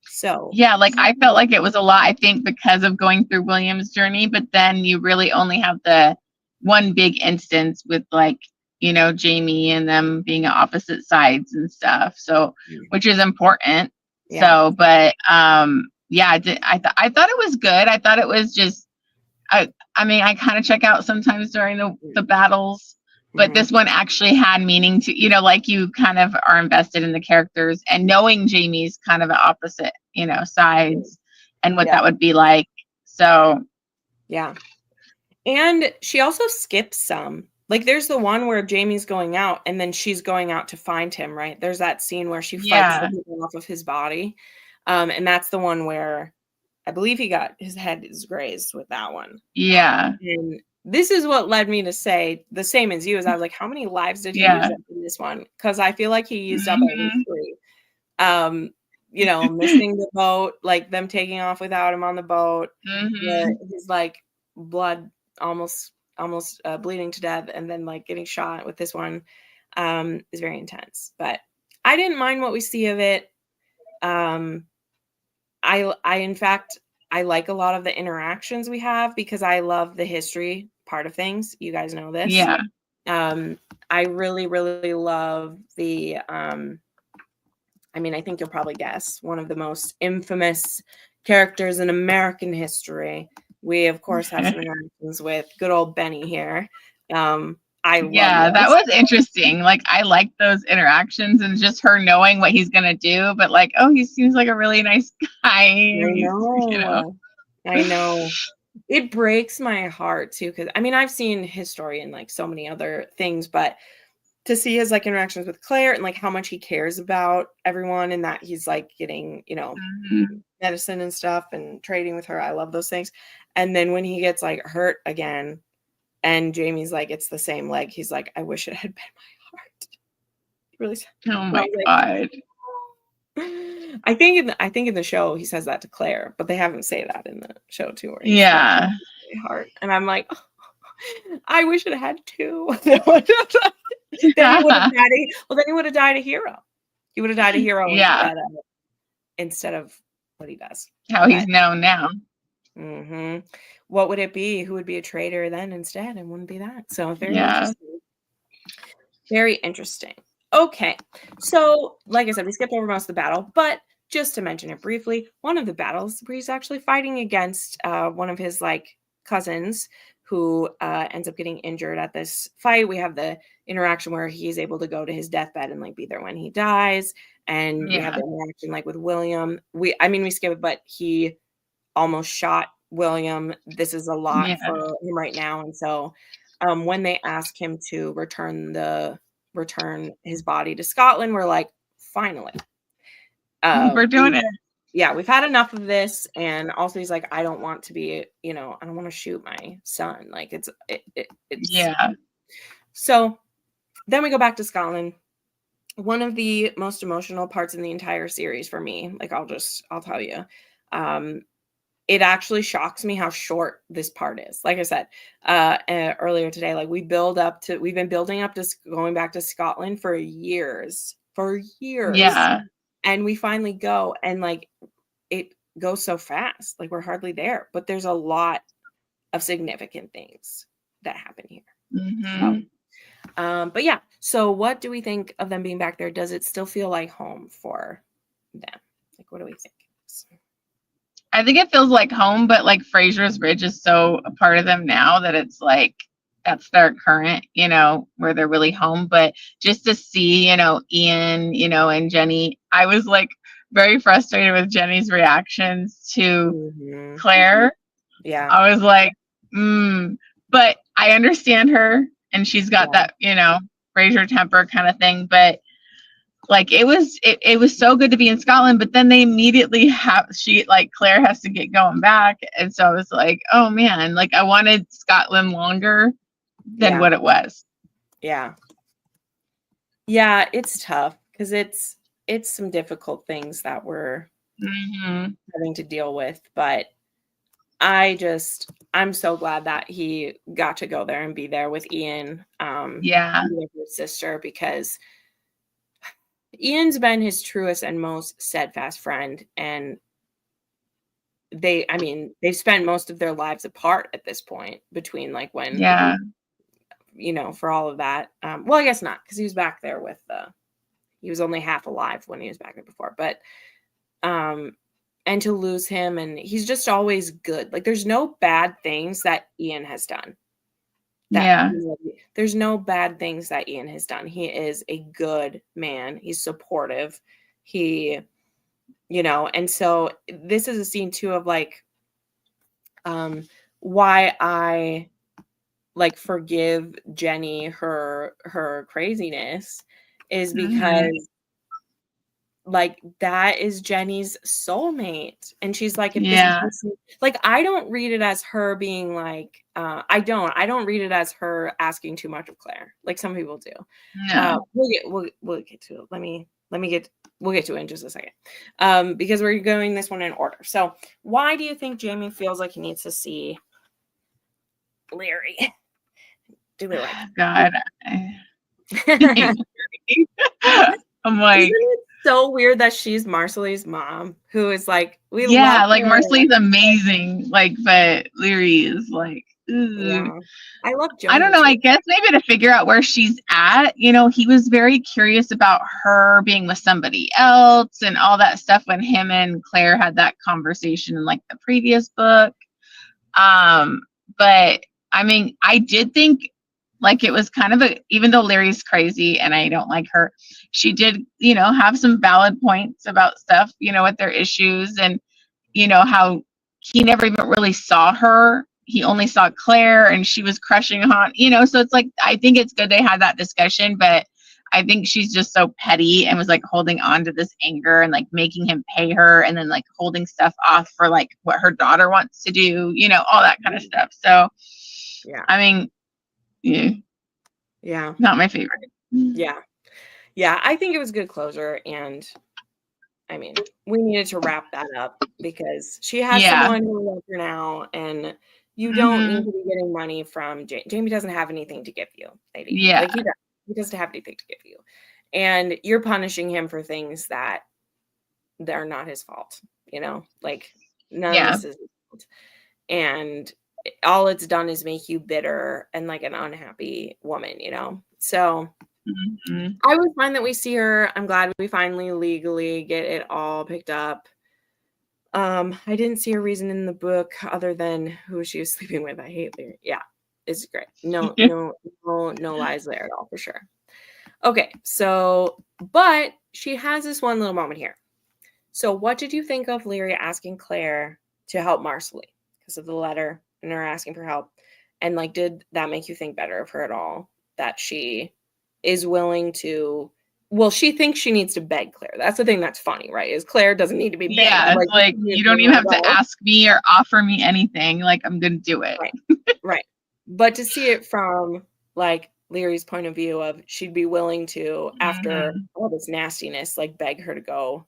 So like I felt like it was a lot, I think, because of going through William's journey, but then you really only have the one big instance with like, Jamie and them being on opposite sides and stuff. So, which is important. So, but I thought it was good. I thought it was just, I mean, I kind of check out sometimes during the battles, but this one actually had meaning to, like you kind of are invested in the characters and knowing Jamie's kind of the opposite, sides and what that would be like. So. Yeah. And she also skips some. Like, there's the one where Jamie's going out and then she's going out to find him, right? There's that scene where she fights the people off of his body. And that's the one where I believe he got his head is grazed with that one. And this is what led me to say the same as you, as I was like, how many lives did he use up in this one? Because I feel like he used up at least 3. Missing the boat, like them taking off without him on the boat, his like blood almost bleeding to death, and then like getting shot with this one is very intense. But I didn't mind what we see of it. In fact, I like a lot of the interactions we have because I love the history part of things. You guys know this. I really, really love the, I mean, I think you'll probably guess, one of the most infamous characters in American history. We, of course, have some interactions with good old Benny here. That was interesting. Like, I like those interactions and just her knowing what he's gonna do, but like, oh, he seems like a really nice guy. I know. It breaks my heart too, because I mean, I've seen his story in like so many other things, but to see his like interactions with Claire and like how much he cares about everyone and that he's like getting, you know, medicine and stuff and trading with her. I love those things. And then when he gets like hurt again and Jamie's like, it's the same leg. He's like, I wish it had been my heart. Really sad. Oh my God. I think in the show he says that to Claire, but they haven't say that in the show too. Where he's Yeah. like, heart. And I'm like, oh, I wish it had two. Then he would have died. Well, then he would have died a hero. He would have died a hero instead of what he does. How he's known now. Mm-hmm. What would it be? Who would be a traitor then instead? And wouldn't be that. So very interesting. Very interesting. Okay. So, like I said, we skipped over most of the battle, but just to mention it briefly, one of the battles where he's actually fighting against one of his like cousins who ends up getting injured at this fight. We have the interaction where he's able to go to his deathbed and like be there when he dies. And we have the interaction like with William. We skip it, but he almost shot William. This is a lot for him right now. And so when they ask him to return his body to Scotland, we're like, finally. We're doing it. Yeah, we've had enough of this. And also he's like, I don't want to be, I don't want to shoot my son. Like it's So then we go back to Scotland. One of the most emotional parts in the entire series for me, like I'll tell you, it actually shocks me how short this part is. Like I said earlier today, like we've been building up to going back to Scotland for years. Yeah. And we finally go, and like it goes so fast. Like we're hardly there, but there's a lot of significant things that happen here. But yeah, so what do we think of them being back there? Does it still feel like home for them? Like, what do we think? I think it feels like home, but like Fraser's Ridge is so a part of them now that it's like that's their current, where they're really home. But just to see, Ian, and Jenny, I was like very frustrated with Jenny's reactions to Claire. Yeah. I was like, but I understand her, and she's got that, Fraser temper kind of thing. But like it was so good to be in Scotland, but then they immediately Claire has to get going back. And so I was like, oh man, like I wanted Scotland longer than what it was. Yeah. Yeah, it's tough because it's some difficult things that we're having to deal with. But I'm so glad that he got to go there and be there with Ian, with his sister, because Ian's been his truest and most steadfast friend, and they've spent most of their lives apart at this point between like when, for all of that. Well, I guess not, because he was back there he was only half alive when he was back there before, but, and to lose him, and he's just always good. Like there's no bad things that Ian has done. There's no bad things that Ian has done. He is a good man. He's supportive. He, and so this is a scene too of like, why I like forgive Jenny her craziness is because like that is Jenny's soulmate, and she's like, if this person, like I don't read it as her being like I don't read it as her asking too much of Claire like some people do. We'll get to it. We'll get to it in just a second, because we're going this one in order. So why do you think Jamie feels like he needs to see Larry? Do we like God? I'm like, isn't it so weird that she's Marcelly's mom, who is like, we love her. Marcelly's amazing, like, but Leary is like, I love Joey. I don't know, I guess maybe to figure out where she's at, he was very curious about her being with somebody else and all that stuff when him and Claire had that conversation in like the previous book. But I mean, I did think like it was kind of even though Larry's crazy and I don't like her, she did, have some valid points about stuff, with their issues, and, how he never even really saw her. He only saw Claire and she was crushing on, so it's like, I think it's good they had that discussion, but I think she's just so petty and was like holding on to this anger and like making him pay her and then like holding stuff off for like what her daughter wants to do, you know, all that kind of stuff. So, Yeah. I mean, Yeah. Not my favorite. Yeah. Yeah. I think it was good closure. And I mean, we needed to wrap that up because she has someone who loves her now, and you don't need to be getting money from Jamie. Doesn't have anything to give you, lady. Yeah. Like he doesn't have anything to give you, and you're punishing him for things that they're not his fault. You know, like none of this is his fault, and all it's done is make you bitter and like an unhappy woman. You know, so. I was fine that we see her. I'm glad we finally legally get it all picked up. I didn't see a reason in the book other than who she was sleeping with. I hate Larry. Yeah, it's great. No lies there at all for sure. Okay, so but she has this one little moment here. So what did you think of Leary asking Claire to help Marcelly because of the letter and her asking for help? And like, did that make you think better of her at all? That she is willing to, well, she thinks she needs to beg Claire. That's the thing that's funny, right? Is Claire doesn't need to be begged. Yeah, it's like you don't even have to ask me or offer me anything. Like, I'm going to do it. Right. Right. But to see it from like Leary's point of view of she'd be willing to, after all this nastiness, like beg her to go,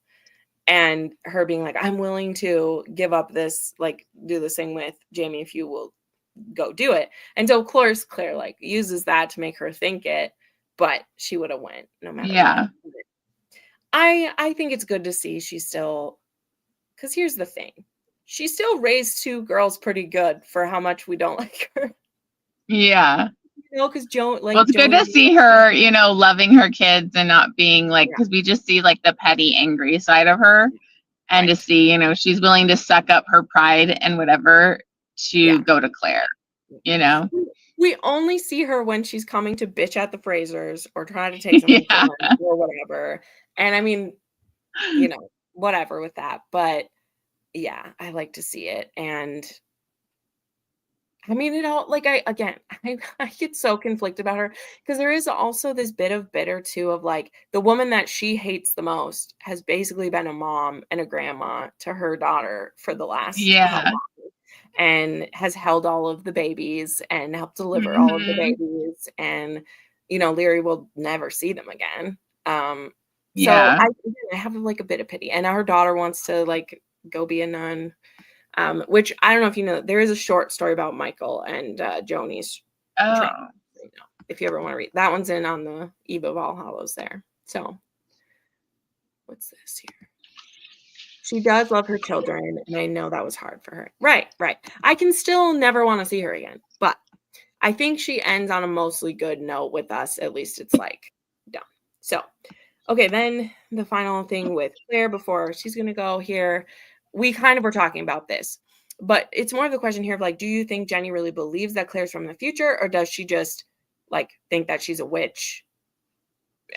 and her being like, I'm willing to give up this, like do this thing with Jamie if you will go do it. And so of course Claire like uses that to make her think it. But she would have went no matter what. I think it's good to see she's still, because here's the thing. She still raised two girls pretty good for how much we don't like her. Yeah. You know, because Joan, like, well, it's good to see her, you know, loving her kids and not being like, because we just see like the petty, angry side of her. And to see, you know, she's willing to suck up her pride and whatever to go to Claire, you know. We only see her when she's coming to bitch at the Frasers or trying to take something from them or whatever. And I mean, you know, whatever with that. But yeah, I like to see it. And I mean, it all like I get so conflicted about her because there is also this bit of bitter too of like the woman that she hates the most has basically been a mom and a grandma to her daughter for the last and has held all of the babies and helped deliver all of the babies. And, you know, Leary will never see them again. So I have like a bit of pity. And her daughter wants to like go be a nun, which I don't know if you know, there is a short story about Michael and Joni's training, you know, if you ever want to read. That one's in on the Eve of All Hallows there. So what's this here? She does love her children, and I know that was hard for her. Right. I can still never want to see her again, but I think she ends on a mostly good note with us. At least it's like done. So, okay, then the final thing with Claire before she's going to go here. We kind of were talking about this, but it's more of the question here of like, do you think Jenny really believes that Claire's from the future, or does she just like think that she's a witch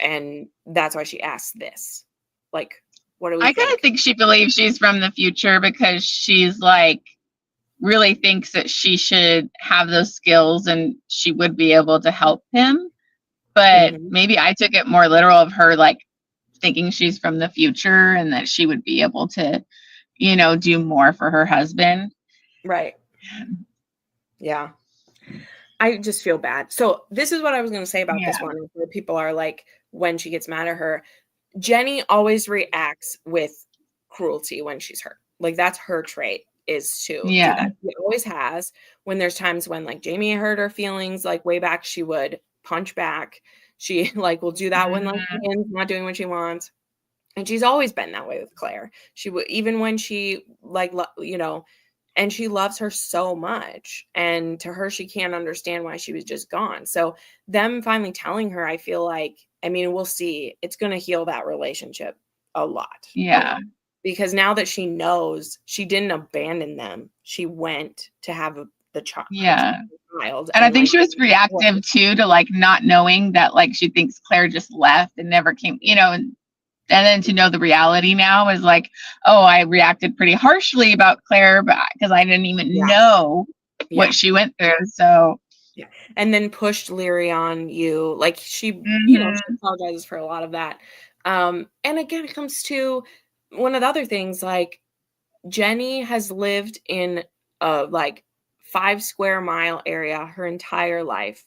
and that's why she asked this? Like, what do we I kind of think she believes she's from the future because she's like really thinks that she should have those skills and she would be able to help him. But maybe I took it more literal of her like thinking she's from the future and that she would be able to, you know, do more for her husband. Right. Yeah. I just feel bad. So this is what I was going to say about this one. Where people are like, when she gets mad at her, Jenny always reacts with cruelty when she's hurt. Like that's her trait is to do that. She always has. When there's times when like Jamie hurt her feelings, like way back, she would punch back. She like will do that when like Ian's not doing what she wants. And she's always been that way with Claire. She would, even when she like, you know, and she loves her so much. And to her, she can't understand why she was just gone. So them finally telling her, I feel like, I mean, we'll see. It's going to heal that relationship a lot. Yeah. Because now that she knows she didn't abandon them, she went to have the child. Yeah. And I think she was reactive too to like not knowing that like she thinks Claire just left and never came, you know, and then to know the reality now is like, oh, I reacted pretty harshly about Claire because I didn't even know what she went through. So And then pushed Leary on you. Like she, she apologizes for a lot of that. And again, it comes to one of the other things, like Jenny has lived in a like 5 square mile area her entire life.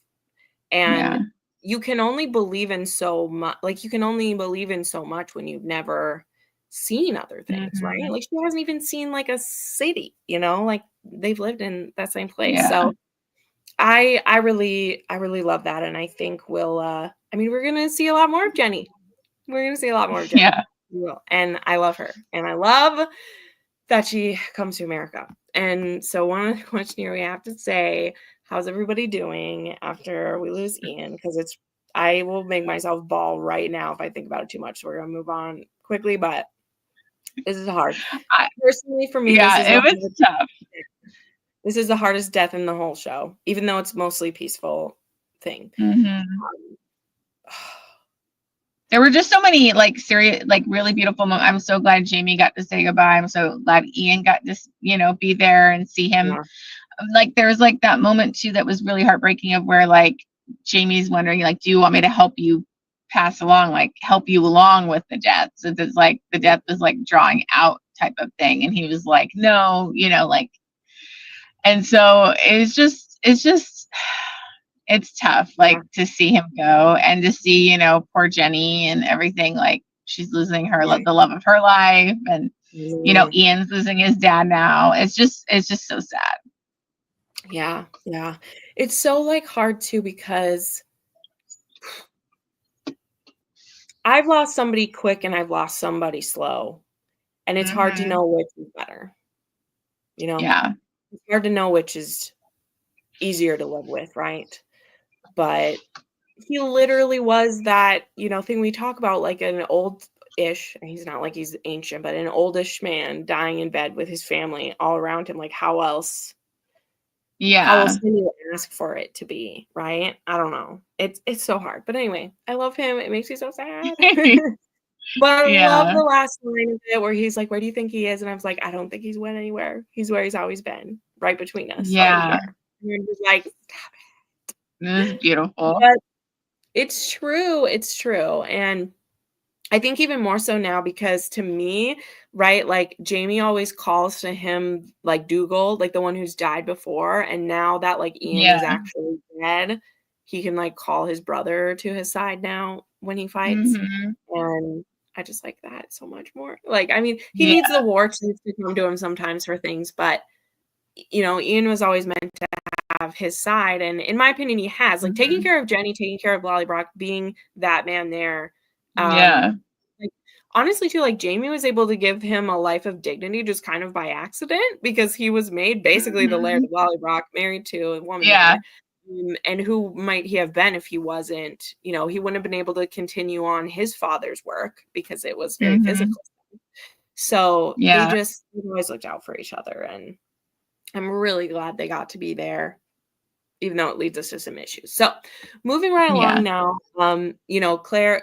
And you can only believe in so much, like you can only believe in so much when you've never seen other things, right? Like she hasn't even seen like a city, like they've lived in that same place. So I really love that. And I think we're gonna see a lot more of Jenny. We're gonna see a lot more of Jenny. Yeah. We will. And I love her. And I love that she comes to America. And so one question here we have to say, how's everybody doing after we lose Ian? Because I will make myself bawl right now if I think about it too much. So we're gonna move on quickly, but this is hard. Personally, for me, it was tough. This is the hardest death in the whole show, even though it's mostly peaceful thing. There were just so many like serious, like really beautiful moments. I'm so glad Jamie got to say goodbye. I'm so glad Ian got to, be there and see him. Yeah. Like there was like that moment too that was really heartbreaking of where like Jamie's wondering like, do you want me to help you pass along, like help you along with the death? So it's like the death was like drawing out type of thing, and he was like, no, like. And so it's tough, like to see him go and to see, poor Jenny and everything, like she's losing the love of her life, and Ian's losing his dad now. It's just so sad. Yeah. It's so like hard too, because I've lost somebody quick and I've lost somebody slow, and it's hard to know which is better. Yeah. It's hard to know which is easier to live with, right? But he literally was that, thing we talk about, like an old-ish, he's not like he's ancient, but an oldish man dying in bed with his family all around him. Like how else? Yeah. How else can you ask for it to be, right? I don't know. It's so hard. But anyway, I love him. It makes me so sad. But I love the last line of it where he's like, where do you think he is? And I was like, I don't think he's went anywhere. He's where he's always been, right between us. Yeah. And he's like, stop it. It was beautiful. But it's true. It's true. And I think even more so now, because to me, right, like Jamie always calls to him like Dougal, like the one who's died before. And now that like Ian is actually dead, he can like call his brother to his side now when he fights. And I just like that so much more. Like, I mean, he needs the war chiefs to come to him sometimes for things, but Ian was always meant to have his side. And in my opinion, he has, like taking care of Jenny, taking care of Lollybrock, being that man there. Like, honestly too, like Jamie was able to give him a life of dignity just kind of by accident, because he was made basically the Laird of Lollybrock, married to a woman. And who might he have been if he wasn't, he wouldn't have been able to continue on his father's work because it was very physical. So they always looked out for each other, and I'm really glad they got to be there, even though it leads us to some issues. So moving right along now, Claire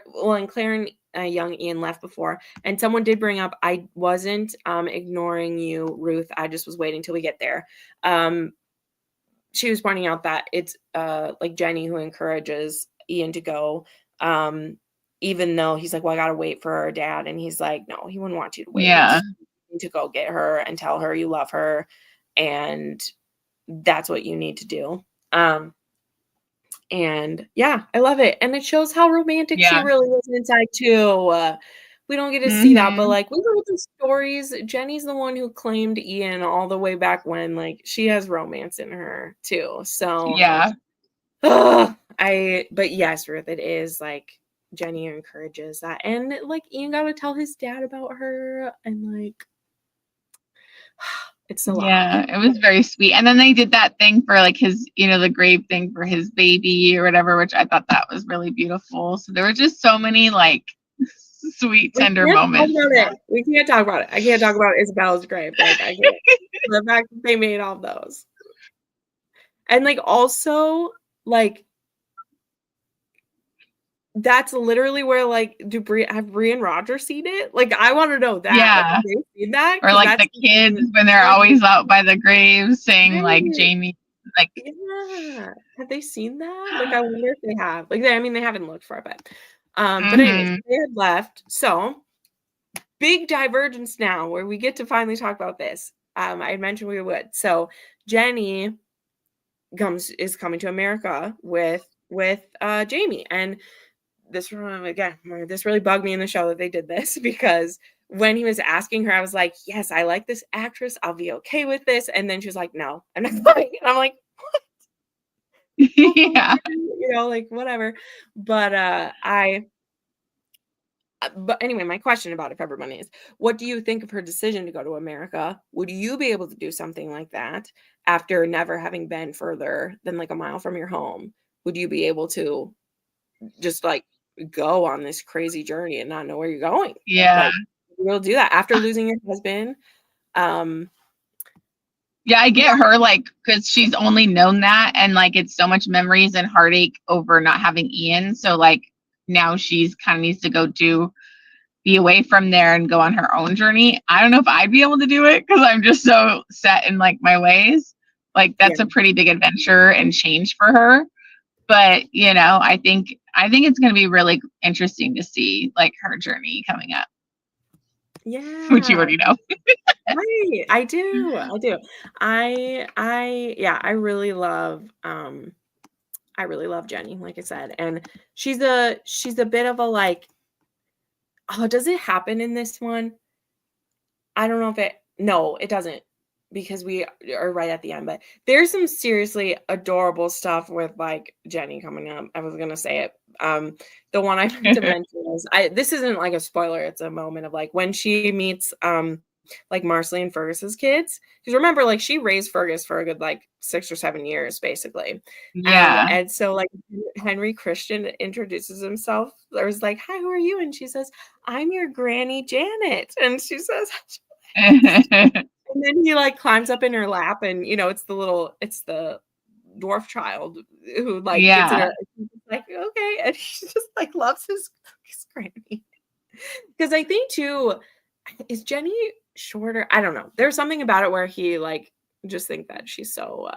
and young Ian left before, and someone did bring up, I wasn't ignoring you, Ruth. I just was waiting till we get there. She was pointing out that it's like Jenny who encourages Ian to go, even though he's like, well, I gotta wait for her dad, and he's like, no, he wouldn't want you to wait. To go get her and tell her you love her, and that's what you need to do. And I love it, and it shows how romantic she really is inside too. We don't get to see that, but like we know the stories. Jenny's the one who claimed Ian all the way back when. Like she has romance in her too. So but yes, Ruth, it is like Jenny encourages that, and like Ian got to tell his dad about her, and like it's a lot. Yeah, it was very sweet. And then they did that thing for like his, the grave thing for his baby or whatever, which I thought that was really beautiful. So there were just so many like sweet, tender moments. We can't talk about it. I can't talk about Isabella's grave. Like I can't. The fact that they made all those. And like also like that's literally where like have Brianna and Roger seen it? Like I want to know that. Yeah. Like, they seen that? Or like the kids when they're always out by the graves saying like Jamie Like, Yeah. Have they seen that? Like, I wonder if they have. Like, I mean, they haven't looked for it, but anyways, they had left. So big divergence now where we get to finally talk about this. I had mentioned we would. So Jenny is coming to America with Jamie. And this really bugged me in the show that they did this because when he was asking her, I was like, yes, I like this actress. I'll be okay with this. And then she was like, no, I'm not going. And I'm like, yeah. you know, like whatever. But but anyway, my question about if everyone is, what do you think of her decision to go to America? Would you be able to do something like that after never having been further than like a mile from your home? Would you be able to just like go on this crazy journey and not know where you're going? Yeah. Like, you'll do that after losing your husband. Yeah, I get her, like, because she's only known that, and like it's so much memories and heartache over not having Ian. So like now she's kind of needs to be away from there and go on her own journey. I don't know if I'd be able to do it because I'm just so set in like my ways. Like that's a pretty big adventure and change for her. But you know, I think it's going to be really interesting to see like her journey coming up. Yeah. Which you already know. Right. I do. I really love Jenny, like I said. And she's a bit of a like, oh, does it happen in this one? I don't know no, it doesn't, because we are right at the end, but there's some seriously adorable stuff with like Jenny coming up. I was going to say it. The one I meant to mention is this isn't like a spoiler. It's a moment of like when she meets, like Marcelly and Fergus's kids. Because remember, like she raised Fergus for a good like 6 or 7 years, basically. Yeah. And so like Henry Christian introduces himself. There's like, hi, who are you? And she says, I'm your granny Janet. And she says, and then he like climbs up in her lap, and you know it's the dwarf child who like gets in her, like, okay, and he just like loves his granny. Because I think too, is Jenny shorter? I don't know. There's something about it where he like just think that she's so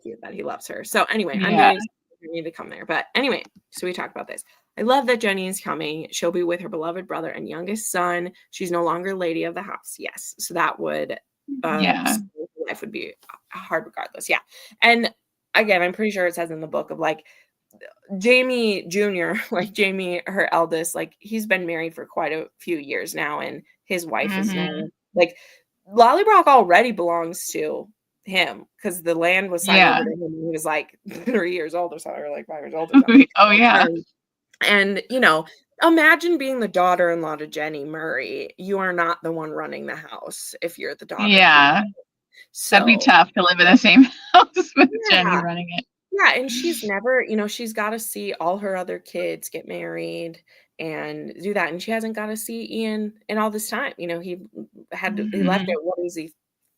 cute that he loves her. So anyway, I'm very excited for me to come there. But anyway, so we talked about this. I love that Jenny is coming. She'll be with her beloved brother and youngest son. She's no longer lady of the house. Yes. So that would life would be hard regardless. Yeah. And again, I'm pretty sure it says in the book of like Jamie Jr., like Jamie, her eldest, like he's been married for quite a few years now, and his wife is now like Lollybrock already belongs to him because the land was signed over to him when he was like 3 years old or something, or like 5 years old or something. Oh yeah. And you know, imagine being the daughter-in-law to Jenny Murray. You are not the one running the house if you're the daughter. Yeah. So that'd be tough to live in the same house with Jenny running it. Yeah, and she's never, you know, she's got to see all her other kids get married and do that, and she hasn't got to see Ian in all this time. You know, he left at, what was he,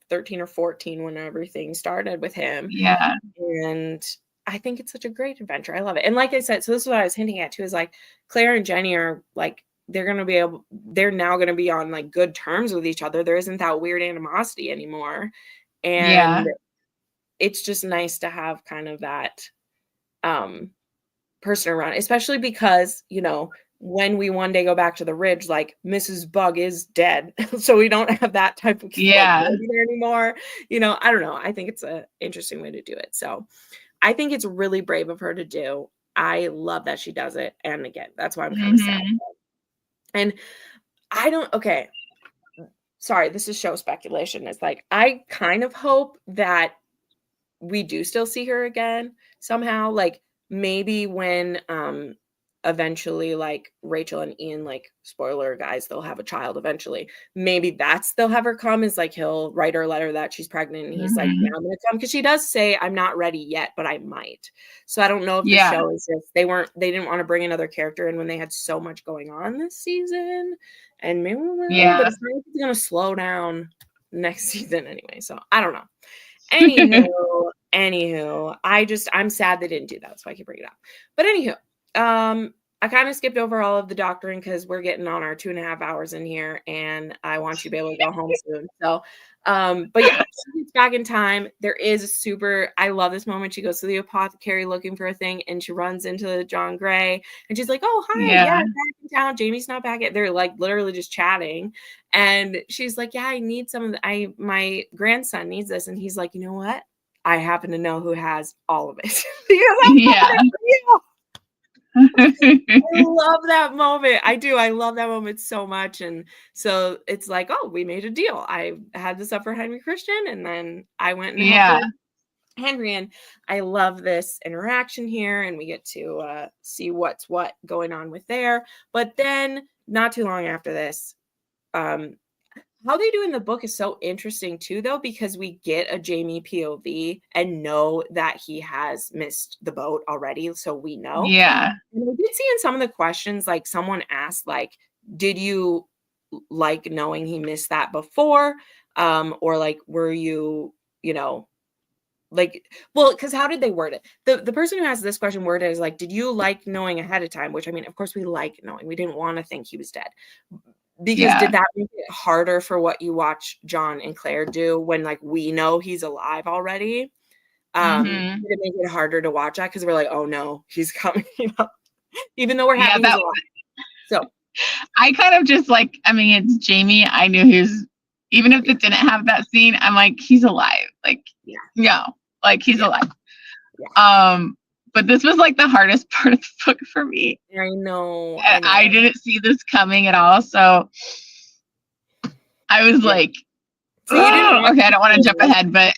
13 or 14 when everything started with him. Yeah. And I think it's such a great adventure. I love it. And like I said, so this is what I was hinting at too, is like Claire and Jenny are like, they're now going to be on like good terms with each other. There isn't that weird animosity anymore. And it's just nice to have kind of that person around, especially because, you know, when we one day go back to the Ridge, like Mrs. Bug is dead. So we don't have that type of there anymore. You know, I don't know. I think it's an interesting way to do it. So I think it's really brave of her to do. I love that she does it. And again, that's why I'm kind of sad. And okay. Sorry, this is show speculation. It's like, I kind of hope that we do still see her again somehow. Like maybe when eventually like Rachel and Ian, like spoiler guys, they'll have a child eventually. Maybe they'll have her come, is like he'll write her a letter that she's pregnant and he's like, yeah, I'm gonna come, because she does say I'm not ready yet, but I might. So I don't know if the show is just they didn't want to bring another character in when they had so much going on this season, and maybe but it's gonna slow down next season anyway. So I don't know. Anywho, I'm sad they didn't do that. That's why I keep bringing it up. But anywho, I kind of skipped over all of the doctoring because we're getting on our 2.5 hours in here, and I want you to be able to go home soon. So, but yeah, she gets back in time. There is a super, I love this moment. She goes to the apothecary looking for a thing, and she runs into John Gray, and she's like, "Oh, hi, yeah, I'm back in town. Jamie's not back yet." They're like literally just chatting, and she's like, "Yeah, I need some of the, my grandson needs this," and he's like, "You know what? I happen to know who has all of it." Yeah. I love that moment. I do. I love that moment so much. And so it's like, oh, we made a deal. I had this up for Henry Christian, and then I went and helped Henry. And I love this interaction here, and we get to see what's what going on with there. But then not too long after this, how they do in the book is so interesting too, though, because we get a Jamie POV and know that he has missed the boat already. So we know. Yeah. And I did see in some of the questions, like someone asked, like, did you like knowing he missed that before? Or like, were you, like, well, because how did they word it? The person who asked this question worded is like, did you like knowing ahead of time? Which, I mean, of course we like knowing. We didn't want to think he was dead. Because did that make it harder for what you watch John and Claire do when like we know he's alive already? Did it make it harder to watch that? Because we're like, oh no, he's coming, even though we're happy he's alive. So I kind of just like, I mean, it's Jamie. I knew he was, even if it didn't have that scene, I'm like, he's alive. Like, like he's alive. Yeah. But this was like the hardest part of the book for me. I know. I didn't see this coming at all. So I was like, so okay, I don't want to jump ahead, but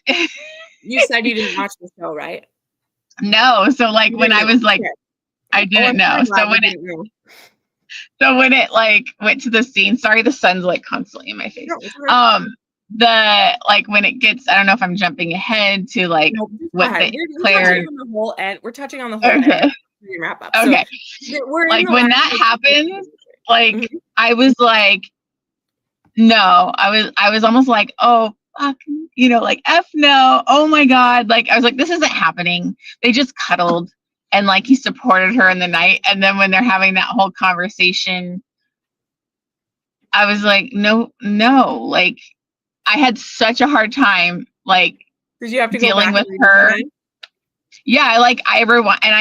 you said you didn't watch the show, right? No. So like when I was like, I didn't know. So when it like went to the scene, sorry, the sun's like constantly in my face. The like when it gets, I don't know if I'm jumping ahead to like what the Claire. We're touching on the whole end. Wrap up. Okay. So, like when that happens, like I was like, no, I was almost like, oh fuck, like F no, oh my God. Like I was like, this isn't happening. They just cuddled and like he supported her in the night. And then when they're having that whole conversation, I was like, no, like I had such a hard time, like, did you have to dealing with her? Yeah, like I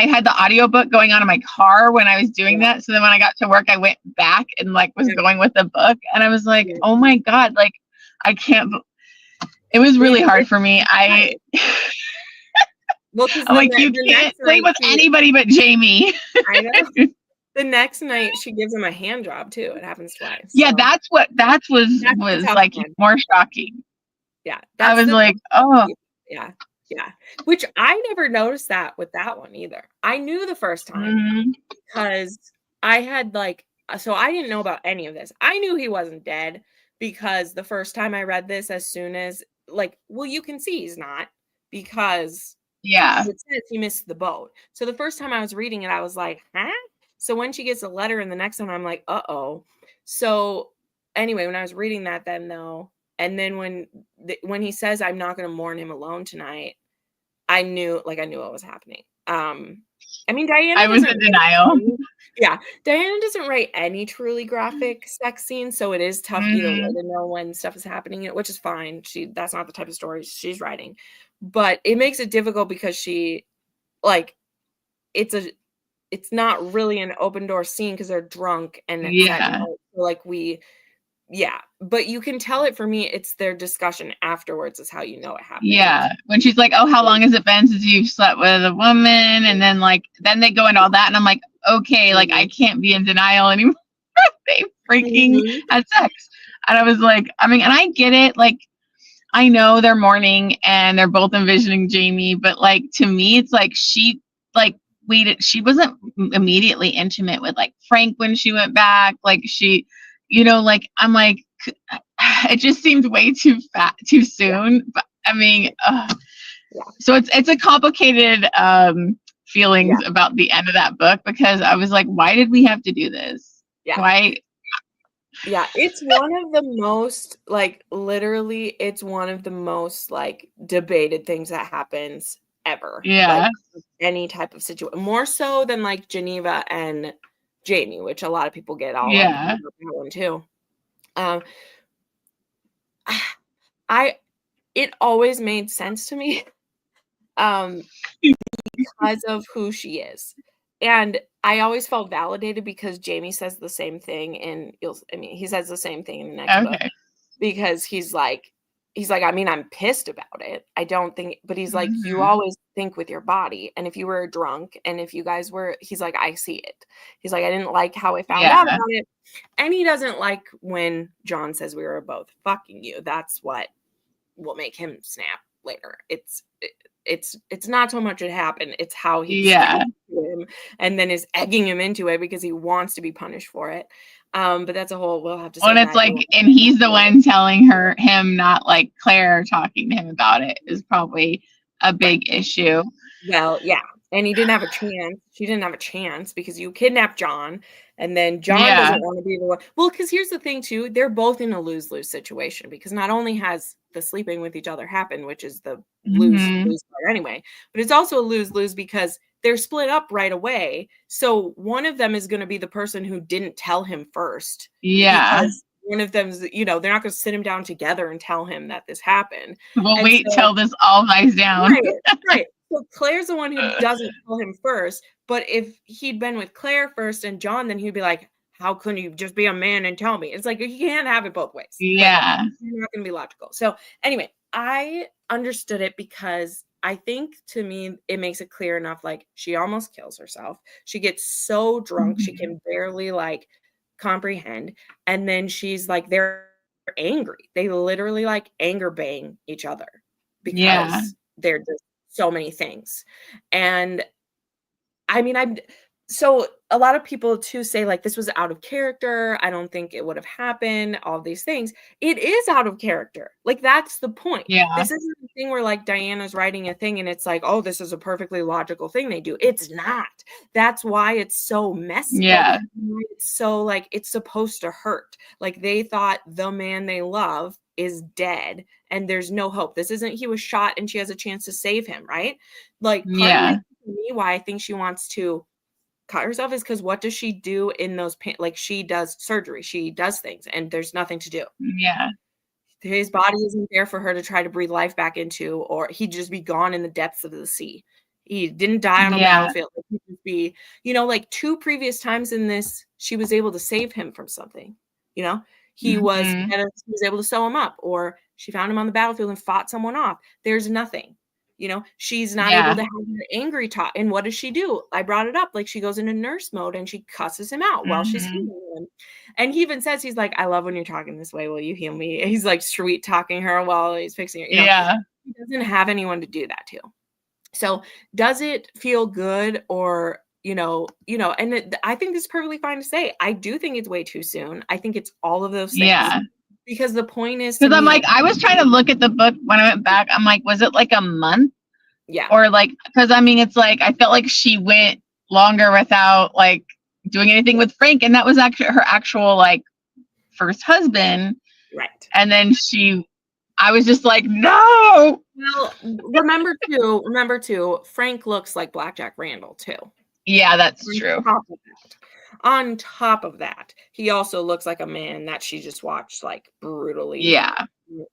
had the audiobook going on in my car when I was doing that. So then when I got to work, I went back and like was going with the book, and I was like, oh my God, like I can't. It was really hard for me. I'm like, you can't play with anybody but Jamie. I know. The next night she gives him a hand job too. It happens twice. So. Yeah, that was like more shocking. Yeah. I was like, oh. Yeah. Yeah. Which I never noticed that with that one either. I knew the first time because I had like, so I didn't know about any of this. I knew he wasn't dead because the first time I read this, as soon as like, well, you can see he's not because it says he missed the boat. So the first time I was reading it, I was like, huh? So when she gets a letter in the next one, I'm like, uh-oh. So anyway, when I was reading that then though, and then when he says, I'm not going to mourn him alone tonight, I knew what was happening. I mean, Diana. I was in denial. Diana doesn't write any truly graphic sex scenes, so it is tough either way to know when stuff is happening, which is fine. That's not the type of story she's writing, but it makes it difficult because she, like, it's not really an open door scene because they're drunk and it's at night, so like but you can tell it. For me, it's their discussion afterwards is how you know it happened. Yeah, when she's like, oh, how long has it been since you've slept with a woman? And then then they go into all that, and I'm like, okay, like I can't be in denial anymore. They freaking had sex. And I was like, I mean, and I get it, like I know they're mourning and they're both envisioning Jamie, but like to me it's like she wasn't immediately intimate with like Frank when she went back, like she, like I'm like, it just seemed way too soon. But I mean, so it's a complicated feelings about the end of that book, because I was like, why did we have to do this? Why? Yeah, it's one of the most, like, literally, it's one of the most, like, debated things that happens ever. Yeah. Like, any type of situation. More so than, like, Geneva and Jamie, which a lot of people get all Yeah. up about that one too. It always made sense to me because of who she is. And I always felt validated because Jamie says the same thing he says the same thing in the next book, because he's like, I mean, I'm pissed about it. I don't think, but he's like, you always think with your body. And if you were drunk and if you guys were, he's like, I see it. He's like, I didn't like how I found out about it. And he doesn't like when John says we were both fucking you. That's what will make him snap later. It's not so much it happened, it's how he him and then is egging him into it because he wants to be punished for it. But that's a whole, we'll have to say. And it's like, and he's the one telling him, not like Claire talking to him about it, is probably a big issue. Well, yeah. And he didn't have a chance. She didn't have a chance because you kidnapped John, and then John doesn't want to be the one. Well, because here's the thing too, they're both in a lose-lose situation, because not only has the sleeping with each other happened, which is the lose part anyway, but it's also a lose-lose because they're split up right away. So one of them is going to be the person who didn't tell him first. Yeah. Because one of them's, they're not going to sit him down together and tell him that this happened. We'll wait till this all dies down. Right. So Claire's the one who doesn't tell him first. But if he'd been with Claire first and John, then he'd be like, how couldn't you just be a man and tell me? It's like, you can't have it both ways. Yeah. Like, you're not going to be logical. So anyway, I understood it because I think, to me, it makes it clear enough. Like, she almost kills herself. She gets so drunk, she can barely like comprehend. And then she's like, they're angry. They literally like anger bang each other because they're just so many things. And I mean, so a lot of people too say like, this was out of character. I don't think it would have happened. All these things. It is out of character. Like, that's the point. Yeah. This isn't a thing where like Diana's writing a thing and it's like, oh, this is a perfectly logical thing they do. It's not. That's why it's so messy. Yeah. It's so like, it's supposed to hurt. Like, they thought the man they love is dead and there's no hope. This isn't, he was shot and she has a chance to save him, right? Like, part of it, for me, why I think she wants to cut herself is because what does she do in those like, she does surgery, she does things, and there's nothing to do. Yeah. His body isn't there for her to try to breathe life back into, or he'd just be gone in the depths of the sea. He didn't die on a battlefield. He'd just be, like 2 previous times in this, she was able to save him from something. He was able to sew him up, or she found him on the battlefield and fought someone off. There's nothing. She's not able to have her angry talk. And what does she do? I brought it up. Like, she goes into nurse mode and she cusses him out while she's healing him. And he even says, he's like, I love when you're talking this way. Will you heal me? He's like sweet talking her while he's fixing her. He doesn't have anyone to do that to. So does it feel good, or, and I think it's perfectly fine to say, I do think it's way too soon. I think it's all of those things. Yeah. Because the point is, because I'm like, I was trying to look at the book when I went back. I'm like, was it like a month? Yeah. Or like, because I mean, it's like, I felt like she went longer without like doing anything with Frank. And that was actually her actual like first husband. Right. And then I was just like, no. Well, remember too, Frank looks like Blackjack Randall too. Yeah, that's true. On top of that, he also looks like a man that she just watched like brutally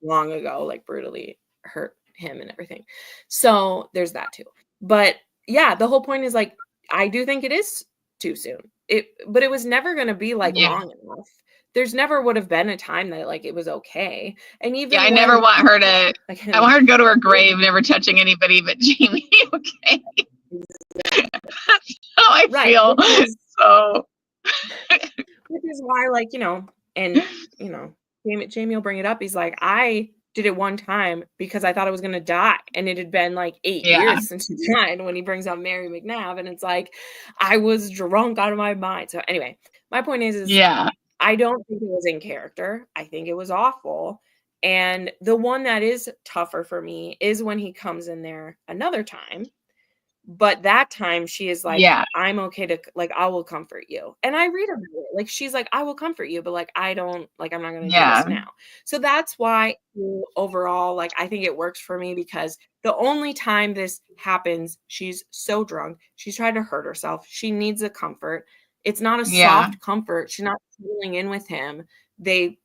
long ago, like brutally hurt him and everything. So there's that too. But yeah, the whole point is like, I do think it is too soon. But it was never going to be like long enough. There's never would have been a time that like it was okay. And even I never want her to, I want her to go to her grave, never touching anybody but Jamie. Okay. That's how I feel. So. Which is why, like, and Jamie will bring it up. He's like, I did it one time because I thought I was gonna die, and it had been like 8 years since he died. When he brings up Mary McNabb, and it's like, I was drunk out of my mind. So anyway, my point is I don't think it was in character. I think it was awful. And the one that is tougher for me is when he comes in there another time. But that time she is like, I'm okay to, like, I will comfort you. And I read about it. Like, she's like, I will comfort you, but like, I don't, like, I'm not going to do this now. So that's why overall, like, I think it works for me, because the only time this happens, she's so drunk. She's trying to hurt herself. She needs a comfort. It's not a Yeah. soft comfort. She's not settling in with him. They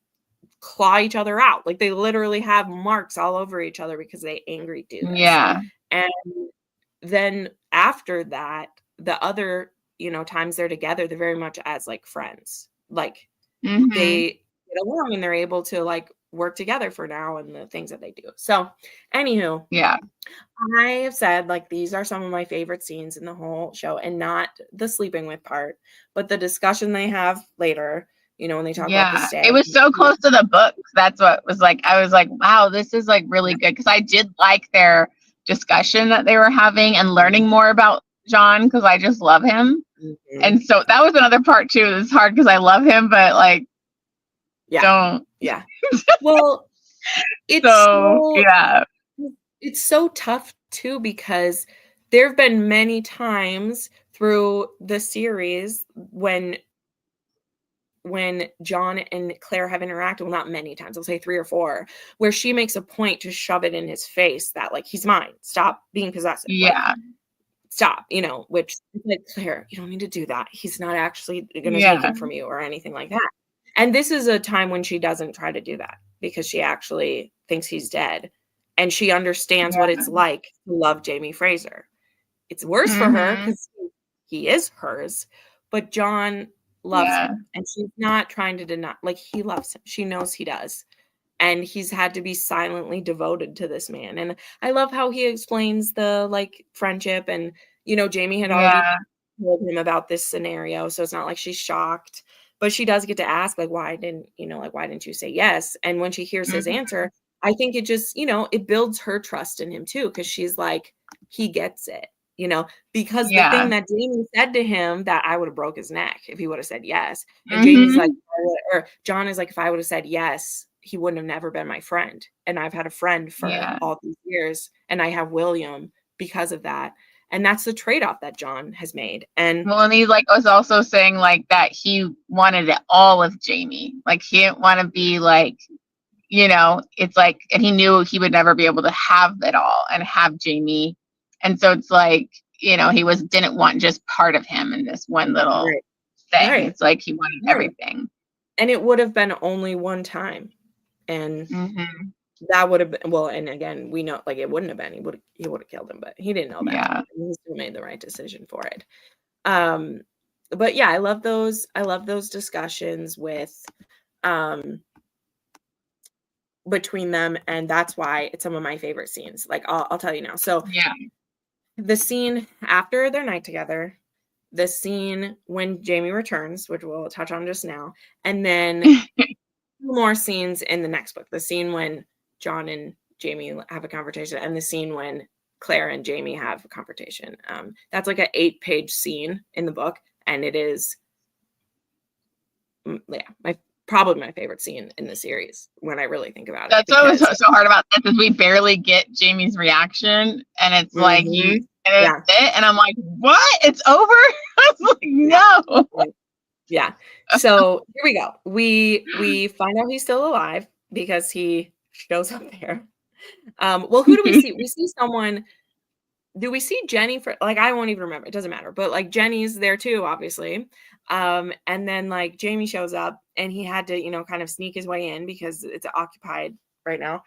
claw each other out. Like, they literally have marks all over each other because they angry do this. Yeah. And then after that, the other, times they're together, they're very much as like friends. Like, Mhm. they get along and they're able to like work together for now and the things that they do. So, anywho, Yeah. I have said like these are some of my favorite scenes in the whole show, and not the sleeping with part, but the discussion they have later, when they talk about the Yeah. stay. It was so close to the book. That's what was like, I was like, wow, this is like really good. Cause I did like their discussion that they were having and learning more about John, because I just love him. Mhm. And so that was another part too. It's hard because I love him, but like, don't. Yeah. Well, it's Yeah. It's so tough too, because there have been many times through the series when John and Claire have interacted, well, not many times, I'll say 3 or 4, where she makes a point to shove it in his face that like, he's mine. Stop being possessive. Like, Yeah. stop, which like, Claire, you don't need to do that. He's not actually going to take Yeah. it from you or anything like that. And this is a time when she doesn't try to do that, because she actually thinks he's dead. And she understands what it's like to love Jamie Fraser. It's worse for her because he is hers, but John loves him, and she's not trying to deny, like, he loves him. She knows he does. And he's had to be silently devoted to this man. And I love how he explains the like friendship, and Jamie had already told him about this scenario, so it's not like she's shocked, but she does get to ask like, why didn't you say yes? And when she hears his answer, I think it just, it builds her trust in him too, because she's like, he gets it, because the thing that Jamie said to him, that I would have broke his neck if he would have said yes. And Jamie's like, or John is like, if I would have said yes, he wouldn't have never been my friend. And I've had a friend for all these years, and I have William because of that. And that's the trade-off that John has made. And well, and he like was also saying like that he wanted it all with Jamie. Like, he didn't want to be like, it's like, and he knew he would never be able to have it all and have Jamie. And so it's like, he didn't want just part of him in this one little thing. Right. It's like he wanted everything. And it would have been only one time. And that would have been, well, and again, we know like it wouldn't have been, he would have killed him, but he didn't know that. Yeah. He still made the right decision for it. But yeah, I love those discussions with between them, and that's why it's some of my favorite scenes. Like, I'll tell you now. So the scene after their night together, the scene when Jamie returns, which we'll touch on just now, and then more scenes in the next book. The scene when John and Jamie have a conversation, and the scene when Claire and Jamie have a confrontation. That's like an 8-page scene in the book, and it is, probably my favorite scene in the series when I really think about it. That's what was so hard about this, is we barely get Jamie's reaction, and it's like it, and I'm like, what? It's over? I was like, no. Yeah. So here we go. We find out he's still alive because he shows up there. Well, who do we see? We see someone. Do we see Jenny for like, I won't even remember. It doesn't matter. But like, Jenny's there too, obviously. And then like Jamie shows up, and he had to, kind of sneak his way in because it's occupied right now.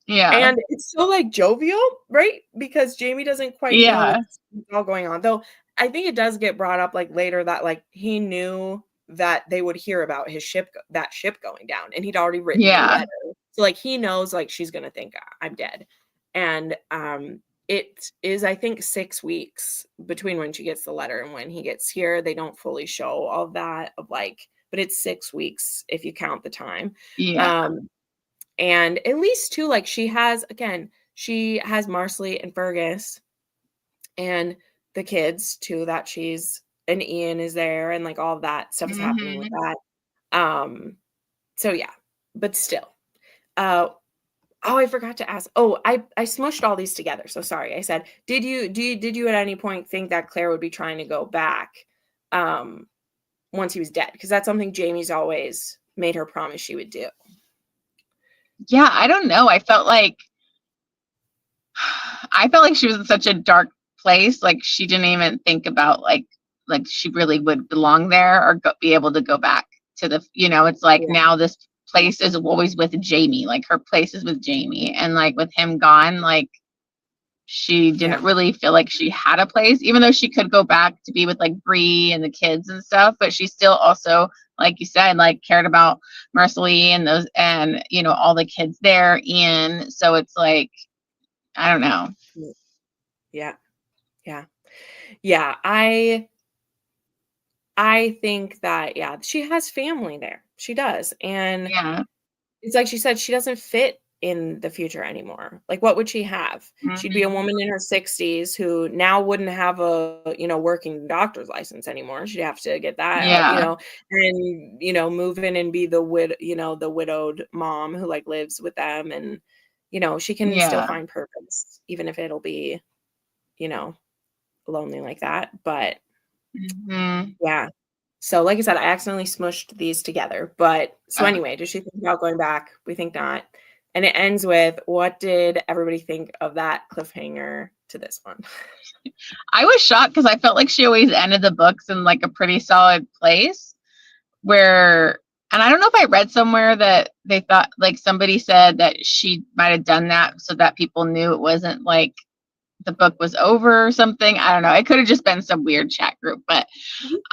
Yeah. And it's so like jovial, right? Because Jamie doesn't quite know what's all going on. Though I think it does get brought up like later that like he knew that they would hear about his ship going down, and he'd already written a letter. So like he knows like she's gonna think I'm dead. And it is, I think, 6 weeks between when she gets the letter and when he gets here. They don't fully show all of that of like, but it's 6 weeks if you count the time. And at least too, like she has Marcelly and Fergus and the kids too, that and Ian is there, and like all of that stuff is happening with that. So yeah, but still, I forgot to ask. Oh, I smushed all these together. So sorry. I said, did you at any point think that Claire would be trying to go back once he was dead? Because that's something Jamie's always made her promise she would do. Yeah, I don't know. I felt like she was in such a dark place. Like she didn't even think about like like she really would belong there or be able to go back to the, it's like now this place is always with Jamie, like her place is with Jamie, and like with him gone, like she didn't really feel like she had a place, even though she could go back to be with like Bree and the kids and stuff, but she still also, like you said, like cared about Merciley and those, and all the kids there, Ian. So it's like, I don't know. Yeah. I think that she has family there. She does. And it's like she said, she doesn't fit in the future anymore. Like, what would she have? She'd be a woman in her 60s who now wouldn't have a, working doctor's license anymore. She'd have to get that, and, move in and be the widowed mom who like lives with them. And, she can still find purpose, even if it'll be, lonely like that. But so like I said, I accidentally smushed these together. But so anyway, does she think about going back? We think not. And it ends with, what did everybody think of that cliffhanger to this one? I was shocked because I felt like she always ended the books in like a pretty solid place where, and I don't know if I read somewhere that they thought, like somebody said that she might have done that so that people knew it wasn't like the book was over or something. I don't know. It could have just been some weird chat group, but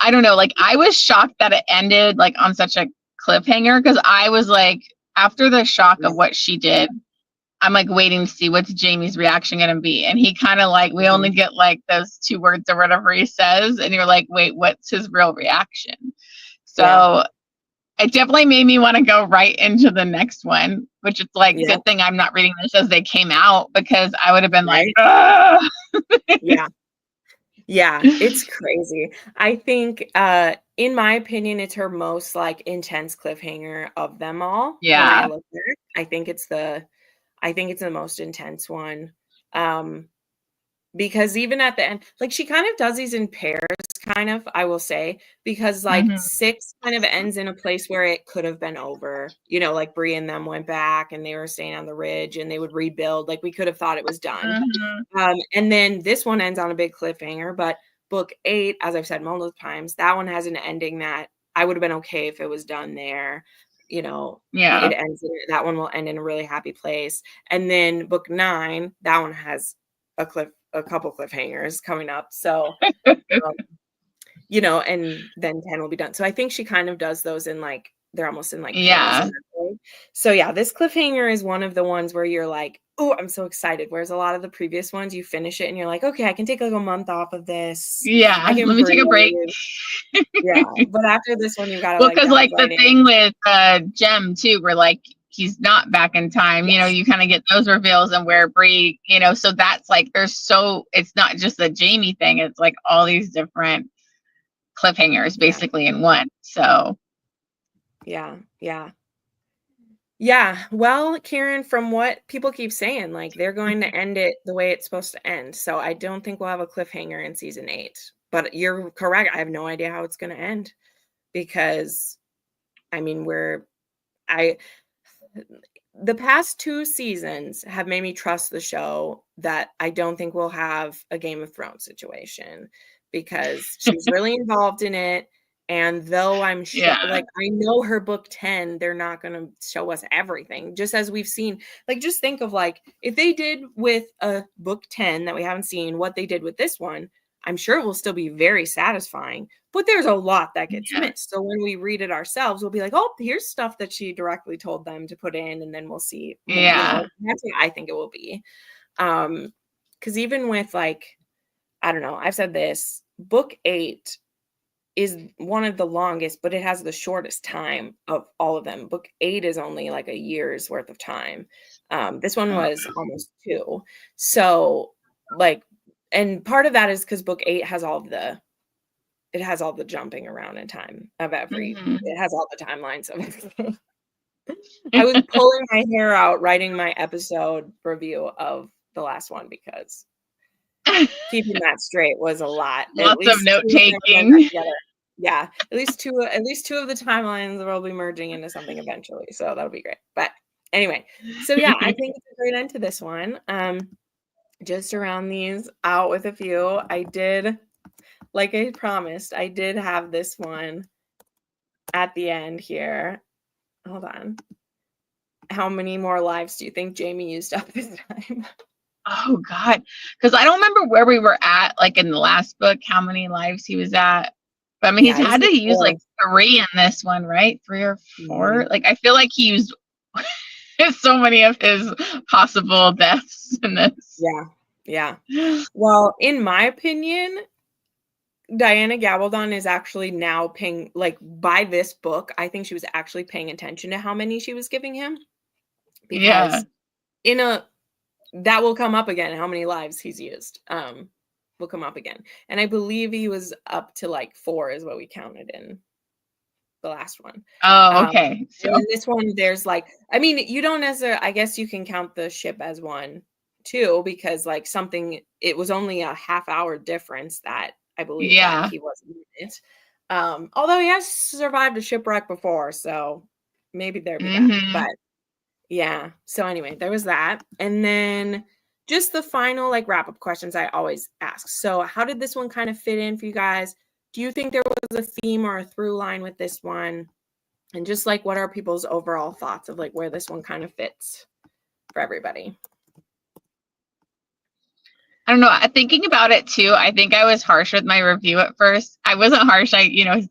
I don't know. Like I was shocked that it ended like on such a cliffhanger, because I was like, after the shock of what she did, I'm like waiting to see what's Jamie's reaction going to be. And he kind of like, we only get like those 2 words or whatever he says. And you're like, wait, what's his real reaction? So it definitely made me want to go right into the next one, which is like, good thing I'm not reading this as they came out, because I would have been like, Yeah, it's crazy. I think, in my opinion, it's her most like intense cliffhanger of them all. When I look back, I think it's the most intense one. Because even at the end, like she kind of does these in pairs, kind of, I will say, because like 6 kind of ends in a place where it could have been over, like Bree and them went back and they were staying on the ridge and they would rebuild. Like we could have thought it was done. And then this one ends on a big cliffhanger, but book 8, as I've said multiple times, that one has an ending that I would have been okay if it was done there. It ends, that one will end in a really happy place. And then book 9, that one has a couple cliffhangers coming up. So, and then 10 will be done. So I think she kind of does those in like, they're almost in like, so this cliffhanger is one of the ones where you're like, oh, I'm so excited. Whereas a lot of the previous ones, you finish it and you're like, okay, I can take like a month off of this. Let me take a break. But after this one, you gotta because like the thing with Jem too, where like he's not back in time, you kind of get those reveals, and where Bree, so that's like it's not just the Jamie thing, it's like all these different cliffhangers basically in one. So well, Karen, from what people keep saying, like they're going to end it the way it's supposed to end. So I don't think we'll have a cliffhanger in season 8. But you're correct. I have no idea how it's going to end, because I mean, the past 2 seasons have made me trust the show that I don't think we'll have a Game of Thrones situation, because she's really involved in it. And though I'm sure, like, I know her book 10, they're not going to show us everything, just as we've seen. Like, just think of like, if they did with a book 10 that we haven't seen, what they did with this one, I'm sure it will still be very satisfying, but there's a lot that gets missed. So when we read it ourselves, we'll be like, oh, here's stuff that she directly told them to put in. And then we'll see. That's what I think it will be. Because even with like, I don't know, I've said this, book 8 is one of the longest, but it has the shortest time of all of them. Book 8 is only like a year's worth of time. This one was almost 2. So like, and part of that is because book 8 has all the jumping around in time of it has all the timelines of everything. I was pulling my hair out writing my episode review of the last one, because keeping that straight was a lot. Lots of note taking. At least two of the timelines will be merging into something eventually. So that'll be great. But anyway, so I think it's a great end to this one. Just to round these out with a few, I did like I promised, I did have this one at the end here. Hold on. How many more lives do you think Jamie used up this time? Oh God, because I don't remember where we were at, like in the last book, how many lives he was at. But I mean, Yeah, he's had to use 4. like 3 in this one, right? 3 or 4. Like I feel like he used so many of his possible deaths in this. Yeah. Well, in my opinion, Diana Gabaldon is actually now paying, like, by this book, I think she was actually paying attention to how many she was giving him, Yeah. because that will come up again. How many lives he's used will come up again, and I believe he was up to like 4 is what we counted in the last one. Oh, okay. So And in this one, there's like, I mean, you don't necessarily, I guess you can count the ship as one too, because like it was only a half-hour difference that I believe that yeah. he wasn't in it. Although he has survived a shipwreck before, so maybe there be that. Mhm. But yeah. So anyway, there was that. And then just the final like wrap-up questions I always ask. So how did this one kind of fit in for you guys? Do you think there was a theme or a through line with this one? And just like what are people's overall thoughts of like where this one kind of fits for everybody? I don't know. Thinking about it too, I think I was harsh with my review at first. I wasn't harsh. I,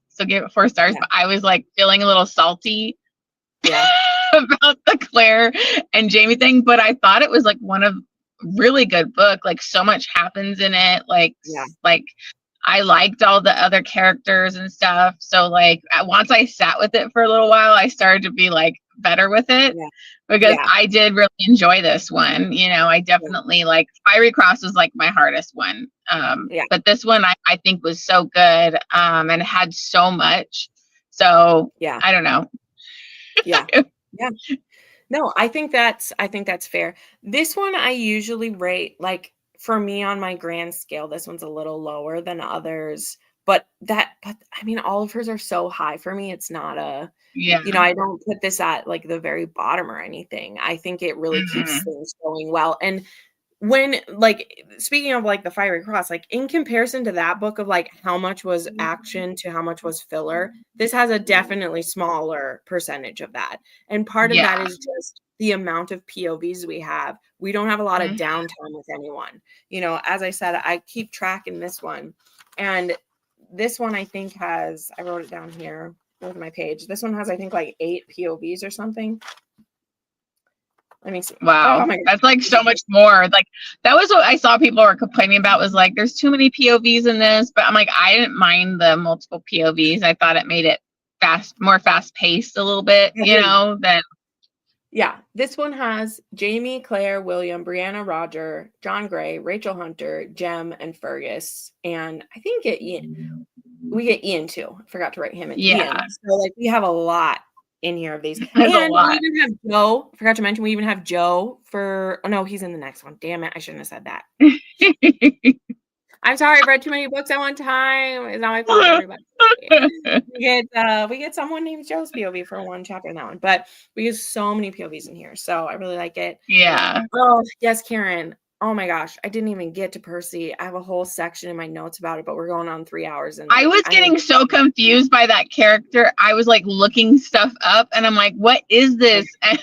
still gave it 4 stars, Yeah. but I was like feeling a little salty Yeah. about the Claire and Jamie thing. But I thought it was like one of really good book. Like so much happens in it. Like I liked all the other characters and stuff. So like once I sat with it for a little while, I started to be like better with it because I did really enjoy this one. I definitely like Fiery Cross was like my hardest one. But this one I think was so good and had so much. So I don't know. Yeah. No, I think that's fair. This one I usually rate like for me on my grand scale, this one's a little lower than others, but I mean all of hers are so high for me. It's not I don't put this at like the very bottom or anything. I think it really keeps things going well. And when like speaking of like the Fiery Cross, like in comparison to that book of like how much was action to how much was filler, this has a definitely smaller percentage of that. And part of that is just the amount of POVs we have. We don't have a lot of downtime with anyone. As I said, I keep tracking this one. And this one I think I wrote it down here with my page. This one has I think like 8 POVs or something. Let me see. Wow. Oh my God. That's like so much more. Like that was what I saw people were complaining about was like, there's too many POVs in this, but I'm like, I didn't mind the multiple POVs. I thought it made it more fast paced a little bit, than. Yeah. This one has Jamie, Claire, William, Brianna, Roger, John Gray, Rachel Hunter, Jem, and Fergus. And I think we get Ian too. I forgot to write him in Ian. So like we have a lot in here of these. There's and a lot. we even have Joe. I forgot to mention we even have Joe no, he's in the next one. Damn it. I shouldn't have said that. I'm sorry, I've read too many books at one time. It's not my fault, everybody. We get someone named Joe's POV for one chapter in that one, but we use so many POVs in here, so I really like it. Yeah. Oh yes, Karen. Oh my gosh, I didn't even get to Percy. I have a whole section in my notes about it, but we're going on 3 hours. And I was getting so confused by that character. I was like looking stuff up, and I'm like, "What is this?" And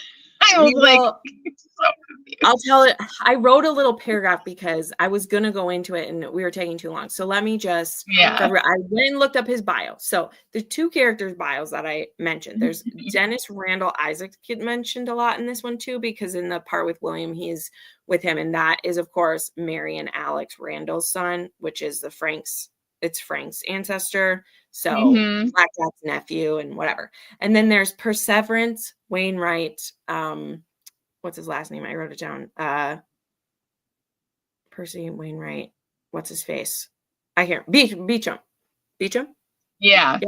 I was like, so confused. I'll tell it. I wrote a little paragraph because I was gonna go into it, and we were taking too long. So let me just. I went and looked up his bio. So the 2 characters' bios that I mentioned. There's Dennis Randall Isaac get mentioned a lot in this one too, because in the part with William, he's with him, and that is of course Mary and Alex Randall's son, which is Frank's ancestor. So Black Jack's nephew and whatever. And then there's Perseverance Wainwright. What's his last name? I wrote it down. Percy Wainwright. What's his face? I can't. Beecham. Yeah.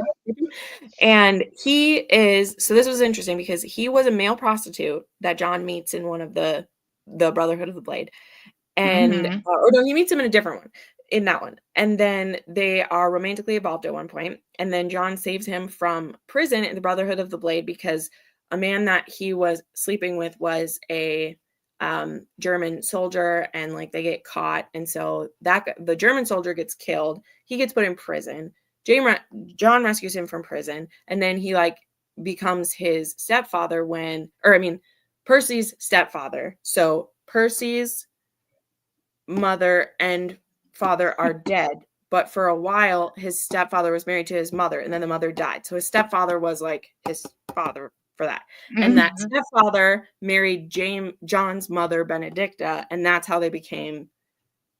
And he is. So this was interesting because he was a male prostitute that John meets in one of the Brotherhood of the Blade, and or no, he meets him in a different one. In that one. And then they are romantically involved at one point. And then John saves him from prison in the Brotherhood of the Blade because a man that he was sleeping with was a German soldier, and like they get caught, and so the German soldier gets killed. He gets put in prison. John rescues him from prison, and then he like becomes his stepfather Percy's stepfather. So Percy's mother and father are dead, but for a while his stepfather was married to his mother, and then the mother died. So his stepfather was like his father for that. And that stepfather married John's mother, Benedicta, and that's how they became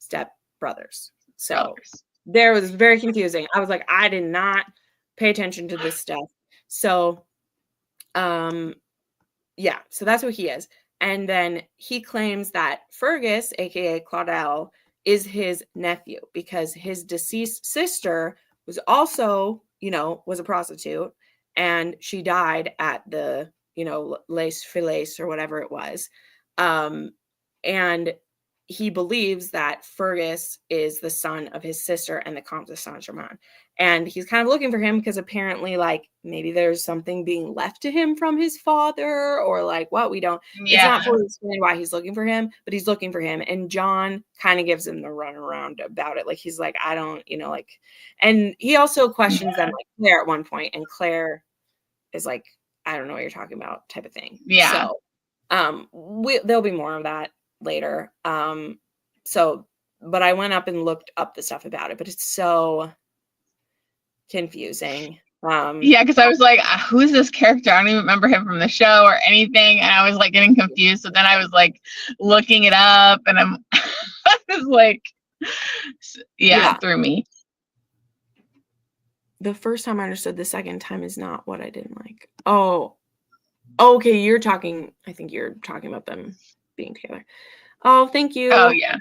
stepbrothers. So there was very confusing. I was like, I did not pay attention to this stuff. So yeah, so that's who he is. And then he claims that Fergus, aka Claudel, is his nephew because his deceased sister was also, was a prostitute, and she died at the, Les Filets or whatever it was. And he believes that Fergus is the son of his sister and the Comte de Saint-Germain. And he's kind of looking for him because apparently, like, maybe there's something being left to him from his father, or like what, we don't. Yeah. It's not fully explained why he's looking for him, but he's looking for him. And John kind of gives him the runaround about it. Like, he's like, I don't, like, and he also questions them, like Claire at one point, and Claire is like, I don't know what you're talking about, type of thing. Yeah. So there'll be more of that later. But I went up and looked up the stuff about it, but it's so confusing. Yeah, because I was like, who's this character? I don't even remember him from the show or anything, and I was like getting confused. So then I was like looking it up, and I was like, yeah, it threw me. The first time I understood, the second time is not what I didn't like. Oh, okay, I think you're talking about them being together. Oh, thank you. Oh, yeah.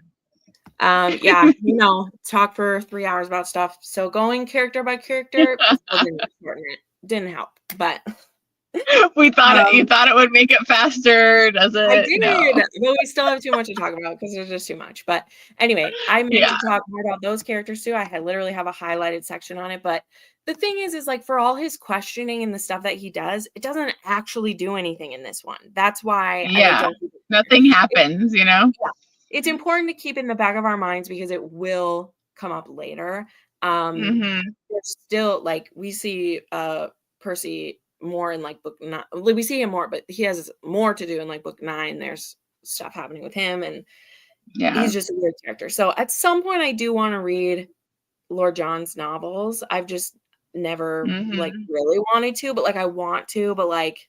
Yeah, talk for 3 hours about stuff. So going character by character didn't help, but you thought it would make it faster, does it? I did. No. But we still have too much to talk about because there's just too much. But anyway, I meant to talk more about those characters too. I literally have a highlighted section on it. But the thing is like, for all his questioning and the stuff that he does, it doesn't actually do anything in this one. That's why nothing happens, Yeah. It's important to keep in the back of our minds because it will come up later. There's still, like, we see Percy more in like book 9. We see him more, but he has more to do in like book 9. There's stuff happening with him, and he's just a weird character. So at some point I do want to read Lord John's novels. I've just never like really wanted to, but like I want to, but like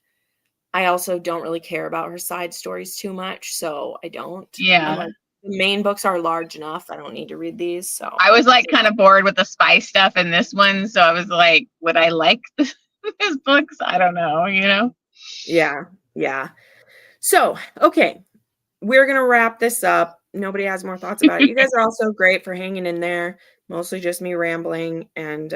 I also don't really care about her side stories too much, so I don't. Yeah. Like, the main books are large enough. I don't need to read these. So I was like kind of bored with the spy stuff in this one, so I was like, would I like his books? I don't know, Yeah. So, okay. We're going to wrap this up. Nobody has more thoughts about it. You guys are also great for hanging in there. Mostly just me rambling and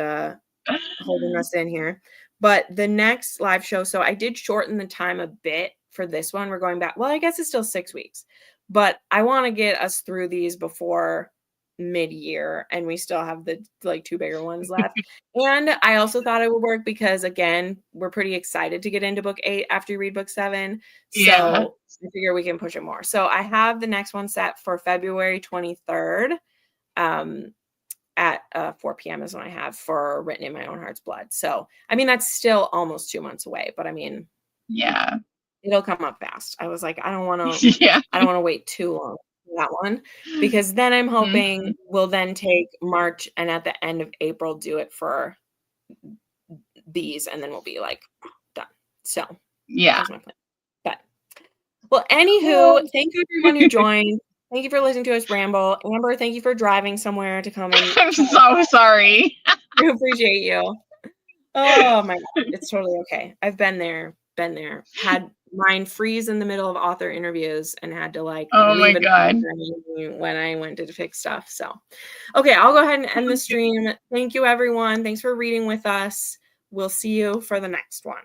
holding us in here. But the next live show, so I did shorten the time a bit for this one. We're going back. Well, I guess it's still 6 weeks, but I want to get us through these before mid-year, and we still have the like 2 bigger ones left. And I also thought it would work because, again, we're pretty excited to get into book 8 after you read book 7. So I figure we can push it more. So I have the next one set for February 23rd. At 4 p.m. is when I have for Written in My Own Heart's Blood. So, I mean, that's still almost 2 months away, but I mean, it'll come up fast. I was like, I don't want to wait too long for that one, because then I'm hoping we'll then take March and at the end of April do it for these, and then we'll be like done. So that's my plan. But well, anywho, thank you everyone who joined. Thank you for listening to us ramble. Amber, thank you for driving somewhere to come in. I'm so sorry. I appreciate you. Oh my God. It's totally okay. I've been there. Had mine freeze in the middle of author interviews and had to like leave it when I went to fix stuff. So, okay, I'll go ahead and end the stream. Thank you, everyone. Thanks for reading with us. We'll see you for the next one.